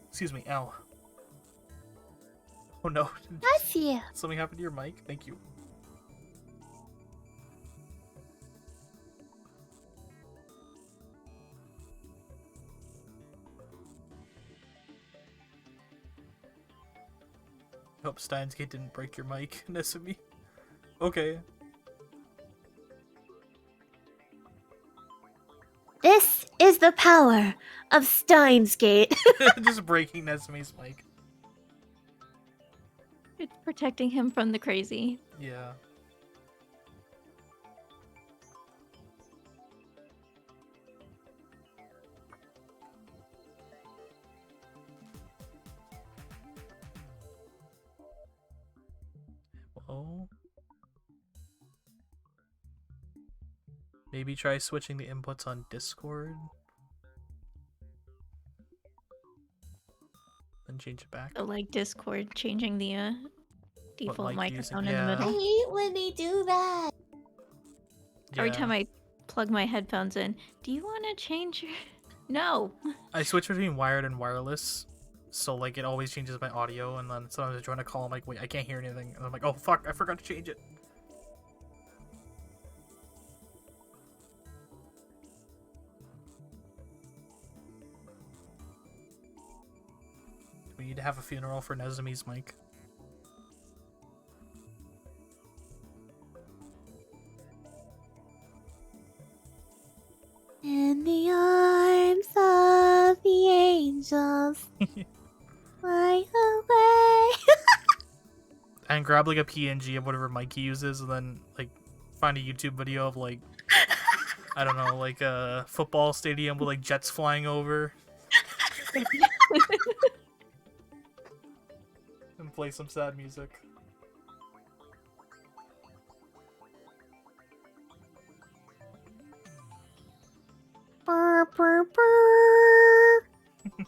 [SPEAKER 1] Excuse me, ow. Oh no.
[SPEAKER 2] Bless you.
[SPEAKER 1] Something happened to your mic? Thank you. I hope Steins Gate didn't break your mic, Nesumi. Okay.
[SPEAKER 2] This is the power of Steins Gate.
[SPEAKER 1] Just breaking Nesumi's mic.
[SPEAKER 4] It's protecting him from the crazy.
[SPEAKER 1] Yeah. Whoa. Maybe try switching the inputs on Discord. Then change it back.
[SPEAKER 4] So like Discord changing the default
[SPEAKER 1] mic using,
[SPEAKER 4] microphone in the
[SPEAKER 1] yeah.
[SPEAKER 2] I
[SPEAKER 4] middle.
[SPEAKER 2] hate when they do that.
[SPEAKER 4] Every
[SPEAKER 1] Yeah.
[SPEAKER 4] time I plug my headphones in, do you want to change your... No.
[SPEAKER 1] I switch between wired and wireless, so like it always changes my audio, and then sometimes I try to call, I'm like, wait, I can't hear anything, and I'm like, oh fuck, I forgot to change it. We need to have a funeral for Nezumi's mic.
[SPEAKER 2] In the arms of the angels, fly away.
[SPEAKER 1] And grab like a PNG of whatever mic he uses, and then like find a YouTube video of like, I don't know, like a football stadium with like jets flying over. And play some sad music.
[SPEAKER 2] Brr, brr, brr.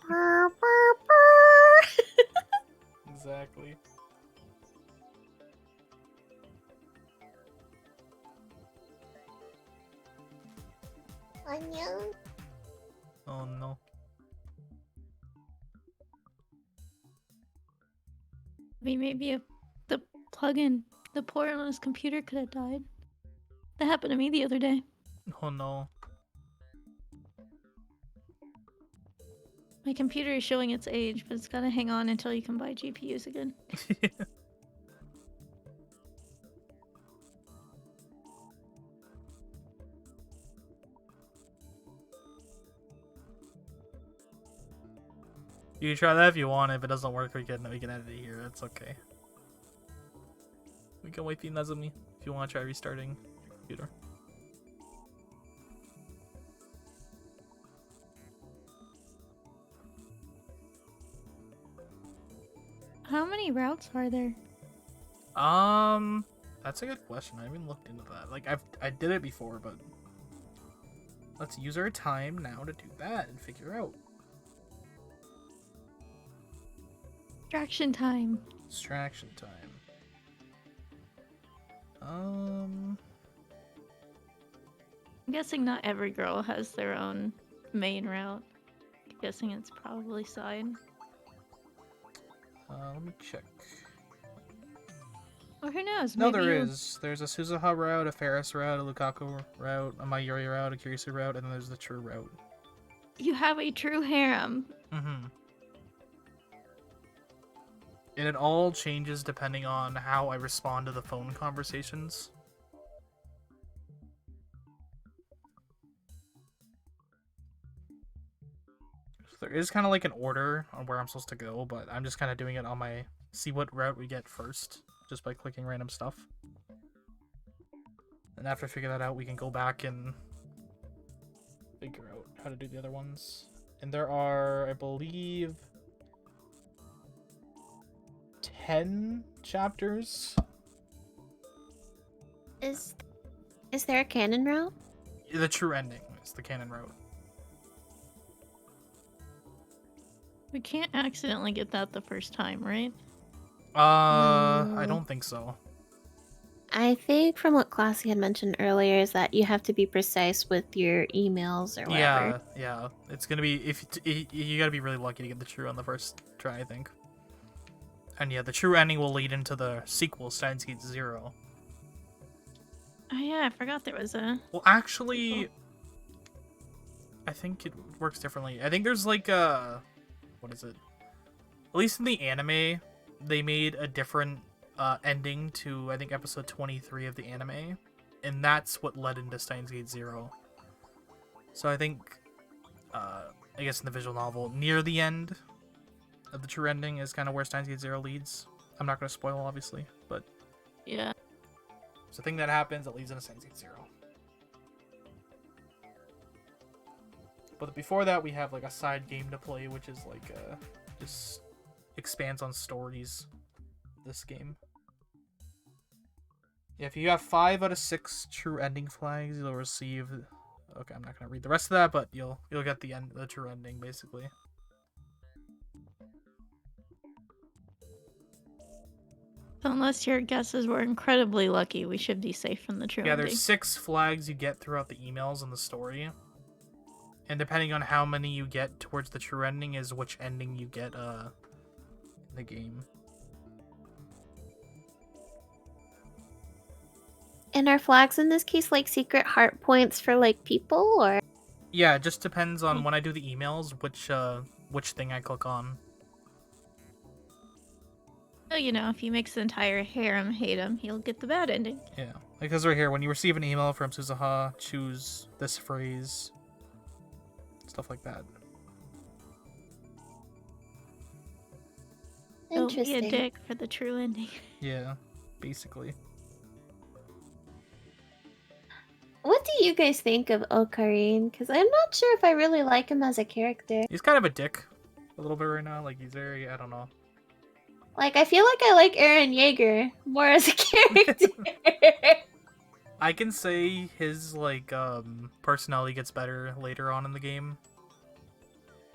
[SPEAKER 2] Brr, brr, brr.
[SPEAKER 1] Exactly.
[SPEAKER 2] Onion.
[SPEAKER 1] Oh no.
[SPEAKER 4] I mean, maybe if the plug-in, the port on his computer could have died. That happened to me the other day.
[SPEAKER 1] Oh no.
[SPEAKER 4] My computer is showing its age, but it's gotta hang on until you can buy GPUs again.
[SPEAKER 1] You can try that if you want. If it doesn't work, we can edit it here. It's okay. We can wait for you, Nezumi, if you want to try restarting your computer.
[SPEAKER 4] How many routes are there?
[SPEAKER 1] That's a good question. I haven't looked into that. Like I did it before, but let's use our time now to do that and figure out.
[SPEAKER 4] Distraction time.
[SPEAKER 1] Distraction time.
[SPEAKER 4] I'm guessing not every girl has their own main route. I'm guessing it's probably side.
[SPEAKER 1] Let me check.
[SPEAKER 4] Or who knows?
[SPEAKER 1] No,
[SPEAKER 4] maybe
[SPEAKER 1] there
[SPEAKER 4] you-
[SPEAKER 1] is. There's a Suzuha route, a Ferris route, a Lukaku route, a Mayuri route, a Kirisu route, and then there's the true route.
[SPEAKER 4] You have a true harem.
[SPEAKER 1] Mm-hmm. And it all changes depending on how I respond to the phone conversations. So there is kind of like an order on where I'm supposed to go, but I'm just kind of doing it on my... See what route we get first, just by clicking random stuff. And after I figure that out, we can go back and figure out how to do the other ones. And there are, I believe, 10 chapters.
[SPEAKER 2] Is there a canon route?
[SPEAKER 1] The true ending is the canon route.
[SPEAKER 4] We can't accidentally get that the first time, right?
[SPEAKER 1] I
[SPEAKER 2] No.
[SPEAKER 1] don't think so.
[SPEAKER 2] I think from what Classy had mentioned earlier is that you have to be precise with your emails or whatever.
[SPEAKER 1] Yeah. It's gonna be you gotta be really lucky to get the true on the first try, I think. And yeah, the true ending will lead into the sequel, Steins Gate 0.
[SPEAKER 4] Oh yeah, I forgot there was a...
[SPEAKER 1] Well, actually, I think it works differently. I think there's like a... What is it? At least in the anime, they made a different ending to, I think, episode 23 of the anime. And that's what led into Steins Gate 0. So I think, I guess in the visual novel, near the end of the true ending is kind of where Steins Gate 0 leads. I'm not going to spoil, obviously, but...
[SPEAKER 4] Yeah.
[SPEAKER 1] It's a thing that happens that leads into Steins Gate 0. But before that, we have like a side game to play, which is like just expands on stories. This game. Yeah, if you have 5 out of 6 true ending flags, you'll receive. Okay, I'm not gonna read the rest of that, but you'll get the true ending basically.
[SPEAKER 4] So unless your guesses were incredibly lucky, we should be safe from the true
[SPEAKER 1] Yeah,
[SPEAKER 4] ending.
[SPEAKER 1] there's 6 flags you get throughout the emails in the story. And depending on how many you get towards the true ending is which ending you get in the game.
[SPEAKER 2] And are flags in this case like secret heart points for like people or?
[SPEAKER 1] Yeah, it just depends on when I do the emails which thing I click on.
[SPEAKER 4] So, you know, if he makes the entire harem hate him, he'll get the bad ending.
[SPEAKER 1] Yeah, because right here, when you receive an email from Suzuha, choose this phrase. Stuff like that.
[SPEAKER 4] Don't be a
[SPEAKER 2] Interesting.
[SPEAKER 4] dick for the true ending.
[SPEAKER 1] Yeah, basically.
[SPEAKER 2] What do you guys think of Ocarine? Because I'm not sure if I really like him as a character.
[SPEAKER 1] He's kind of a dick a little bit right now. Like, he's very, I don't know.
[SPEAKER 2] Like, I feel like I like Eren Yeager more as a character.
[SPEAKER 1] I can say his, like, personality gets better later on in the game.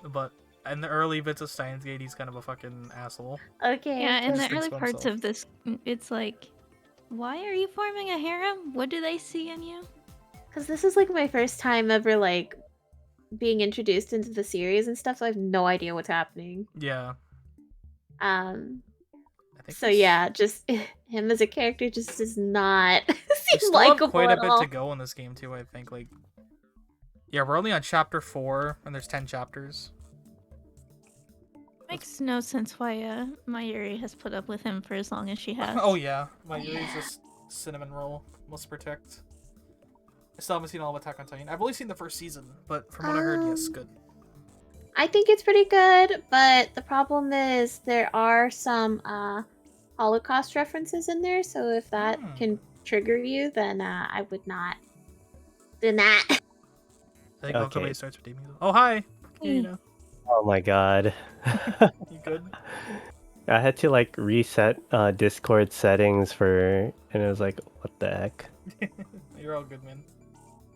[SPEAKER 1] But in the early bits of Steins Gate, he's kind of a fucking asshole.
[SPEAKER 2] Okay.
[SPEAKER 4] Yeah, in
[SPEAKER 1] Just
[SPEAKER 4] the
[SPEAKER 1] thinks
[SPEAKER 4] early
[SPEAKER 1] about
[SPEAKER 4] parts
[SPEAKER 1] himself.
[SPEAKER 4] of this, it's like, why are you forming a harem? What do they see in you?
[SPEAKER 2] Because this is like my first time ever like being introduced into the series and stuff, so I have no idea what's happening.
[SPEAKER 1] Yeah.
[SPEAKER 2] I
[SPEAKER 1] think
[SPEAKER 2] so yeah, just him as a character just does not
[SPEAKER 1] We
[SPEAKER 2] seem
[SPEAKER 1] still have
[SPEAKER 2] likable
[SPEAKER 1] quite a
[SPEAKER 2] at
[SPEAKER 1] bit
[SPEAKER 2] all.
[SPEAKER 1] to go in this game, too, I think. Like, yeah, we're only on chapter 4, and there's 10 chapters.
[SPEAKER 4] Makes no sense why Mayuri has put up with him for as long as she has.
[SPEAKER 1] Oh, yeah. My Yuri's just cinnamon roll. Must protect. I still haven't seen all of Attack on Titan. I've only seen the first season, but from what I heard, yes, good.
[SPEAKER 2] I think it's pretty good, but the problem is there are some Holocaust references in there, so if that can trigger you, then I would not do that.
[SPEAKER 1] I think
[SPEAKER 3] Okay.
[SPEAKER 1] Okabe starts with Damien. Oh, hi!
[SPEAKER 4] Hey.
[SPEAKER 1] Kina.
[SPEAKER 3] Oh my god.
[SPEAKER 1] You good?
[SPEAKER 3] I had to like reset Discord settings for, and it was like, what the heck?
[SPEAKER 1] You're all good, man.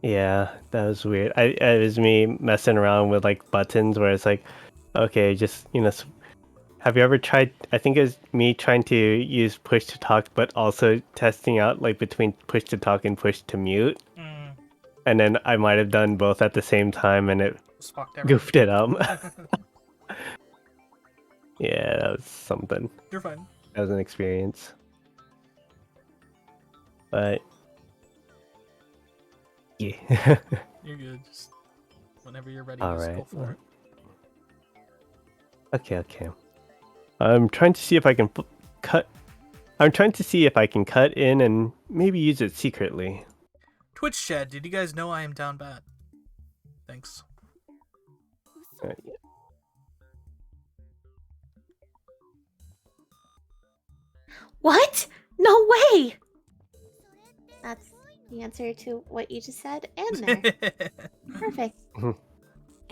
[SPEAKER 3] Yeah, that was weird. It was me messing around with like buttons where it's like, okay, just have you ever tried? I think it was me trying to use push to talk, but also testing out like between push to talk and push to mute,
[SPEAKER 1] Mm,
[SPEAKER 3] and then I might have done both at the same time, and it
[SPEAKER 1] just fucked everything.
[SPEAKER 3] goofed it up. Yeah, that was something.
[SPEAKER 1] You're fine.
[SPEAKER 3] That was an experience. But yeah.
[SPEAKER 1] You're good. Just whenever you're ready,
[SPEAKER 3] All
[SPEAKER 1] just
[SPEAKER 3] right.
[SPEAKER 1] go for it.
[SPEAKER 3] Okay. I'm trying to see if I can cut. I'm trying to see if I can cut in and maybe use it secretly.
[SPEAKER 1] Twitch chat, did you guys know I am down bad? Thanks.
[SPEAKER 3] Yeah.
[SPEAKER 2] What? No way! That's the answer to what you just said and there. Perfect.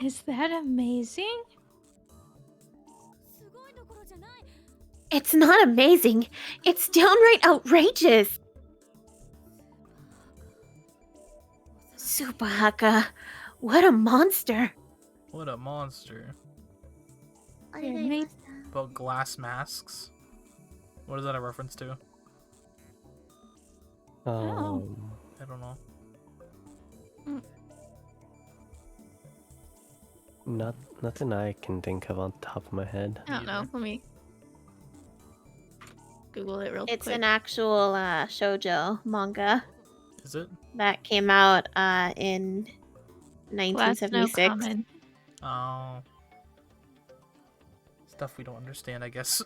[SPEAKER 4] Is that amazing?
[SPEAKER 2] It's not amazing. It's downright outrageous. Supahaka, what a monster.
[SPEAKER 1] What a monster.
[SPEAKER 4] Mate.
[SPEAKER 1] About glass masks? What is that a reference to?
[SPEAKER 4] Oh.
[SPEAKER 1] I don't know.
[SPEAKER 3] Nothing I can think of on top of my head.
[SPEAKER 4] I don't know. Let me Google it real
[SPEAKER 2] It's
[SPEAKER 4] quick.
[SPEAKER 2] an actual shoujo manga
[SPEAKER 1] Is it?
[SPEAKER 2] that came out in
[SPEAKER 4] Glass no
[SPEAKER 2] 1976.
[SPEAKER 4] common.
[SPEAKER 1] Oh. Stuff we don't understand, I guess.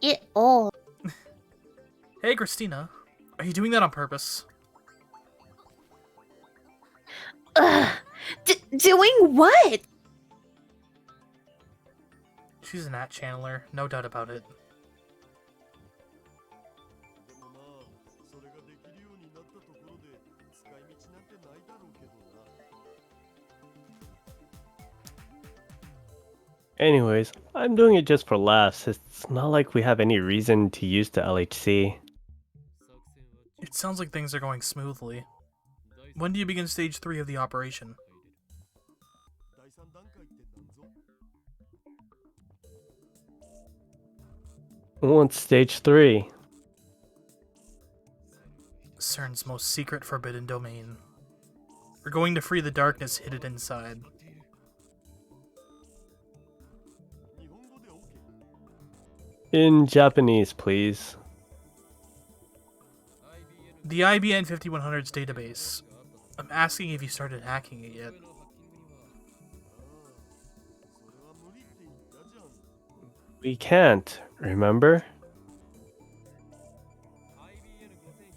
[SPEAKER 2] It old.
[SPEAKER 1] Hey, Christina. Are you doing that on purpose?
[SPEAKER 2] Ugh. Doing what?
[SPEAKER 1] She's an at channeler, no doubt about it.
[SPEAKER 3] Anyways, I'm doing it just for laughs. It's not like we have any reason to use the LHC.
[SPEAKER 1] It sounds like things are going smoothly. When do you begin stage 3 of the operation?
[SPEAKER 3] What's stage 3?
[SPEAKER 1] CERN's most secret forbidden domain. We're going to free the darkness hidden inside.
[SPEAKER 3] In Japanese, please.
[SPEAKER 1] The IBN 5100's database. I'm asking if you started hacking it yet.
[SPEAKER 3] We can't, remember?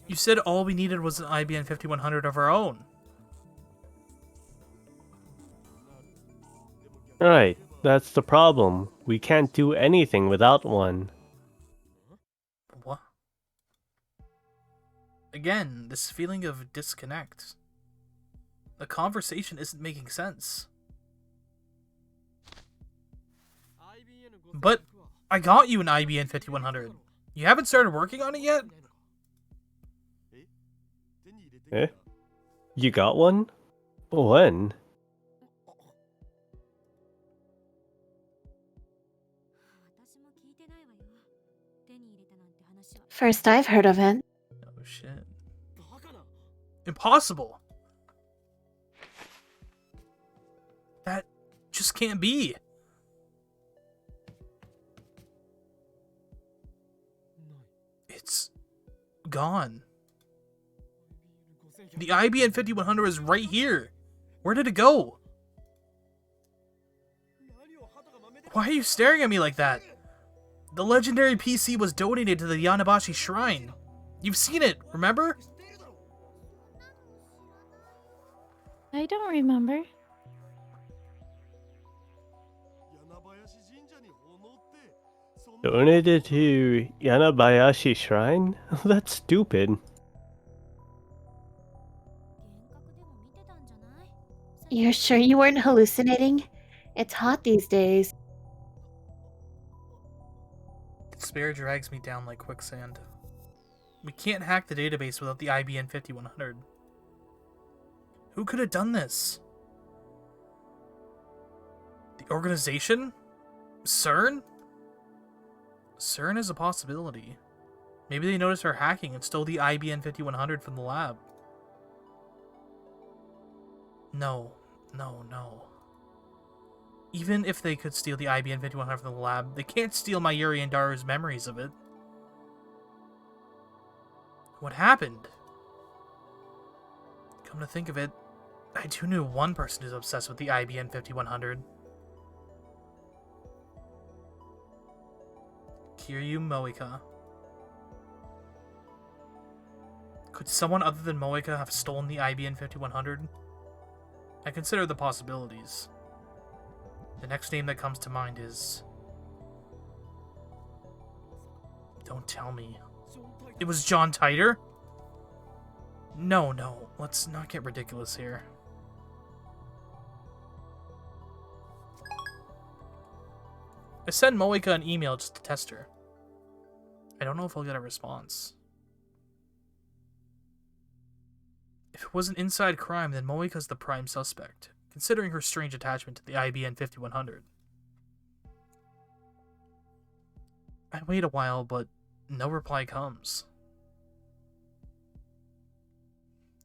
[SPEAKER 1] You said all we needed was an IBN 5100 of our own.
[SPEAKER 3] Right, that's the problem. We can't do anything without one.
[SPEAKER 1] What? Again, this feeling of disconnect. The conversation isn't making sense. But I got you an IBN 5100. You haven't started working on it yet?
[SPEAKER 3] Eh? You got one? When?
[SPEAKER 2] First I've heard of it.
[SPEAKER 1] Oh shit. Impossible! That just can't be. It's gone. The IBN 5100 is right here. Where did it go? Why are you staring at me like that? The legendary PC was donated to the Yanabashi Shrine. You've seen it, remember?
[SPEAKER 4] I don't remember.
[SPEAKER 3] Donated to Yanabayashi Shrine? That's stupid.
[SPEAKER 2] You're sure you weren't hallucinating? It's hot these days.
[SPEAKER 1] Despair drags me down like quicksand. We can't hack the database without the IBN 5100. Who could have done this? The organization? CERN? CERN is a possibility. Maybe they noticed her hacking and stole the IBN 5100 from the lab. No. Even if they could steal the IBN 5100 from the lab, they can't steal my Yuri and Daru's memories of it. What happened? Come to think of it, I do know one person who's obsessed with the IBN 5100. Kiryu Moika. Could someone other than Moika have stolen the IBN 5100? I consider the possibilities. The next name that comes to mind is... Don't tell me. It was John Titor? No, let's not get ridiculous here. I sent Moika an email just to test her. I don't know if I'll get a response. If it was an inside crime, then Moika's the prime suspect, considering her strange attachment to the IBN 5100. I wait a while, but no reply comes.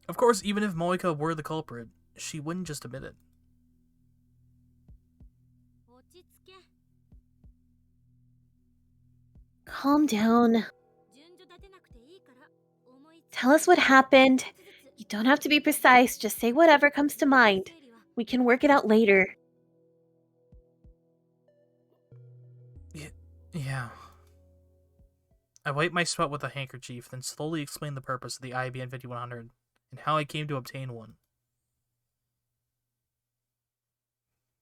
[SPEAKER 1] Of course, even if Moika were the culprit, she wouldn't just admit it.
[SPEAKER 2] Calm down. Tell us what happened. You don't have to be precise, just say whatever comes to mind. We can work it out later.
[SPEAKER 1] Yeah. I wiped my sweat with a handkerchief, then slowly explained the purpose of the IBN 5100 and how I came to obtain one.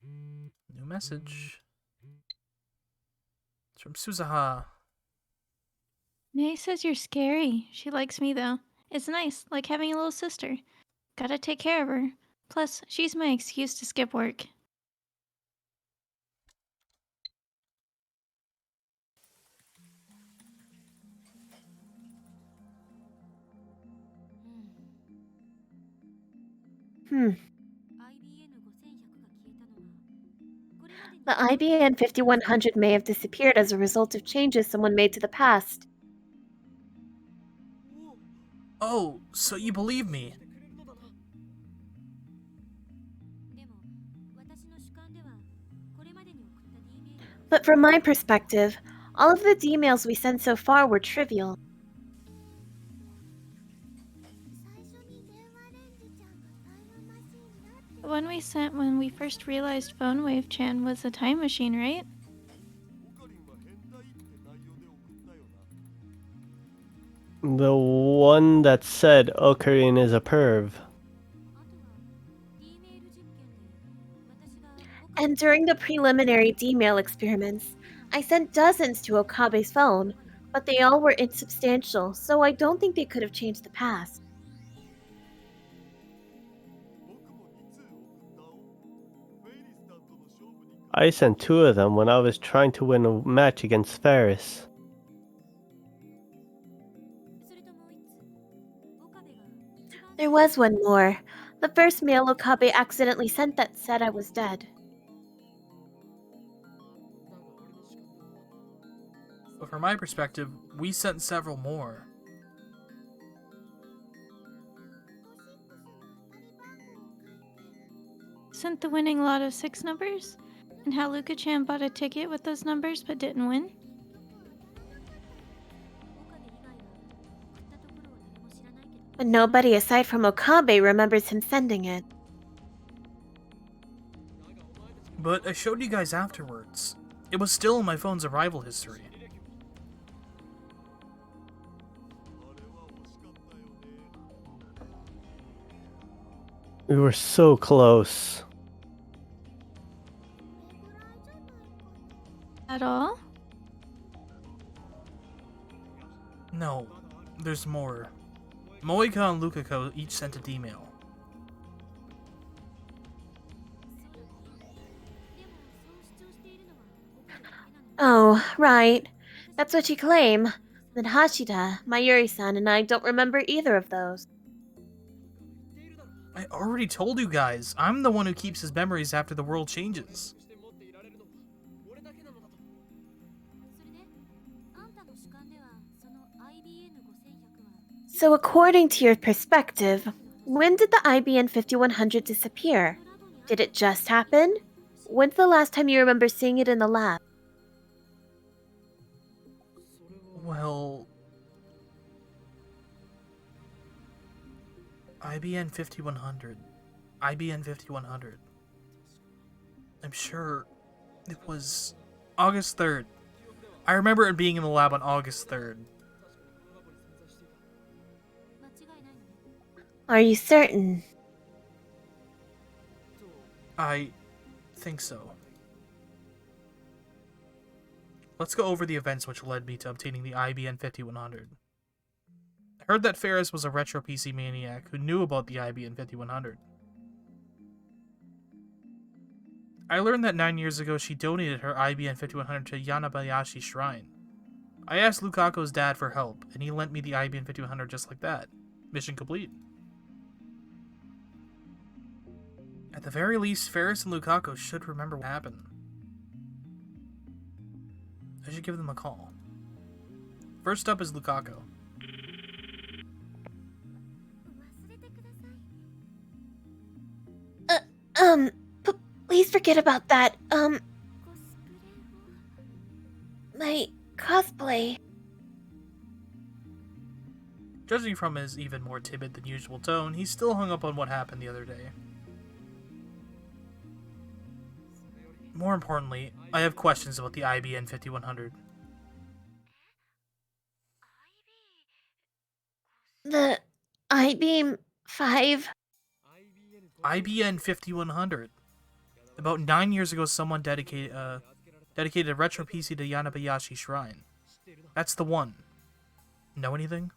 [SPEAKER 1] New message. It's from Suzaha.
[SPEAKER 4] May says you're scary. She likes me, though. It's nice, like having a little sister. Gotta take care of her. Plus, she's my excuse to skip work.
[SPEAKER 2] The IBN 5100 may have disappeared as a result of changes someone made to the past.
[SPEAKER 1] Oh, so you believe me?
[SPEAKER 2] But from my perspective, all of the emails we sent so far were trivial.
[SPEAKER 4] The one we sent when we first realized Phone Wave Chan was a time machine, right?
[SPEAKER 3] The one that said Ocarina is a perv.
[SPEAKER 2] And during the preliminary D-mail experiments, I sent dozens to Okabe's phone, but they all were insubstantial, so I don't think they could have changed the past.
[SPEAKER 3] I sent 2 of them when I was trying to win a match against Ferris.
[SPEAKER 2] There was one more. The first mail Okabe accidentally sent that said I was dead.
[SPEAKER 1] But from my perspective, we sent several more.
[SPEAKER 4] Sent the winning lot of 6 numbers? And how Luka-chan bought a ticket with those numbers but didn't win?
[SPEAKER 2] But nobody aside from Okabe remembers him sending it.
[SPEAKER 1] But I showed you guys afterwards. It was still in my phone's arrival history.
[SPEAKER 3] We were so close.
[SPEAKER 4] At all?
[SPEAKER 1] No, there's more. Moika and Lukako each sent an email.
[SPEAKER 2] Oh, right. That's what you claim. Then Hashida, Mayuri-san, and I don't remember either of those.
[SPEAKER 1] I already told you guys, I'm the one who keeps his memories after the world changes.
[SPEAKER 2] So according to your perspective, when did the IBN 5100 disappear? Did it just happen? When's the last time you remember seeing it in the lab?
[SPEAKER 1] Well... IBN 5100. IBN 5100. I'm sure it was August 3rd. I remember it being in the lab on August 3rd.
[SPEAKER 2] Are you certain?
[SPEAKER 1] I think so. Let's go over the events which led me to obtaining the IBN 5100. I heard that Ferris was a retro PC maniac who knew about the IBN 5100. I learned that 9 years ago she donated her IBN 5100 to Yanabayashi Shrine. I asked Lukaku's dad for help, and he lent me the IBN 5100 just like that. Mission complete. At the very least, Ferris and Lukaku should remember what happened. I should give them a call. First up is Lukaku.
[SPEAKER 2] Please forget about that. My cosplay.
[SPEAKER 1] Judging from his even more timid than usual tone, he's still hung up on what happened the other day. More importantly, I have questions about the IBN 5100.
[SPEAKER 2] The I-beam 5.
[SPEAKER 1] IBN 5100. About 9 years ago, someone dedicated a retro PC to Yanabayashi Shrine. That's the one. Know anything?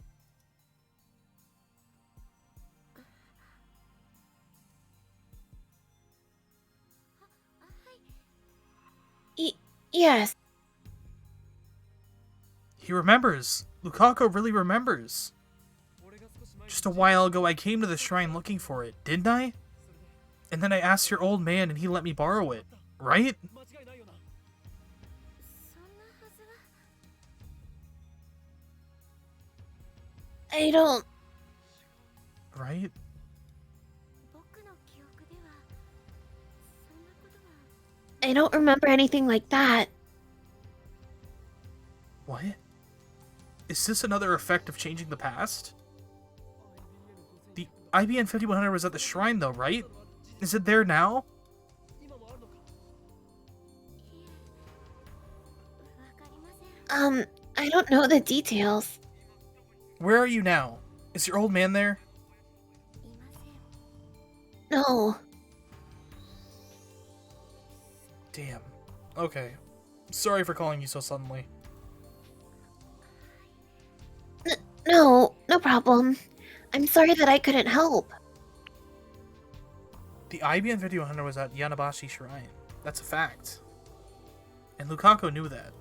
[SPEAKER 2] Yes.
[SPEAKER 1] He remembers. Lukaku really remembers. Just a while ago, I came to the shrine looking for it, didn't I? And then I asked your old man and he let me borrow it, right?
[SPEAKER 2] I don't...
[SPEAKER 1] Right?
[SPEAKER 2] I don't remember anything like that.
[SPEAKER 1] What? Is this another effect of changing the past? The IBN 5100 was at the shrine though, right? Is it there now?
[SPEAKER 2] I don't know the details.
[SPEAKER 1] Where are you now? Is your old man there?
[SPEAKER 2] No.
[SPEAKER 1] Damn. Okay. Sorry for calling you so suddenly.
[SPEAKER 2] No problem. I'm sorry that I couldn't help.
[SPEAKER 1] The IBN 5100 was at Yanabashi Shrine. That's a fact. And Lukaku knew that.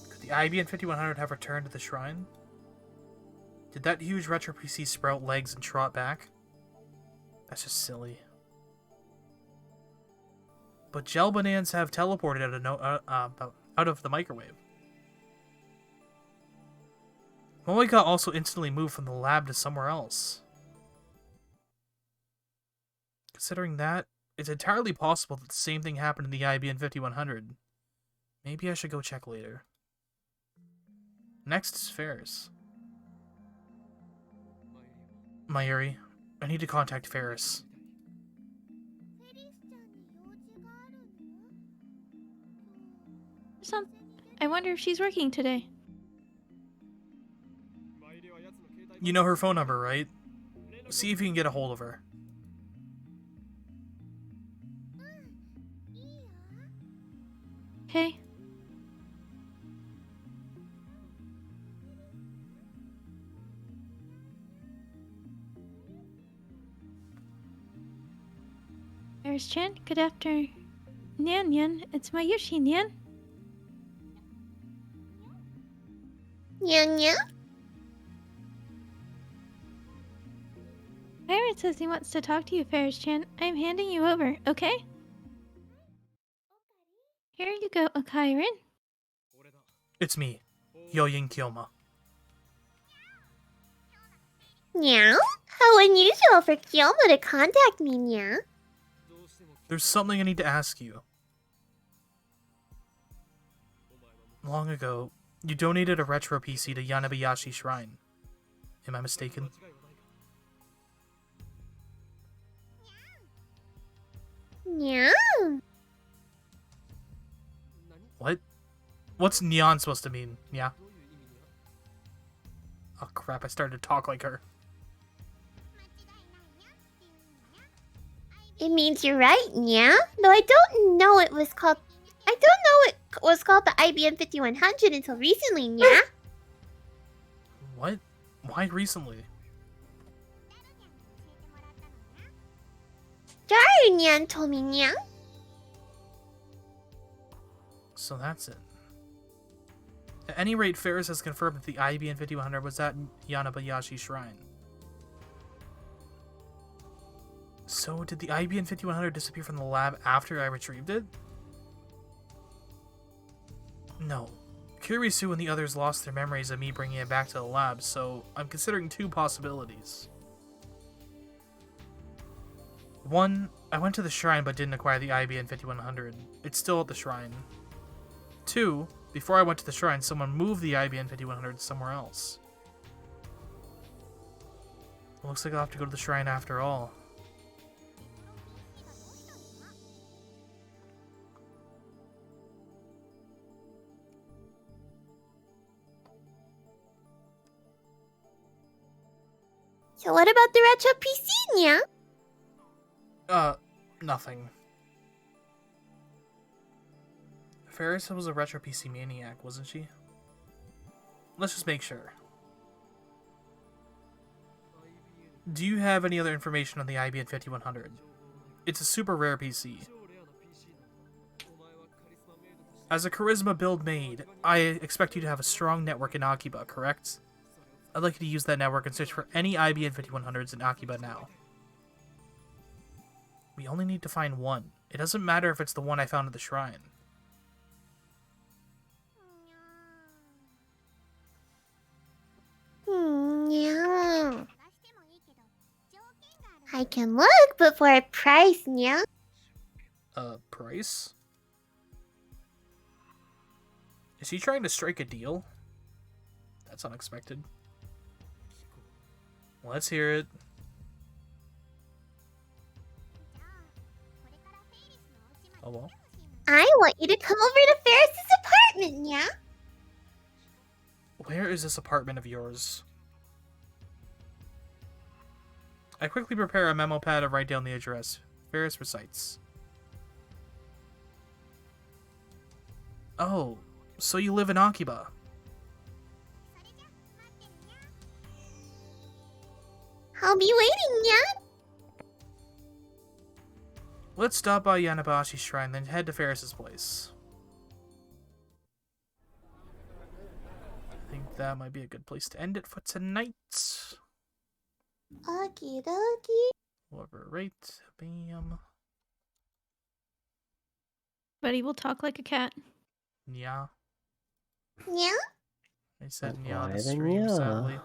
[SPEAKER 1] Could the IBN 5100 have returned to the shrine? Did that huge retro PC sprout legs and trot back? That's just silly. But gel bananas have teleported out of the microwave. Moika also instantly moved from the lab to somewhere else. Considering that, it's entirely possible that the same thing happened in the IBN 5100. Maybe I should go check later. Next is Ferris. Mayuri, I need to contact Ferris.
[SPEAKER 4] I wonder if she's working today.
[SPEAKER 1] You know her phone number, right? See if you can get a hold of her.
[SPEAKER 4] Okay. Eris-chan, good afternoon. Nyan, it's Mayushi, Nyan.
[SPEAKER 2] Nya.
[SPEAKER 4] Pirate says he wants to talk to you, Ferris-chan. I'm handing you over, okay? Here you go, Akairin.
[SPEAKER 1] It's me, Yoyin Kyoma.
[SPEAKER 2] Meow? How unusual for Kyoma to contact me, meow.
[SPEAKER 1] There's something I need to ask you. Long ago, you donated a retro PC to Yanabayashi Shrine. Am I mistaken?
[SPEAKER 2] Meow?
[SPEAKER 1] What? What's Nyan supposed to mean? Yeah. Oh crap, I started to talk like her.
[SPEAKER 2] It means you're right, meow. Though I don't know it was called... I don't know it was called the IBM 5100 until recently, meow.
[SPEAKER 1] What? Why recently?
[SPEAKER 2] Daru Nyan told me, meow.
[SPEAKER 1] So that's it. At any rate, Ferris has confirmed that the IBM 5100 was at Yanabayashi Shrine. So, did the IBM 5100 disappear from the lab after I retrieved it? No. Kurisu and the others lost their memories of me bringing it back to the lab, so I'm considering two possibilities. One, I went to the shrine but didn't acquire the IBM 5100. It's still at the shrine. Two, before I went to the shrine, someone moved the IBM 5100 somewhere else. Looks like I'll have to go to the shrine after all.
[SPEAKER 2] So what about the retro PC, meow?
[SPEAKER 1] Nothing. Ferris was a retro PC maniac, wasn't she? Let's just make sure. Do you have any other information on the IBM 5100? It's a super rare PC. As a charisma build maid, I expect you to have a strong network in Akiba, correct? I'd like you to use that network and search for any IBM 5100s in Akiba now. We only need to find one. It doesn't matter if it's the one I found at the shrine.
[SPEAKER 2] Meow. I can look, but for a price, meow.
[SPEAKER 1] Price? Is he trying to strike a deal? That's unexpected. Let's hear it. Oh well.
[SPEAKER 2] I want you to come over to Ferris's apartment, meow.
[SPEAKER 1] Where is this apartment of yours? I quickly prepare a memo pad to write down the address. Ferris recites. Oh, so you live in Akiba.
[SPEAKER 2] I'll be waiting, meow.
[SPEAKER 1] Let's stop by Yanabashi's shrine, then head to Ferris's place. I think that might be a good place to end it for tonight.
[SPEAKER 2] Okie dokie.
[SPEAKER 1] Whoever, right? Bam.
[SPEAKER 4] But he will talk like a cat.
[SPEAKER 1] Yeah.
[SPEAKER 2] Meow?
[SPEAKER 1] I said
[SPEAKER 3] Why
[SPEAKER 1] yeah, the
[SPEAKER 3] then
[SPEAKER 1] stream,
[SPEAKER 3] yeah.
[SPEAKER 1] sadly.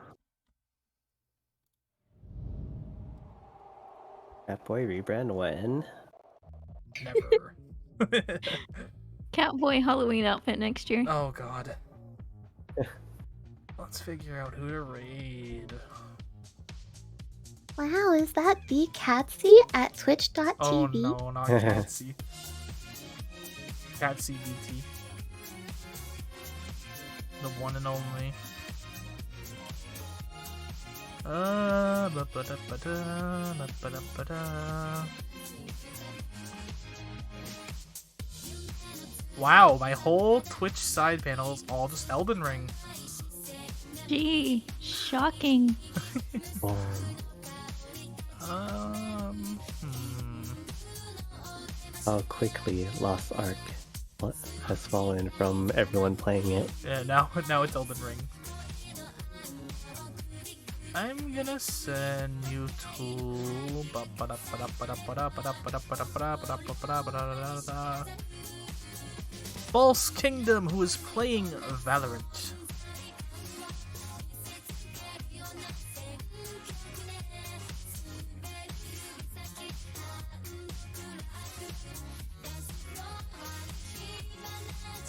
[SPEAKER 3] That boy rebrand when?
[SPEAKER 1] Never.
[SPEAKER 4] Catboy Halloween outfit next year.
[SPEAKER 1] Oh god. Let's figure out who to raid.
[SPEAKER 2] Wow, is that the Catsy at twitch.tv?
[SPEAKER 1] Oh no, not Catsy. Catsy BT. The one and only. Wow, my whole Twitch side panel is all just Elden Ring.
[SPEAKER 4] Gee, shocking.
[SPEAKER 3] How quickly Lost Ark has fallen from everyone playing it.
[SPEAKER 1] Yeah, now it's Elden Ring. I'm gonna send you to False Kingdom, who is playing Valorant.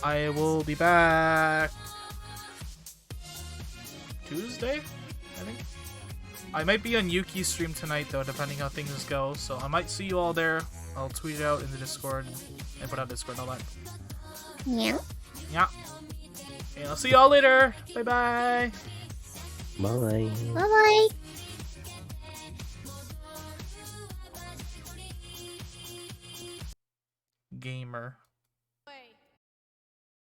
[SPEAKER 1] I will be back Tuesday, I think. I might be on Yuki's stream tonight though, depending how things go. So I might see you all there. I'll tweet it out in the Discord and put out Discord and all that.
[SPEAKER 2] Yeah.
[SPEAKER 1] Yeah. And I'll see you all later. Bye bye.
[SPEAKER 3] Bye.
[SPEAKER 2] Bye-bye.
[SPEAKER 1] Gamer.